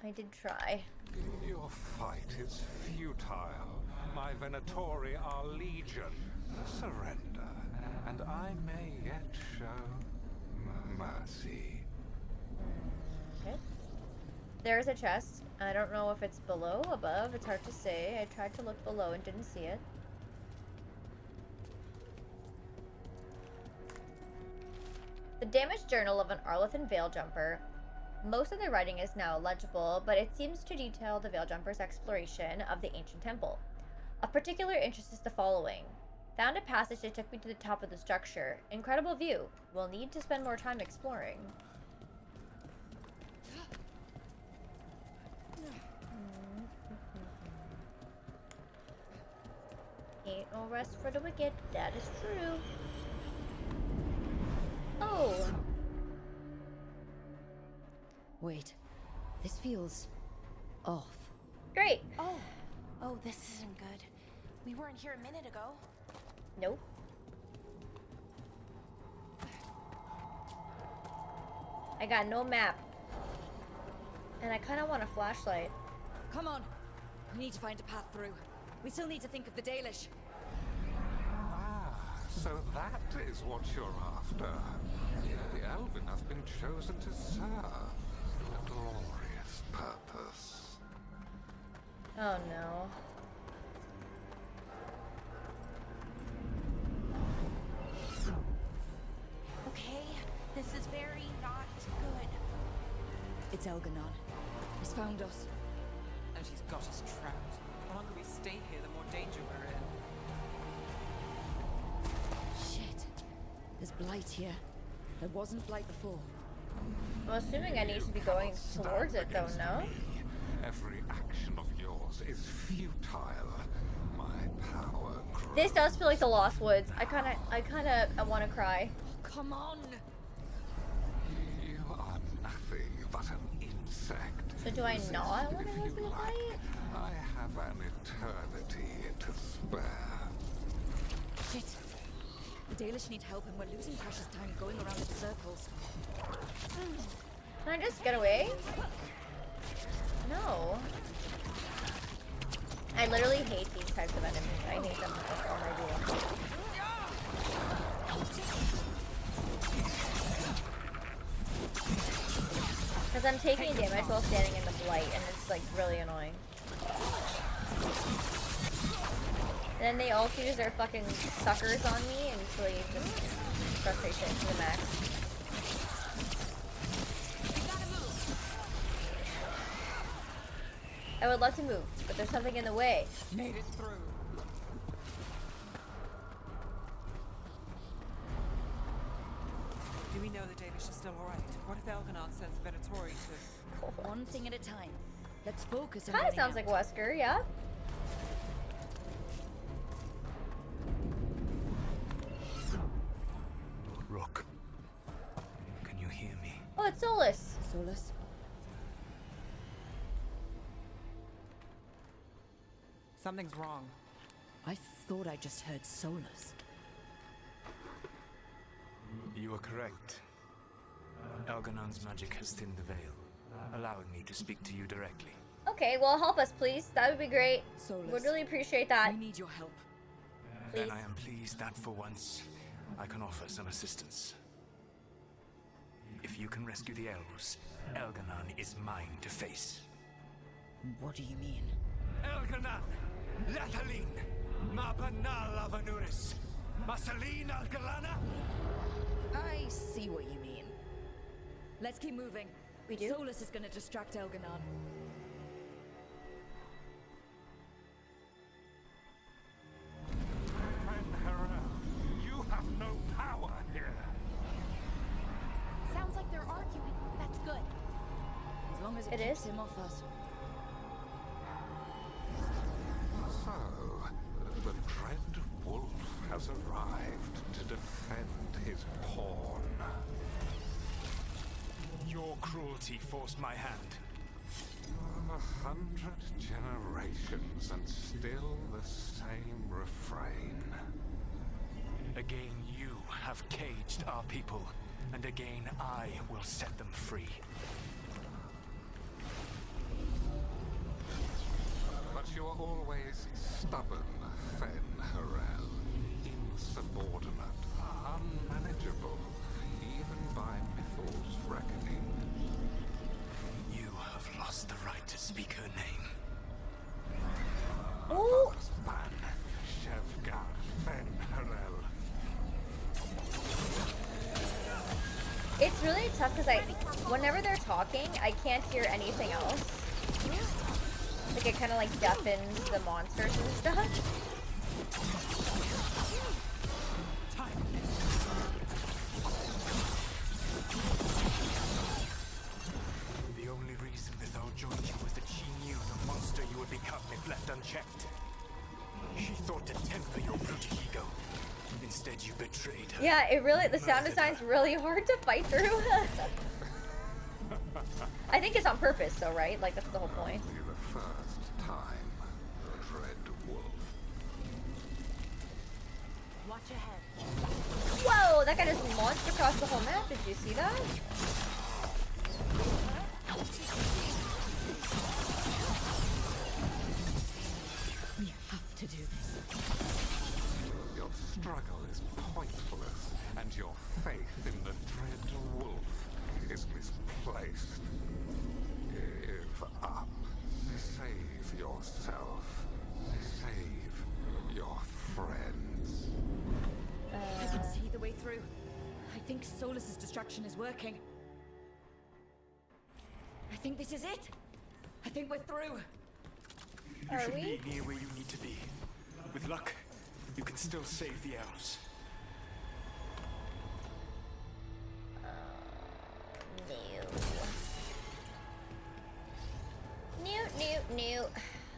I did try. Your fight is futile. My Venatori are legion. Surrender, and I may yet show mercy. Okay. There's a chest. I don't know if it's below, above. It's hard to say. I tried to look below and didn't see it. The damage journal of an Arlethan Veil Jumper. Most of the writing is now illegible, but it seems to detail the Veil Jumper's exploration of the ancient temple. Of particular interest is the following. Found a passage that took me to the top of the structure. Incredible view. We'll need to spend more time exploring. Ain't no rest for the wicked. That is true. Oh. Wait. This feels off. Great. Oh, this isn't good. We weren't here a minute ago. Nope. I got no map. And I kind of want a flashlight. Come on. We need to find a path through. We still need to think of the Dalish. Ah, so that is what you're after. The Elven have been chosen to serve a glorious purpose. Oh no. Okay, this is very not good. It's Elganon. He's found us. And he's got us trapped. The longer we stay here, the more danger we're in. Shit. There's blight here. There wasn't blight before. I'm assuming I need to be going towards it though, no? Every action of yours is futile. My power grows. This does feel like the Lost Woods. I want to cry. Come on! You are nothing but an insect. So do I not want to go through the fight? I have an eternity to spare. Shit. The Dalish need help and we're losing precious time going around in circles. Can I just get away? No. I literally hate these types of enemies. I hate them. That's all I do. Because I'm taking damage while standing in the blight, and it's like really annoying. And then they also use their fucking suckers on me, and it's really just frustration to the max. I would love to move, but there's something in the way. Made it through. Do we know the Dalish are still alright? What if Elganon sends Venatori to... One thing at a time. Let's focus on Kinda getting sounds out. like Wesker, yeah? Rook, can you hear me? Oh, it's Solas. Solas? Something's wrong. I thought I just heard Solas. You are correct. Elganon's magic has thinned the veil, allowing me to speak to you directly. Okay, well, help us, please. That would be great. Solas, Would really appreciate that. We need your help. Please. Then I am pleased that for once, I can offer some assistance. If you can rescue the elves, Elganon is mine to face. What do you mean? Elganon! Lathalin! Mabanal Avanuris! Masalin Algalana! I see what you mean. Let's keep moving. We do? Solas is gonna distract Elganon. Friend Harrow, you have no power here. Sounds like they're arguing. That's good. As long as it It keeps is? him off us. So, the dread wolf has arrived to defend his pawn. Your cruelty forced my hand. 100 generations and still the same refrain. Again, you have caged our people, and again I will set them free. But you are always stubborn, Fen-Harel. Insubordinate, unmanageable, even by Mythal's reckoning. You have lost the right to speak her name. Ooh. Shevgar Fen-Harel. It's really tough because whenever they're talking, I can't hear anything else. Like, it kind of, like, deafens the monsters and stuff. The only reason Mythal joined you was that she knew the monster you would become if left unchecked. She thought to temper your brute ego. Instead, you betrayed her. Yeah, it really, the sound design's really hard to fight through. I think it's on purpose though, right? Like, that's the whole point. Only the first time, Dread Wolf. Watch ahead. Whoa, that guy just launched across the whole map. Did you see that? We have to do this. Your struggle is pointless, and your faith in the Dread Wolf is misplaced. Give up. Save yourself. Save your friends. I can see the way through. I think Solas's distraction is working. I think this is it. I think we're through. You should be near where you need to be. With luck, you can still save the elves. New.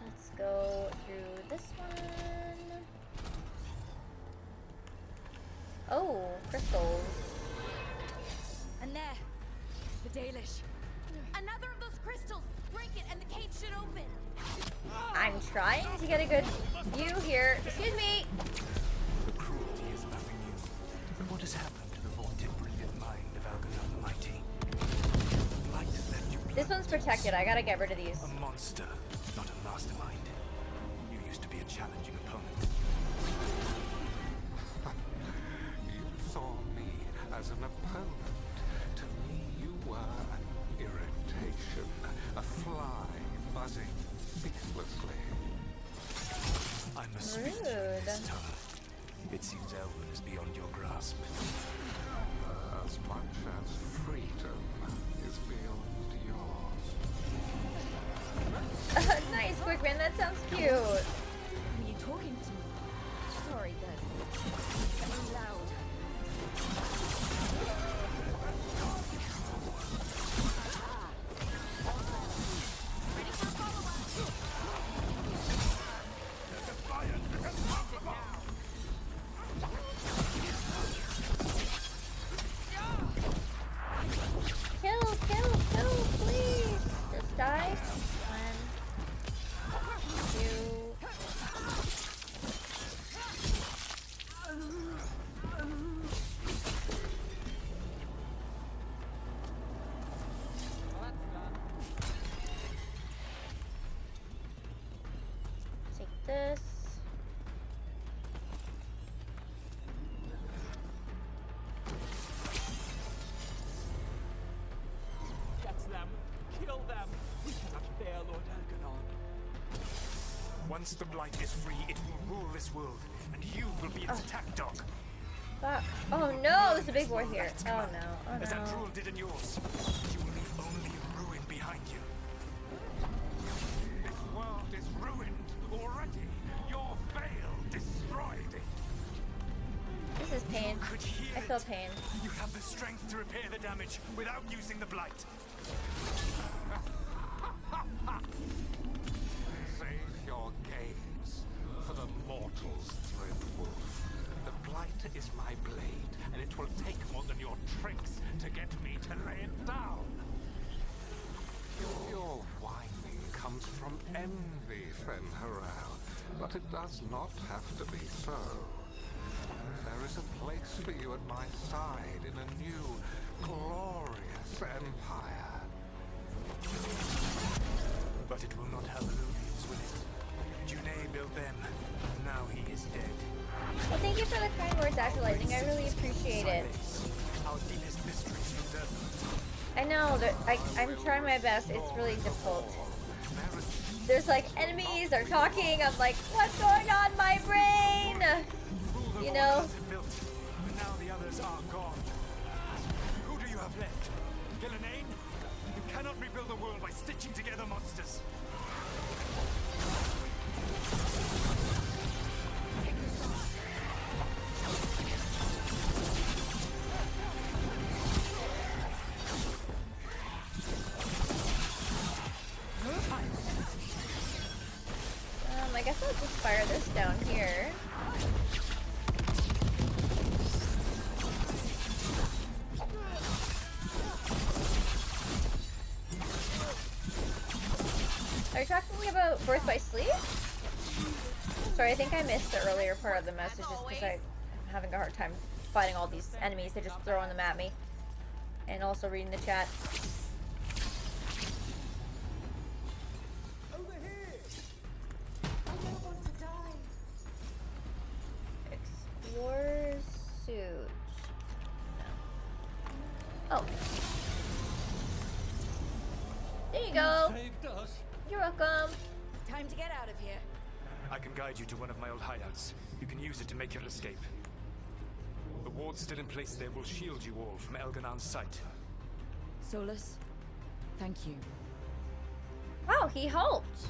Let's go through this one. Oh, crystals. And there, the Dalish. Another of those crystals! Break it and the cage should open! I'm trying to get a good view here. Excuse me. The cruelty is nothing new. But what has happened to the vaunted brilliant mind of Algernon the Mighty? Light left you This one's protected. I gotta get rid of these. a monster, not a mastermind. You used to be a challenging opponent. You saw me as an opponent. To me, you were an irritation, a fly buzzing ceaselessly. I must speak to you this time. It seems Elwyn is beyond your grasp. As much as freedom is beyond yours. Nice, Quickman. That sounds cute. Who are you talking to? Sorry, that was loud. Kill, please. Just die. 1, 2. Take this. That's them. Kill them. We cannot bear Lord Algernon. Once the Blight is free, it will rule this world, and you will be its attack dog. Fuck. Oh no, there's a big boy here. Oh no. Oh As that no. drool did in yours. You will leave only ruin behind you. This world is ruined already. Your veil destroyed it. This is pain. You could heal I feel it. pain. You have the strength to repair the damage without using the Blight. Save your games for the mortals, Dread Wolf. The Blight is my blade, and it will take more than your tricks to get me to lay it down. Your whining comes comes from envy, Fen'Harel, but it does not have to be so. There is a place for you at my side in a new, glorious empire. But it will not have illusions, will it? Junei built them. Now he is dead. Well, thank you for the kind words, Actualizing. I really appreciate it. Our deepest mysteries from them. I know that I'm trying my best. It's really difficult. There's like enemies are talking. I'm like, what's going on, my brain? You know. Now the others are gone. Who do you have left? Gillenane? You cannot rebuild the world by stitching together monsters. I guess I'll just fire this down here. Are you talking about Birth by Sleep? Sorry, I think I missed the earlier part of the message just because I'm having a hard time fighting all these enemies. They're just throwing them at me. And also reading the chat. Explorer's suit. Oh. There you go. You're welcome. Time to get out of here. I can guide you to one of my old hideouts. You can use it to make your escape. The wards still in place there will shield you all from Elganon's sight. Solas, thank you. Wow, he helped.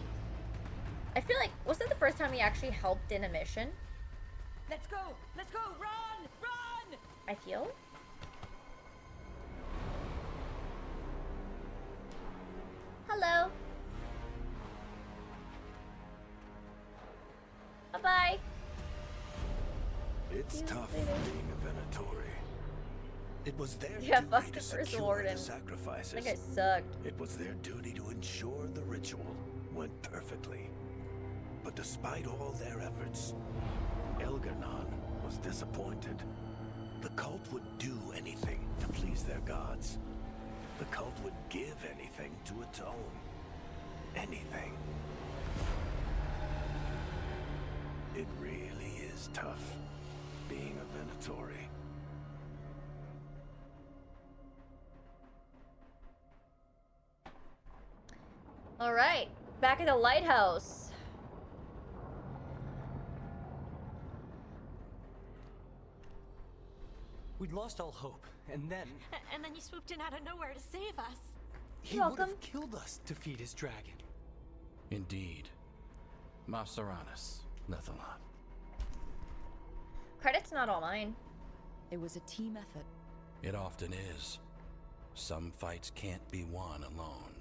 I feel like, was that the first time he actually helped in a mission? Let's go! Let's go! Run! Run! I feel. Hello. Bye-bye. It's tough being a Venatori. It was their Yeah, duty fuck to the first secure warden. the sacrifices. I think I sucked. It was their duty to ensure the ritual went perfectly. But despite all their efforts, Elgar'nan was disappointed. The cult would do anything to please their gods. The cult would give anything to atone. Anything. It really is tough being a Venatori. All right, back at the lighthouse. We'd lost all hope, and then And then you swooped in out of nowhere to save us. he would have killed us to feed his dragon. Indeed. Marissaemmaa, Lethalon. Credit's not all mine. It was a team effort. It often is. Some fights can't be won alone.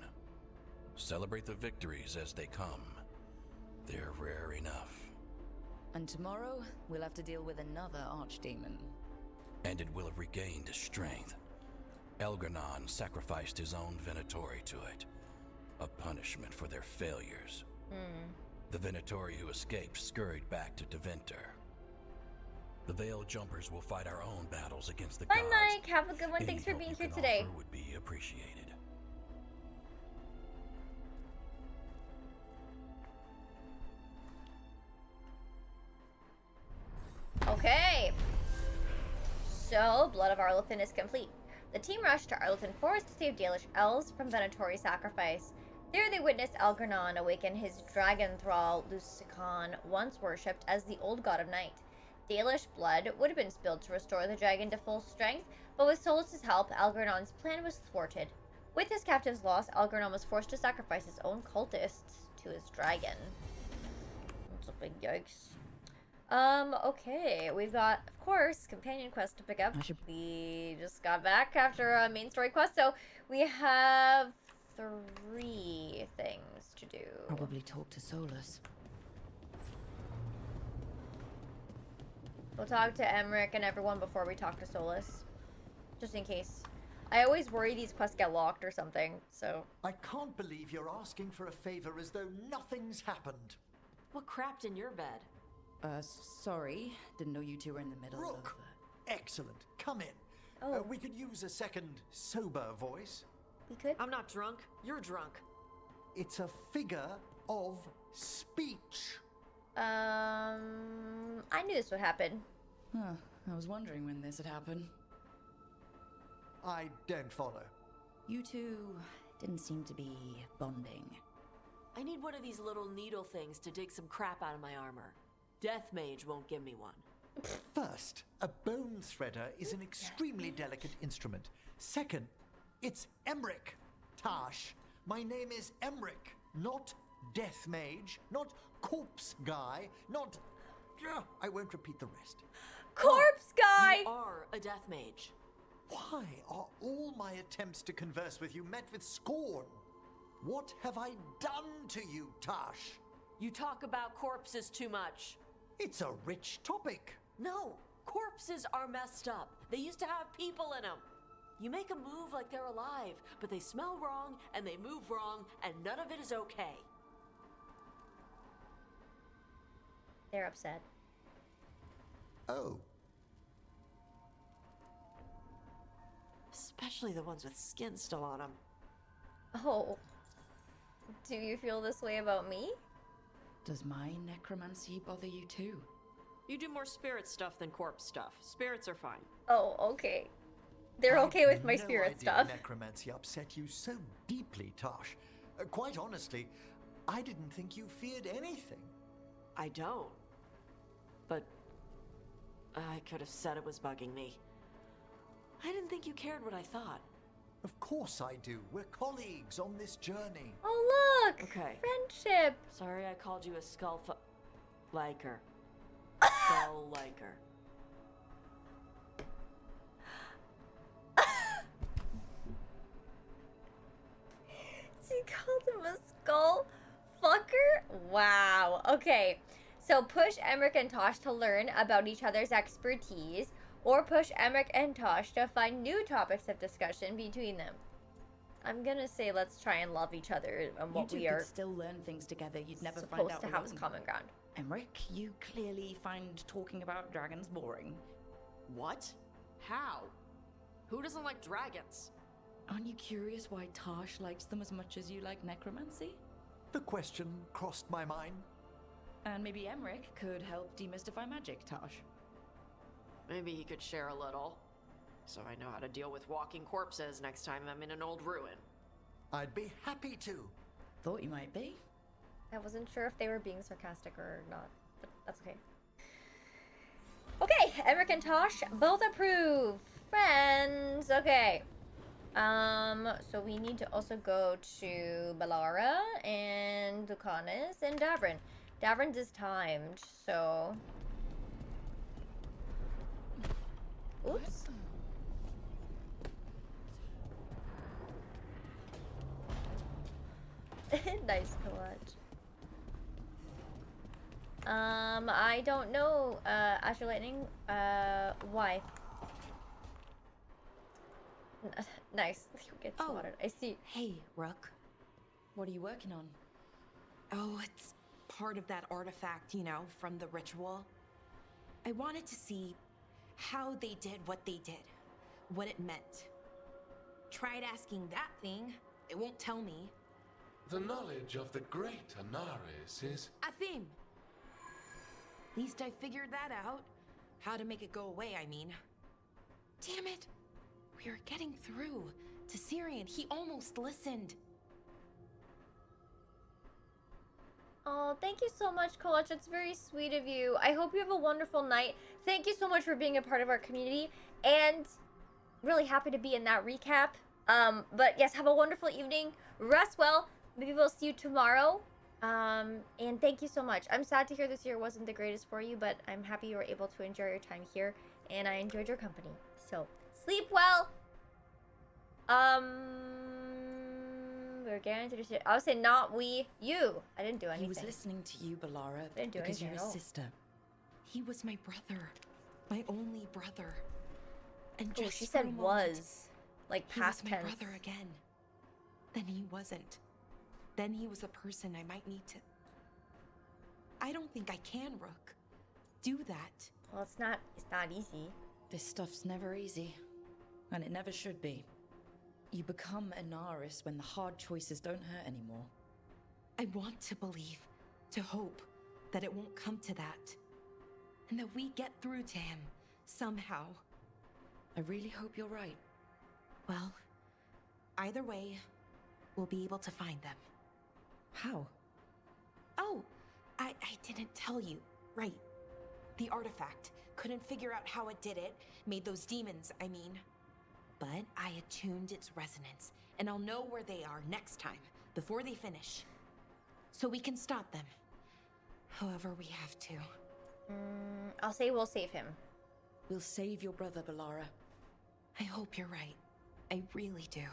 Celebrate the victories as they come. They're rare enough. And tomorrow, we'll have to deal with another archdemon. And it will have regained its strength. Elgar'nan sacrificed his own Venatori to it. A punishment for their failures. The Venatori who escaped scurried back to Deventer. The Veil Jumpers will fight our own battles against the Bye, gods. Mike. Have a good one. Any Thanks for help being you here can today. offer would be appreciated. Okay. So, Blood of Arlothan is complete. The team rushed to Arlothan Forest to save Dalish elves from Venatori sacrifice. There they witnessed Elgar'nan awaken his dragon thrall, Lusican, once worshipped as the old god of night. Dalish blood would have been spilled to restore the dragon to full strength, but with Solas' help, Elgar'nan's plan was thwarted. With his captives lost, Elgar'nan was forced to sacrifice his own cultists to his dragon. That's a big yikes. Okay, we've got, of course, companion quest to pick up. We just got back after a main story quest, so we have 3 things to do. Probably talk to Solas. We'll talk to Emmerich and everyone before we talk to Solas. Just in case. I always worry these quests get locked or something, so... I can't believe you're asking for a favor as though nothing's happened. What crapped in your bed? Sorry. Didn't know you two were in the middle Rook! Excellent. Come in. Oh. We could use a second sober voice. We could? I'm not drunk. You're drunk. It's a figure of speech. I knew this would happen. Huh. I was wondering when this would happen. I don't follow. You two didn't seem to be bonding. I need one of these little needle things to dig some crap out of my armor. Death Mage won't give me one. First, a bone threader is an extremely delicate instrument. Second, it's Emmerich. Tash, my name is Emmerich, not Death Mage, not Corpse Guy, not... I won't repeat the rest. Corpse Guy! You are a Death Mage. Why are all my attempts to converse with you met with scorn? What have I done to you, Tash? You talk about corpses too much. It's a rich topic. No, corpses are messed up. They used to have people in them. You make them move like they're alive, but they smell wrong and they move wrong, and none of it is okay. They're upset. Oh. Especially the ones with skin still on them. Oh. Do you feel this way about me? Does my necromancy bother you too? You do more spirit stuff than corpse stuff. Spirits are fine. Oh, okay. They're okay with my spirit stuff. Necromancy upset you so deeply, Tash. Quite honestly, I didn't think you feared anything. I don't. But I could have said it was bugging me. I didn't think you cared what I thought. Of course I do. We're colleagues on this journey. Oh, look! Okay. Friendship! Sorry I called you a skull liker. Skull liker. She called him a skull fucker? Wow. Okay. So push Emmerich and Tosh to learn about each other's expertise, or push Emmerich and Tosh to find new topics of discussion between them. I'm gonna say let's try and love each other and what we are could still learn things together. You'd never find supposed out to have as alone. common ground. Emmerich, you clearly find talking about dragons boring. What? How? Who doesn't like dragons? Aren't you curious why Tosh likes them as much as you like necromancy? The question crossed my mind. And maybe Emmerich could help demystify magic, Tosh. Maybe he could share a little, so I know how to deal with walking corpses next time I'm in an old ruin. I'd be happy to. Thought you might be. I wasn't sure if they were being sarcastic or not, but that's okay. Okay, Emmerich and Tosh both approve. Friends. Okay. So we need to also go to Bellara and Lucanus and Davrin. Davrin's is timed, so... Oops. Nice collage. I don't know, Asher Lightning, why? Nice. Get spotted. I see. Hey, Rook. What are you working on? Oh, it's part of that artifact, you know, from the ritual. I wanted to see how they did what they did, what it meant. Tried asking that thing, it won't tell me. The knowledge of the great Anaris is... A theme! Least I figured that out. How to make it go away, I mean. Damn it! We were getting through to Syrian. He almost listened. Oh, thank you so much, Kolach. It's very sweet of you. I hope you have a wonderful night. Thank you so much for being a part of our community, and really happy to be in that recap. But yes, have a wonderful evening. Rest well. Maybe we'll see you tomorrow. And thank you so much. I'm sad to hear this year wasn't the greatest for you, but I'm happy you were able to enjoy your time here, and I enjoyed your company. So, sleep well. We're getting to the shit. I would say not we, you. I didn't do anything. He was listening to you, Bellara, I didn't do because anything you're at his all. sister. He was my brother. My only brother. And Oh, just she for a said moment, was. like He was past my tense. brother again. Then he wasn't. Then he was a person I might need to... I don't think I can, Rook. Do that. Well, it's not easy. This stuff's never easy, and it never should be. You become a Naris when the hard choices don't hurt anymore. I want to believe, to hope, that it won't come to that. And that we get through to him, somehow. I really hope you're right. Well, either way, we'll be able to find them. How? Oh, I didn't tell you. Right. The artifact. Couldn't figure out how it did it. Made those demons, I mean. But I attuned its resonance, and I'll know where they are next time, before they finish. So we can stop them. However we have to. I'll say we'll save him. We'll save your brother, Balara. I hope you're right. I really do.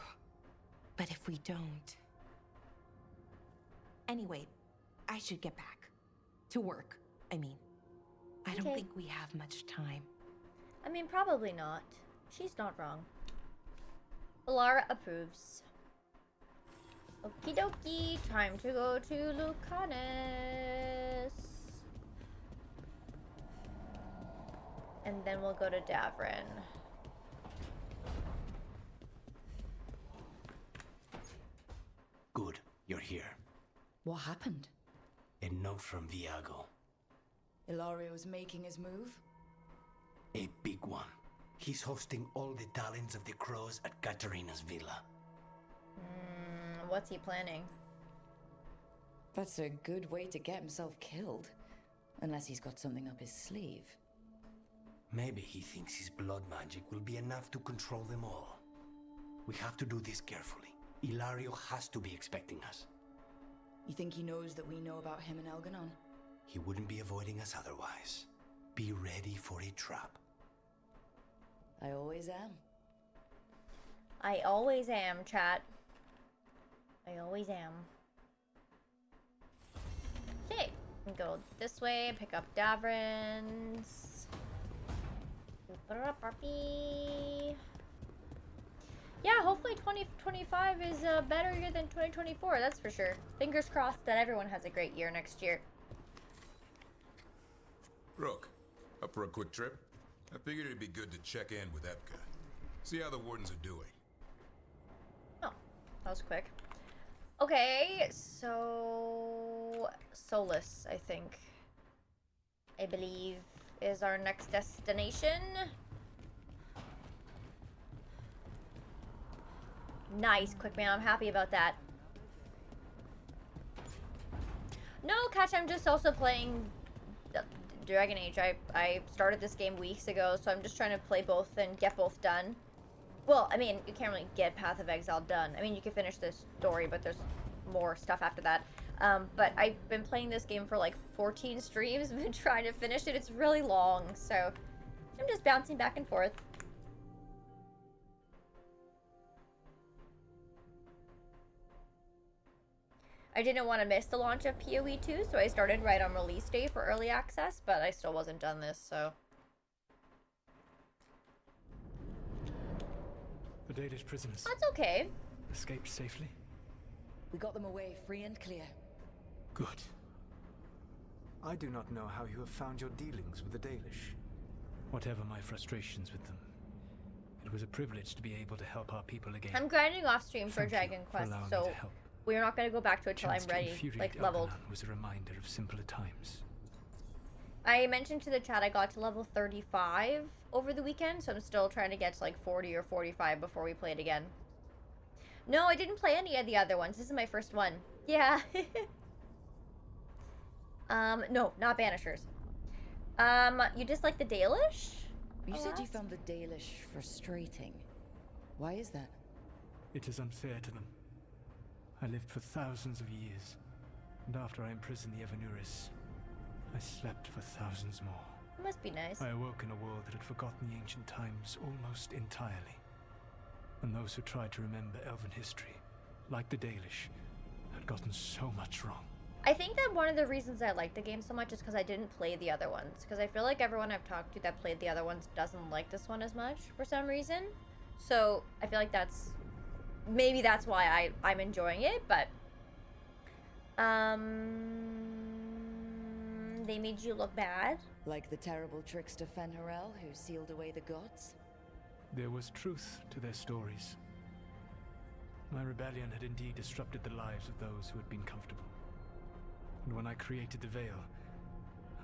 But if we don't... Anyway, I should get back. To work, I mean. I don't think we have much time. I mean, probably not. She's not wrong. Balara approves. Okie dokie, time to go to Lucanus. And then we'll go to Davrin. Good, you're here. What happened? A note from Viago. Ilario's making his move? A big one. He's hosting all the talents of the crows at Katarina's villa. What's he planning? That's a good way to get himself killed. Unless he's got something up his sleeve. Maybe he thinks his blood magic will be enough to control them all. We have to do this carefully. Ilario has to be expecting us. You think he knows that we know about him and Elganon? He wouldn't be avoiding us otherwise. Be ready for a trap. I always am. I always am, chat. I always am. Okay, go this way, pick up Davrin's. Yeah, hopefully 2025 is a better year than 2024, that's for sure. Fingers crossed that everyone has a great year next year. Rook, up for a quick trip? I figured it'd be good to check in with Epka. See how the wardens are doing. Oh, that was quick. Okay, so... Solas, I think. I believe is our next destination. Nice, quick man. I'm happy about that. No, Catch, I'm just also playing Dragon Age. I started this game weeks ago, so I'm just trying to play both and get both done. Well, I mean, you can't really get Path of Exile done. I mean, you can finish this story, but there's more stuff after that. But I've been playing this game for like 14 streams. I've been trying to finish it. It's really long, so I'm just bouncing back and forth. I didn't want to miss the launch of PoE 2, so I started right on release day for early access, but I still wasn't done this, so... The Dalish prisoners. That's okay. Escaped safely? We got them away free and clear. Good. I do not know how you have found your dealings with the Dalish. Whatever my frustrations with them, it was a privilege to be able to help our people again. I'm grinding off stream for Dragon Quest, allowing me so to help. we're not going to go back to it till I'm ready, like, leveled. Was a reminder of simpler times. I mentioned to the chat I got to level 35 over the weekend, so I'm still trying to get to like 40 or 45 before we play it again. No, I didn't play any of the other ones. This is my first one. Yeah. No, not Banishers. You dislike the Dalish? You said you found the Dalish frustrating. Why is that? It is unfair to them. I lived for thousands of years, and after I imprisoned the Evanuris, I slept for thousands more. It must be nice. I awoke in a world that had forgotten the ancient times almost entirely. And those who tried to remember Elven history, like the Dalish, had gotten so much wrong. I think that one of the reasons I like the game so much is because I didn't play the other ones. Because I feel like everyone I've talked to that played the other ones doesn't like this one as much for some reason. So I feel like maybe that's why I'm enjoying it, but they made you look bad. Like the terrible trickster Fen'Harel who sealed away the gods? There was truth to their stories. My rebellion had indeed disrupted the lives of those who had been comfortable. And when I created the Veil,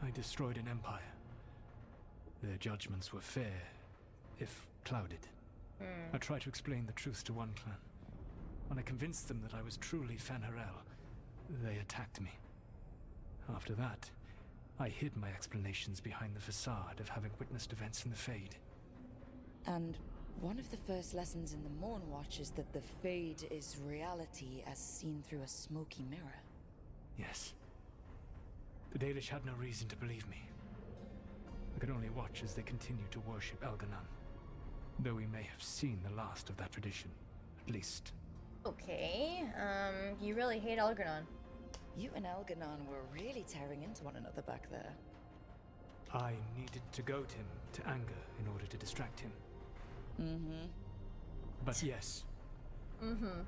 I destroyed an empire. Their judgments were fair, if clouded. I tried to explain the truth to one clan. When I convinced them that I was truly Fen'Harel, they attacked me. After that, I hid my explanations behind the facade of having witnessed events in the Fade. And one of the first lessons in the Mornwatch is that the Fade is reality as seen through a smoky mirror. Yes. The Dalish had no reason to believe me. I could only watch as they continued to worship Elganon, though we may have seen the last of that tradition, at least. Okay, you really hate Elganon. You and Elganon were really tearing into one another back there. I needed to goad him to anger in order to distract him. But yes,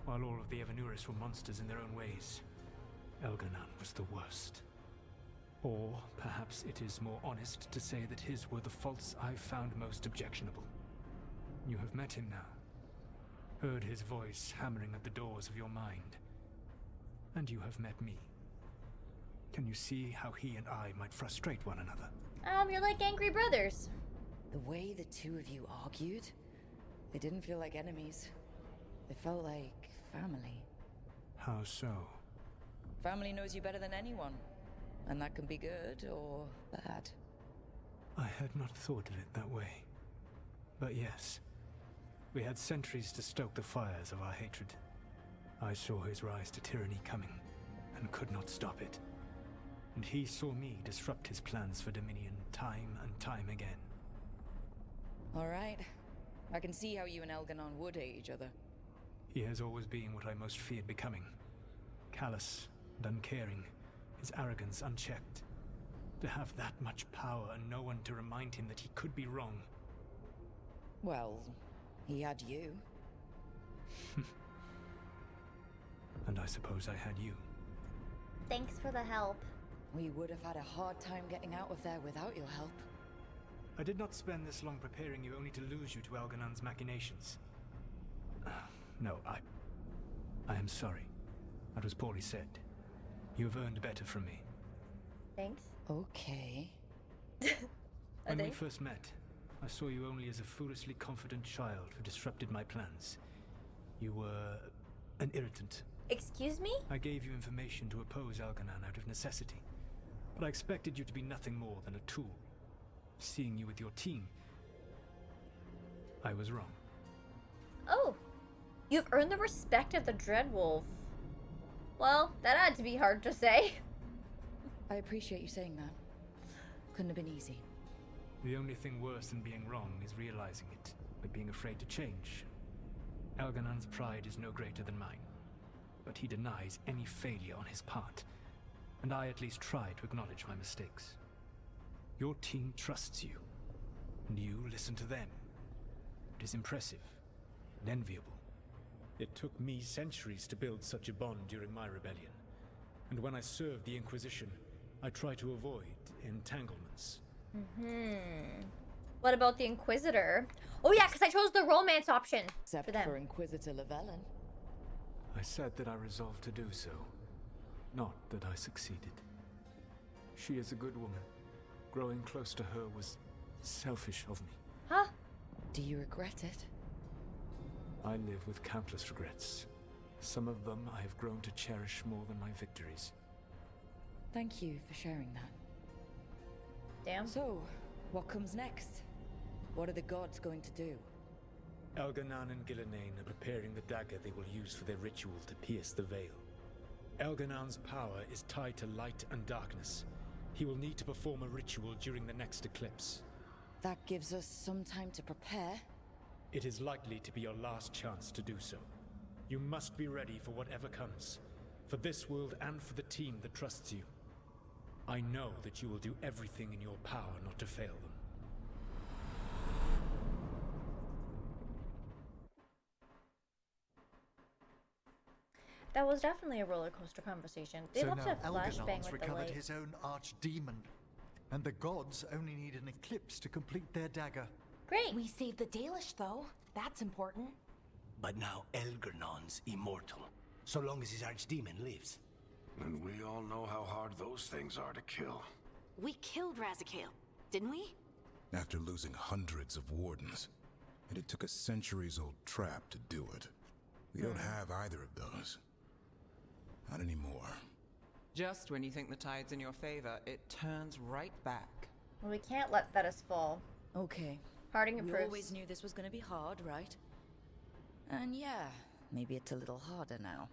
while all of the Evanuris were monsters in their own ways, Elganon was the worst. Or perhaps it is more honest to say that his were the faults I found most objectionable. You have met him now, heard his voice hammering at the doors of your mind, and you have met me. Can you see how he and I might frustrate one another? You're like angry brothers. The way the two of you argued, they didn't feel like enemies. They felt like family. How so? Family knows you better than anyone, and that can be good or bad. I had not thought of it that way. But yes, we had centuries to stoke the fires of our hatred. I saw his rise to tyranny coming, and could not stop it. And he saw me disrupt his plans for Dominion time and time again. All right. I can see how you and Elganon would hate each other. He has always been what I most feared becoming. Callous and uncaring, his arrogance unchecked. To have that much power and no one to remind him that he could be wrong. Well, he had you. And I suppose I had you. Thanks for the help. We would have had a hard time getting out of there without your help. I did not spend this long preparing you only to lose you to Elganon's machinations. No, I am sorry. That was poorly said. You have earned better from me. Thanks. Okay. When we first met, I saw you only as a foolishly confident child who disrupted my plans. You were an irritant. Excuse me? I gave you information to oppose Elganon out of necessity, but I expected you to be nothing more than a tool. Seeing you with your team, I was wrong. Oh, you've earned the respect of the Dreadwolf. Well, that had to be hard to say. I appreciate you saying that. Couldn't have been easy. The only thing worse than being wrong is realizing it, but being afraid to change. Elganon's pride is no greater than mine, but he denies any failure on his part, and I at least try to acknowledge my mistakes. Your team trusts you, and you listen to them. It is impressive and enviable. It took me centuries to build such a bond during my rebellion, and when I served the Inquisition, I tried to avoid entanglements. What about the Inquisitor? Oh yeah, because I chose the romance option Except for them. for Inquisitor Llewellyn. I said that I resolved to do so, not that I succeeded. She is a good woman. Growing close to her was selfish of me. Huh? Do you regret it? I live with countless regrets. Some of them I have grown to cherish more than my victories. Thank you for sharing that. Damn. So, what comes next? What are the gods going to do? Elganon and Gillenane are preparing the dagger they will use for their ritual to pierce the veil. Elganon's power is tied to light and darkness. He will need to perform a ritual during the next eclipse. That gives us some time to prepare. It is likely to be your last chance to do so. You must be ready for whatever comes, for this world and for the team that trusts you. I know that you will do everything in your power not to fail them. That was definitely a roller coaster conversation. They'd So love now to flashbang Elganon's with the recovered light. his own archdemon, and the gods only need an eclipse to complete their dagger. Great. We saved the Dalish, though. That's important. But now Elgernon's immortal, so long as his archdemon lives. And we all know how hard those things are to kill. We killed Razikale, didn't we? After losing hundreds of wardens, and it took a centuries-old trap to do it. We don't have either of those. Not anymore. Just when you think the tide's in your favor, it turns right back. Well, we can't let Thetis fall. Okay. Harding We approves. always knew this was going to be hard, right? And yeah, maybe it's a little harder now.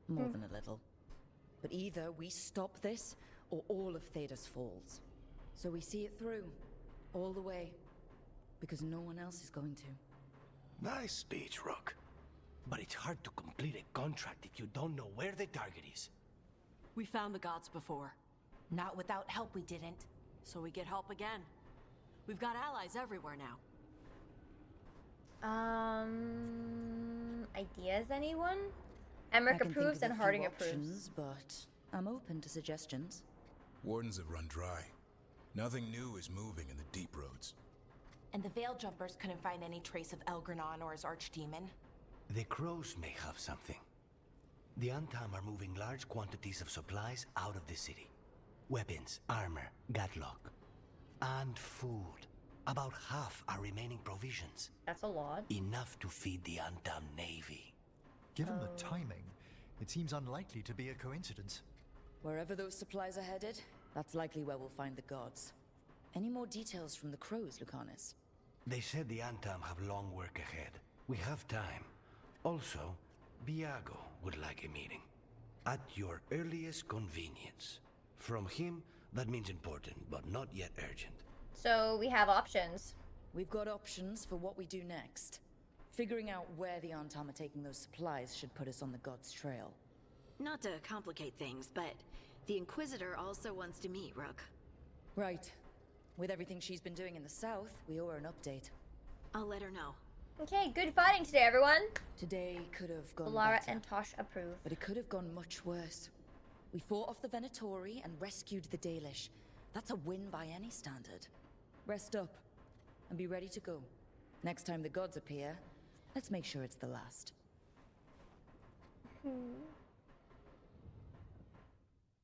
More than a little. But either we stop this, or all of Thetis falls. So we see it through. All the way. Because no one else is going to. Nice speech, Rook. But it's hard to complete a contract if you don't know where the target is. We found the gods before. Not without help, we didn't. So we get help again. We've got allies everywhere now. Ideas, anyone? I Emmerich can think approves of a and few Harding options, approves. but I'm open to suggestions. Wardens have run dry. Nothing new is moving in the deep roads. And the Veil Jumpers couldn't find any trace of Elgernon or his archdemon. The crows may have something. The Antam are moving large quantities of supplies out of the city. Weapons, armor, gatlock, and food. About half are remaining provisions. That's a lot. Enough to feed the Antam navy. Given the timing, it seems unlikely to be a coincidence. Wherever those supplies are headed, that's likely where we'll find the gods. Any more details from the crows, Lucanus? They said the Antam have long work ahead. We have time. Also, Biago would like a meeting. At your earliest convenience. From him, that means important, but not yet urgent. So we have options. We've got options for what we do next. Figuring out where the Antam are taking those supplies should put us on the gods' trail. Not to complicate things, but the Inquisitor also wants to meet Rook. Right. With everything she's been doing in the south, we owe her an update. I'll let her know. Okay, good fighting today, everyone. Today could have gone Lara better, and Tosh approve. but it could have gone much worse. We fought off the Venatori and rescued the Dalish. That's a win by any standard. Rest up and be ready to go. Next time the gods appear, let's make sure it's the last.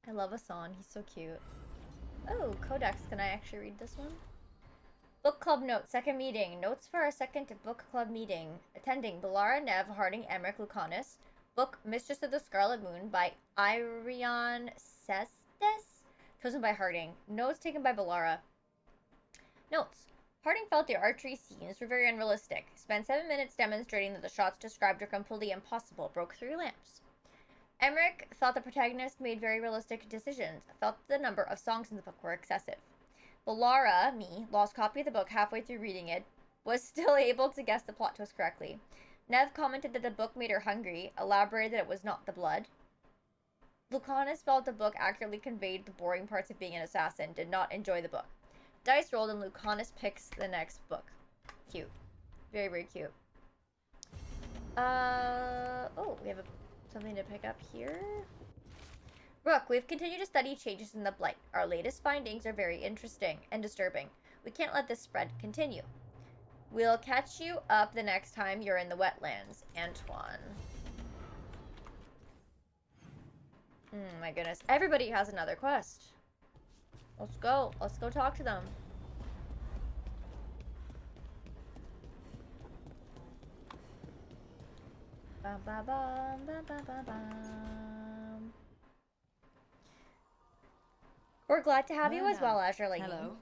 I love Asan. He's so cute. Oh, Codex. Can I actually read this one? Book club notes. Second meeting. Notes for our second book club meeting. Attending Balara, Nev, Harding, Emmerich, Lucanus. Book Mistress of the Scarlet Moon by Irion Cestes. Chosen by Harding. Notes taken by Balara. Notes. Harding felt the archery scenes were very unrealistic. Spent 7 minutes demonstrating that the shots described are completely impossible. Broke 3 lamps. Emmerich thought the protagonist made very realistic decisions. Felt the number of songs in the book were excessive. Balara, me, lost copy of the book halfway through reading it, was still able to guess the plot twist correctly. Nev commented that the book made her hungry, elaborated that it was not the blood. Lucanus felt the book accurately conveyed the boring parts of being an assassin, did not enjoy the book. Dice rolled and Lucanus picks the next book. Cute. Very, very cute. Oh, we have something to pick up here. Rook, we've continued to study changes in the Blight. Our latest findings are very interesting and disturbing. We can't let this spread continue. We'll catch you up the next time you're in the wetlands, Antoine. My goodness. Everybody has another quest. Let's go. Let's go talk to them. Bum, bum, bum, bum, bum, bum, bum. We're glad to have you as well, Azure Lady. Hello.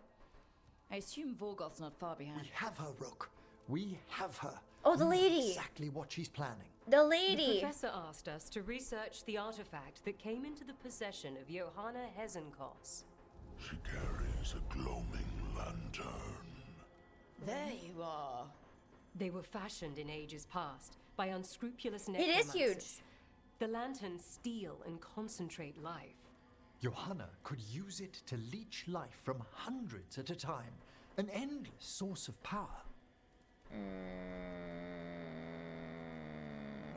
I assume Vorgoth's not far behind. We have her, Rook. We have her. Oh, the We know lady. Exactly what she's planning. The lady. The professor asked us to research the artifact that came into the possession of Johanna Hezenkos. She carries a gloaming lantern. There you are. They were fashioned in ages past by unscrupulous It necromancers. is huge. The lanterns steal and concentrate life. Johanna could use it to leech life from hundreds at a time. An endless source of power.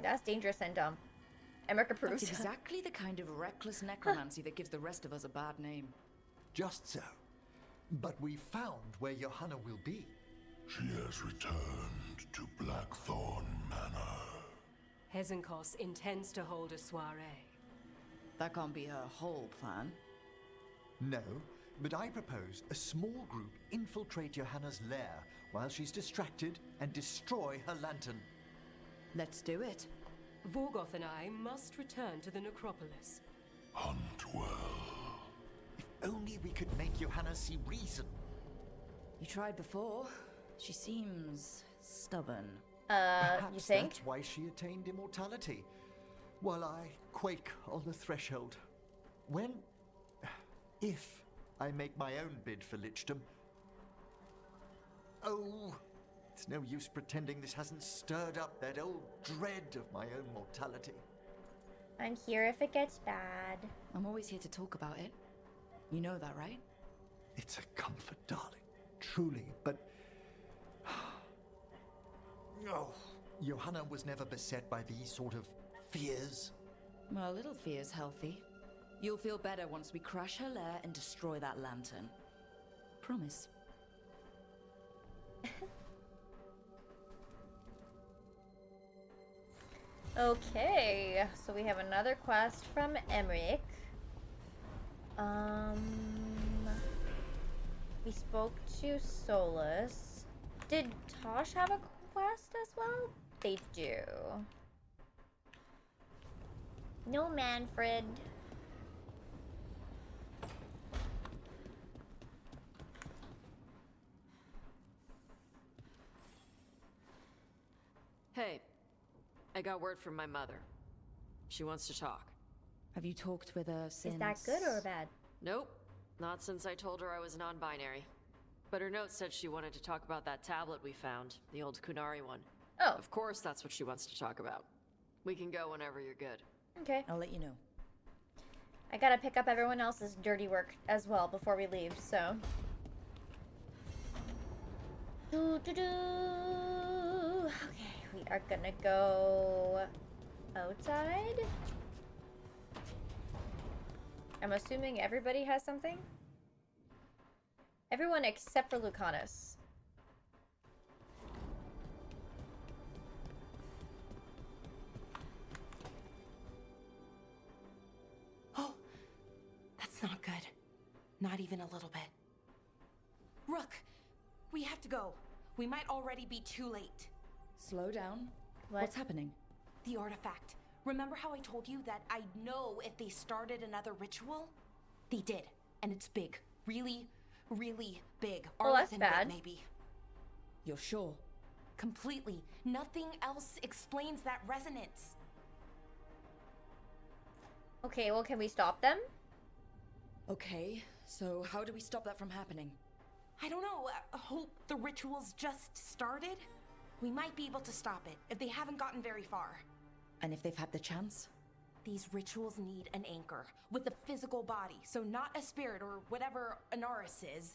That's dangerous and dumb. Emmerich approves. That's exactly the kind of reckless necromancy that gives the rest of us a bad name. Just so. But we found where Johanna will be. She has returned to Blackthorn Manor. Hezenkos intends to hold a soiree. That can't be her whole plan. No, but I propose a small group infiltrate Johanna's lair while she's distracted and destroy her lantern. Let's do it. Vorgoth and I must return to the necropolis. Hunt well. If only we could make Johanna see reason. You tried before. She seems stubborn. Perhaps you think? That's why she attained immortality, while I quake on the threshold. If I make my own bid for lichdom. Oh, it's no use pretending this hasn't stirred up that old dread of my own mortality. I'm here if it gets bad. I'm always here to talk about it. You know that, right? It's a comfort, darling. Truly, but... Oh, Johanna was never beset by these sort of fears. Well, a little fear's healthy. You'll feel better once we crash her lair and destroy that lantern. Promise. Okay, so we have another quest from Emmerich. We spoke to Solas. Did Tosh have a quest as well? They do. No, Manfred. Hey, I got word from my mother. She wants to talk. Have you talked with her since... Is that good or bad? Nope, not since I told her I was non-binary. But her note said she wanted to talk about that tablet we found, the old Kunari one. Oh. Of course that's what she wants to talk about. We can go whenever you're good. Okay. I'll let you know. I gotta pick up everyone else's dirty work as well before we leave, so... Okay, we are gonna go outside. I'm assuming everybody has something? Everyone except for Lucanus. Oh, that's not good. Not even a little bit. Rook, we have to go. We might already be too late. Slow down. What? What's happening? The artifact. Remember how I told you that I'd know if they started another ritual? They did, and it's big. Really, really big. Well, that's Arlethan bad. big, maybe. You're sure? Completely. Nothing else explains that resonance. Okay, well, can we stop them? Okay, so how do we stop that from happening? I don't know. Hope the ritual's just started? We might be able to stop it if they haven't gotten very far. And if they've had the chance? These rituals need an anchor with a physical body, so not a spirit or whatever Anaris is,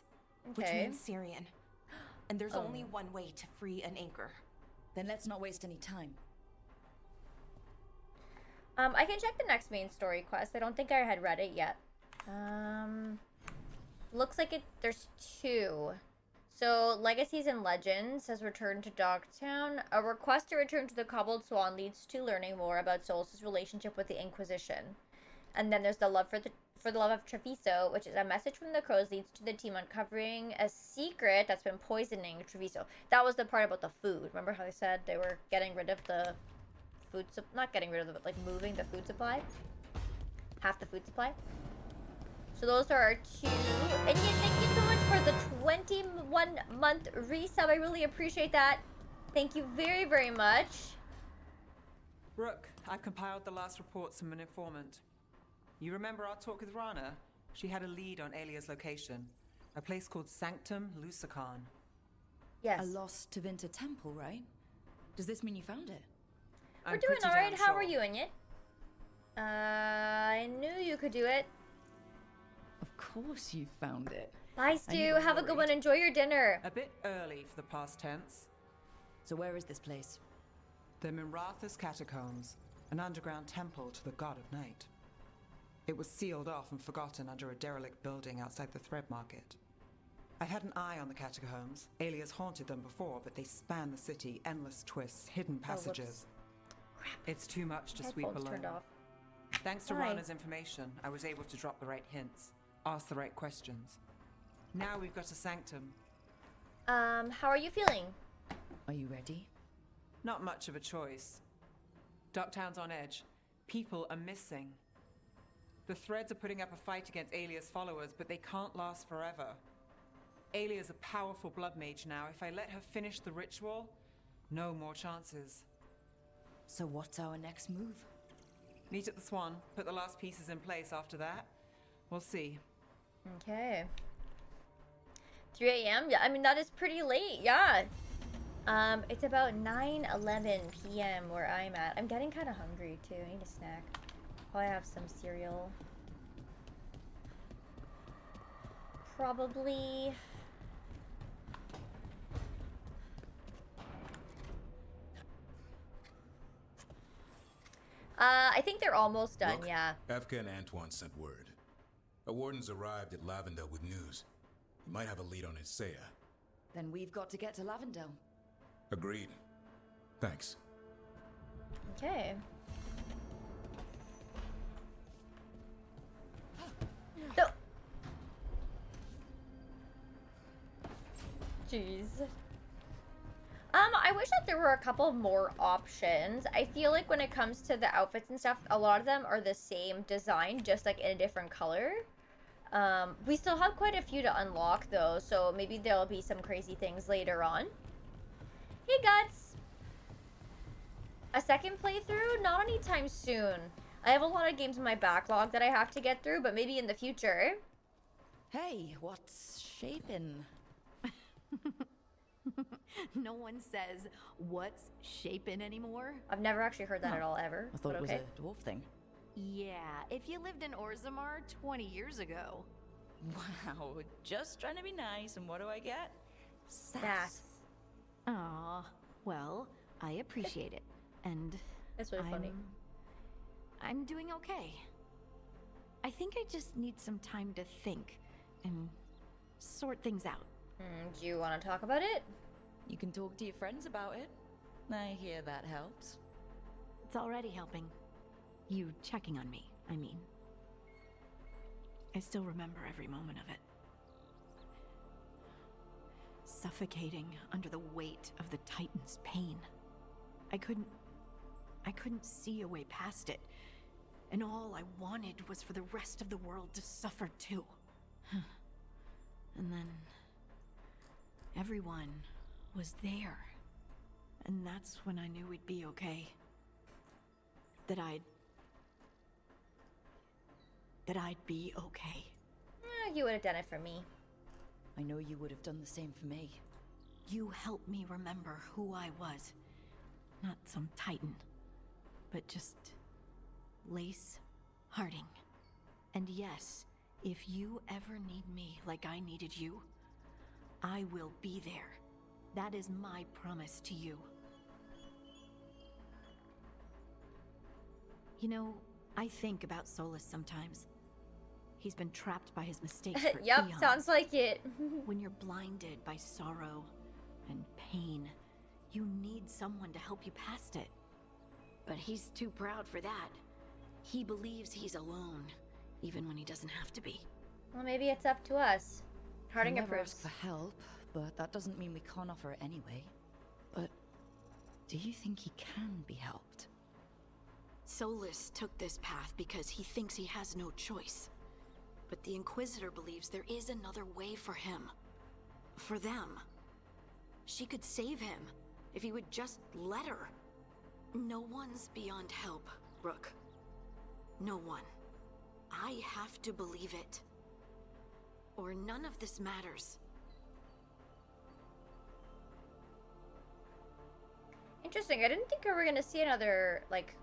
which Okay. means Syrian. And there's only one way to free an anchor. Then let's not waste any time. I can check the next main story quest. I don't think I had read it yet. Looks like there's two. So, Legacies and Legends has returned to Dogtown. A request to return to the Cobbled Swan leads to learning more about Solus' relationship with the Inquisition. And then there's the love for the love of Treviso, which is a message from the crows leads to the team uncovering a secret that's been poisoning Treviso. That was the part about the food. Remember how they said they were getting rid of the food not getting rid of it, but like moving the food supply? Half the food supply. So those are our two. And yeah, thank you so much for the 21-month resub. I really appreciate that. Thank you very, very much. Rook, I've compiled the last reports from an informant. You remember our talk with Rana? She had a lead on Alia's location. A place called Sanctum Lucican. Yes. A lost Tevinter temple, right? Does this mean you found it? We're doing alright. How are you, Inyit? I knew you could do it. Of course you found it. Bye, Stu. Have a good one. Enjoy your dinner. A bit early for the past tense. So where is this place? The Mirathas Catacombs. an underground temple to the god of night. It was sealed off and forgotten under a derelict building outside the Thread Market. I've had an eye on the catacombs. Alias haunted them before, but they span the city, endless twists, hidden passages. It's too much to sweep alone. Turned off. Thanks to Why? Rana's information, I was able to drop the right hints, ask the right questions. Now we've got a sanctum. How are you feeling? Are you ready? Not much of a choice. Ducktown's on edge. People are missing. The Threads are putting up a fight against Alia's followers, but they can't last forever. Alia's a powerful blood mage now. If I let her finish the ritual, no more chances. So what's our next move? Meet at the Swan, put the last pieces in place after that. We'll see. Okay. 3 a.m.? Yeah, I mean, that is pretty late, yeah. It's about 9:11 p.m. where I'm at. I'm getting kind of hungry, too. I need a snack. Probably have some cereal. Probably... I think they're almost done, Look, yeah. Evka and Antoine sent word. A warden's arrived at Lavendale with news. He might have a lead on Isaiah. Then we've got to get to Lavendale. Agreed. Thanks. Okay. No. Jeez. I wish that there were a couple more options. I feel like when it comes to the outfits and stuff, a lot of them are the same design, just like in a different color. We still have quite a few to unlock though, so maybe there'll be some crazy things later on. Hey Guts! A second playthrough? Not anytime soon. I have a lot of games in my backlog that I have to get through, but maybe in the future. Hey, what's shaping? No one says, what's shaping anymore? I've never actually heard that at all, ever. I thought but it was okay. a dwarf thing. Yeah, if you lived in Orzammar 20 years ago. Wow, just trying to be nice, and what do I get? Sass. Aw, well, I appreciate it. And That's really funny. I'm doing okay. I think I just need some time to think and sort things out. Do you want to talk about it? You can talk to your friends about it. I hear that helps. It's already helping. You checking on me, I mean. I still remember every moment of it. Suffocating under the weight of the Titan's pain. I couldn't see a way past it. And all I wanted was for the rest of the world to suffer too. And then everyone was there. And that's when I knew we'd be okay. That I'd be okay. You would have done it for me. I know you would have done the same for me. You helped me remember who I was. Not some Titan, but just Lace Harding. And yes, if you ever need me like I needed you, I will be there. That is my promise to you. You know, I think about Solas sometimes. He's been trapped by his mistakes for Yep, eons. sounds like it. When you're blinded by sorrow and pain, you need someone to help you past it. But he's too proud for that. He believes he's alone, even when he doesn't have to be. Well, maybe it's up to us. Harding We never approves. ask for help, but that doesn't mean we can't offer it anyway. But do you think he can be helped? Solas took this path because he thinks he has no choice. But the Inquisitor believes there is another way for him. For them. She could save him if he would just let her. No one's beyond help, Rook. No one. I have to believe it. Or none of this matters. Interesting. I didn't think we were gonna see another like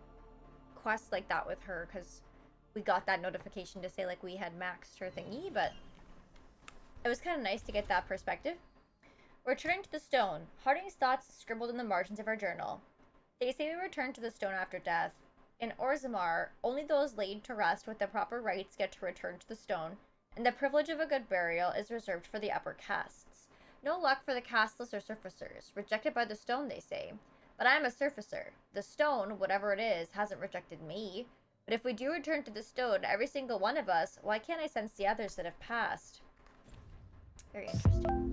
quest like that with her, because we got that notification to say like we had maxed her thingy, but it was kind of nice to get that perspective. Returning to the stone. Harding's thoughts scribbled in the margins of our journal. They say we return to the stone after death. In Orzammar, only those laid to rest with the proper rites get to return to the stone, and the privilege of a good burial is reserved for the upper castes. No luck for the casteless or surfacers. Rejected by the stone, they say. But I'm a surfacer. The stone, whatever it is, hasn't rejected me. But if we do return to the stone, every single one of us, why can't I sense the others that have passed? Very interesting.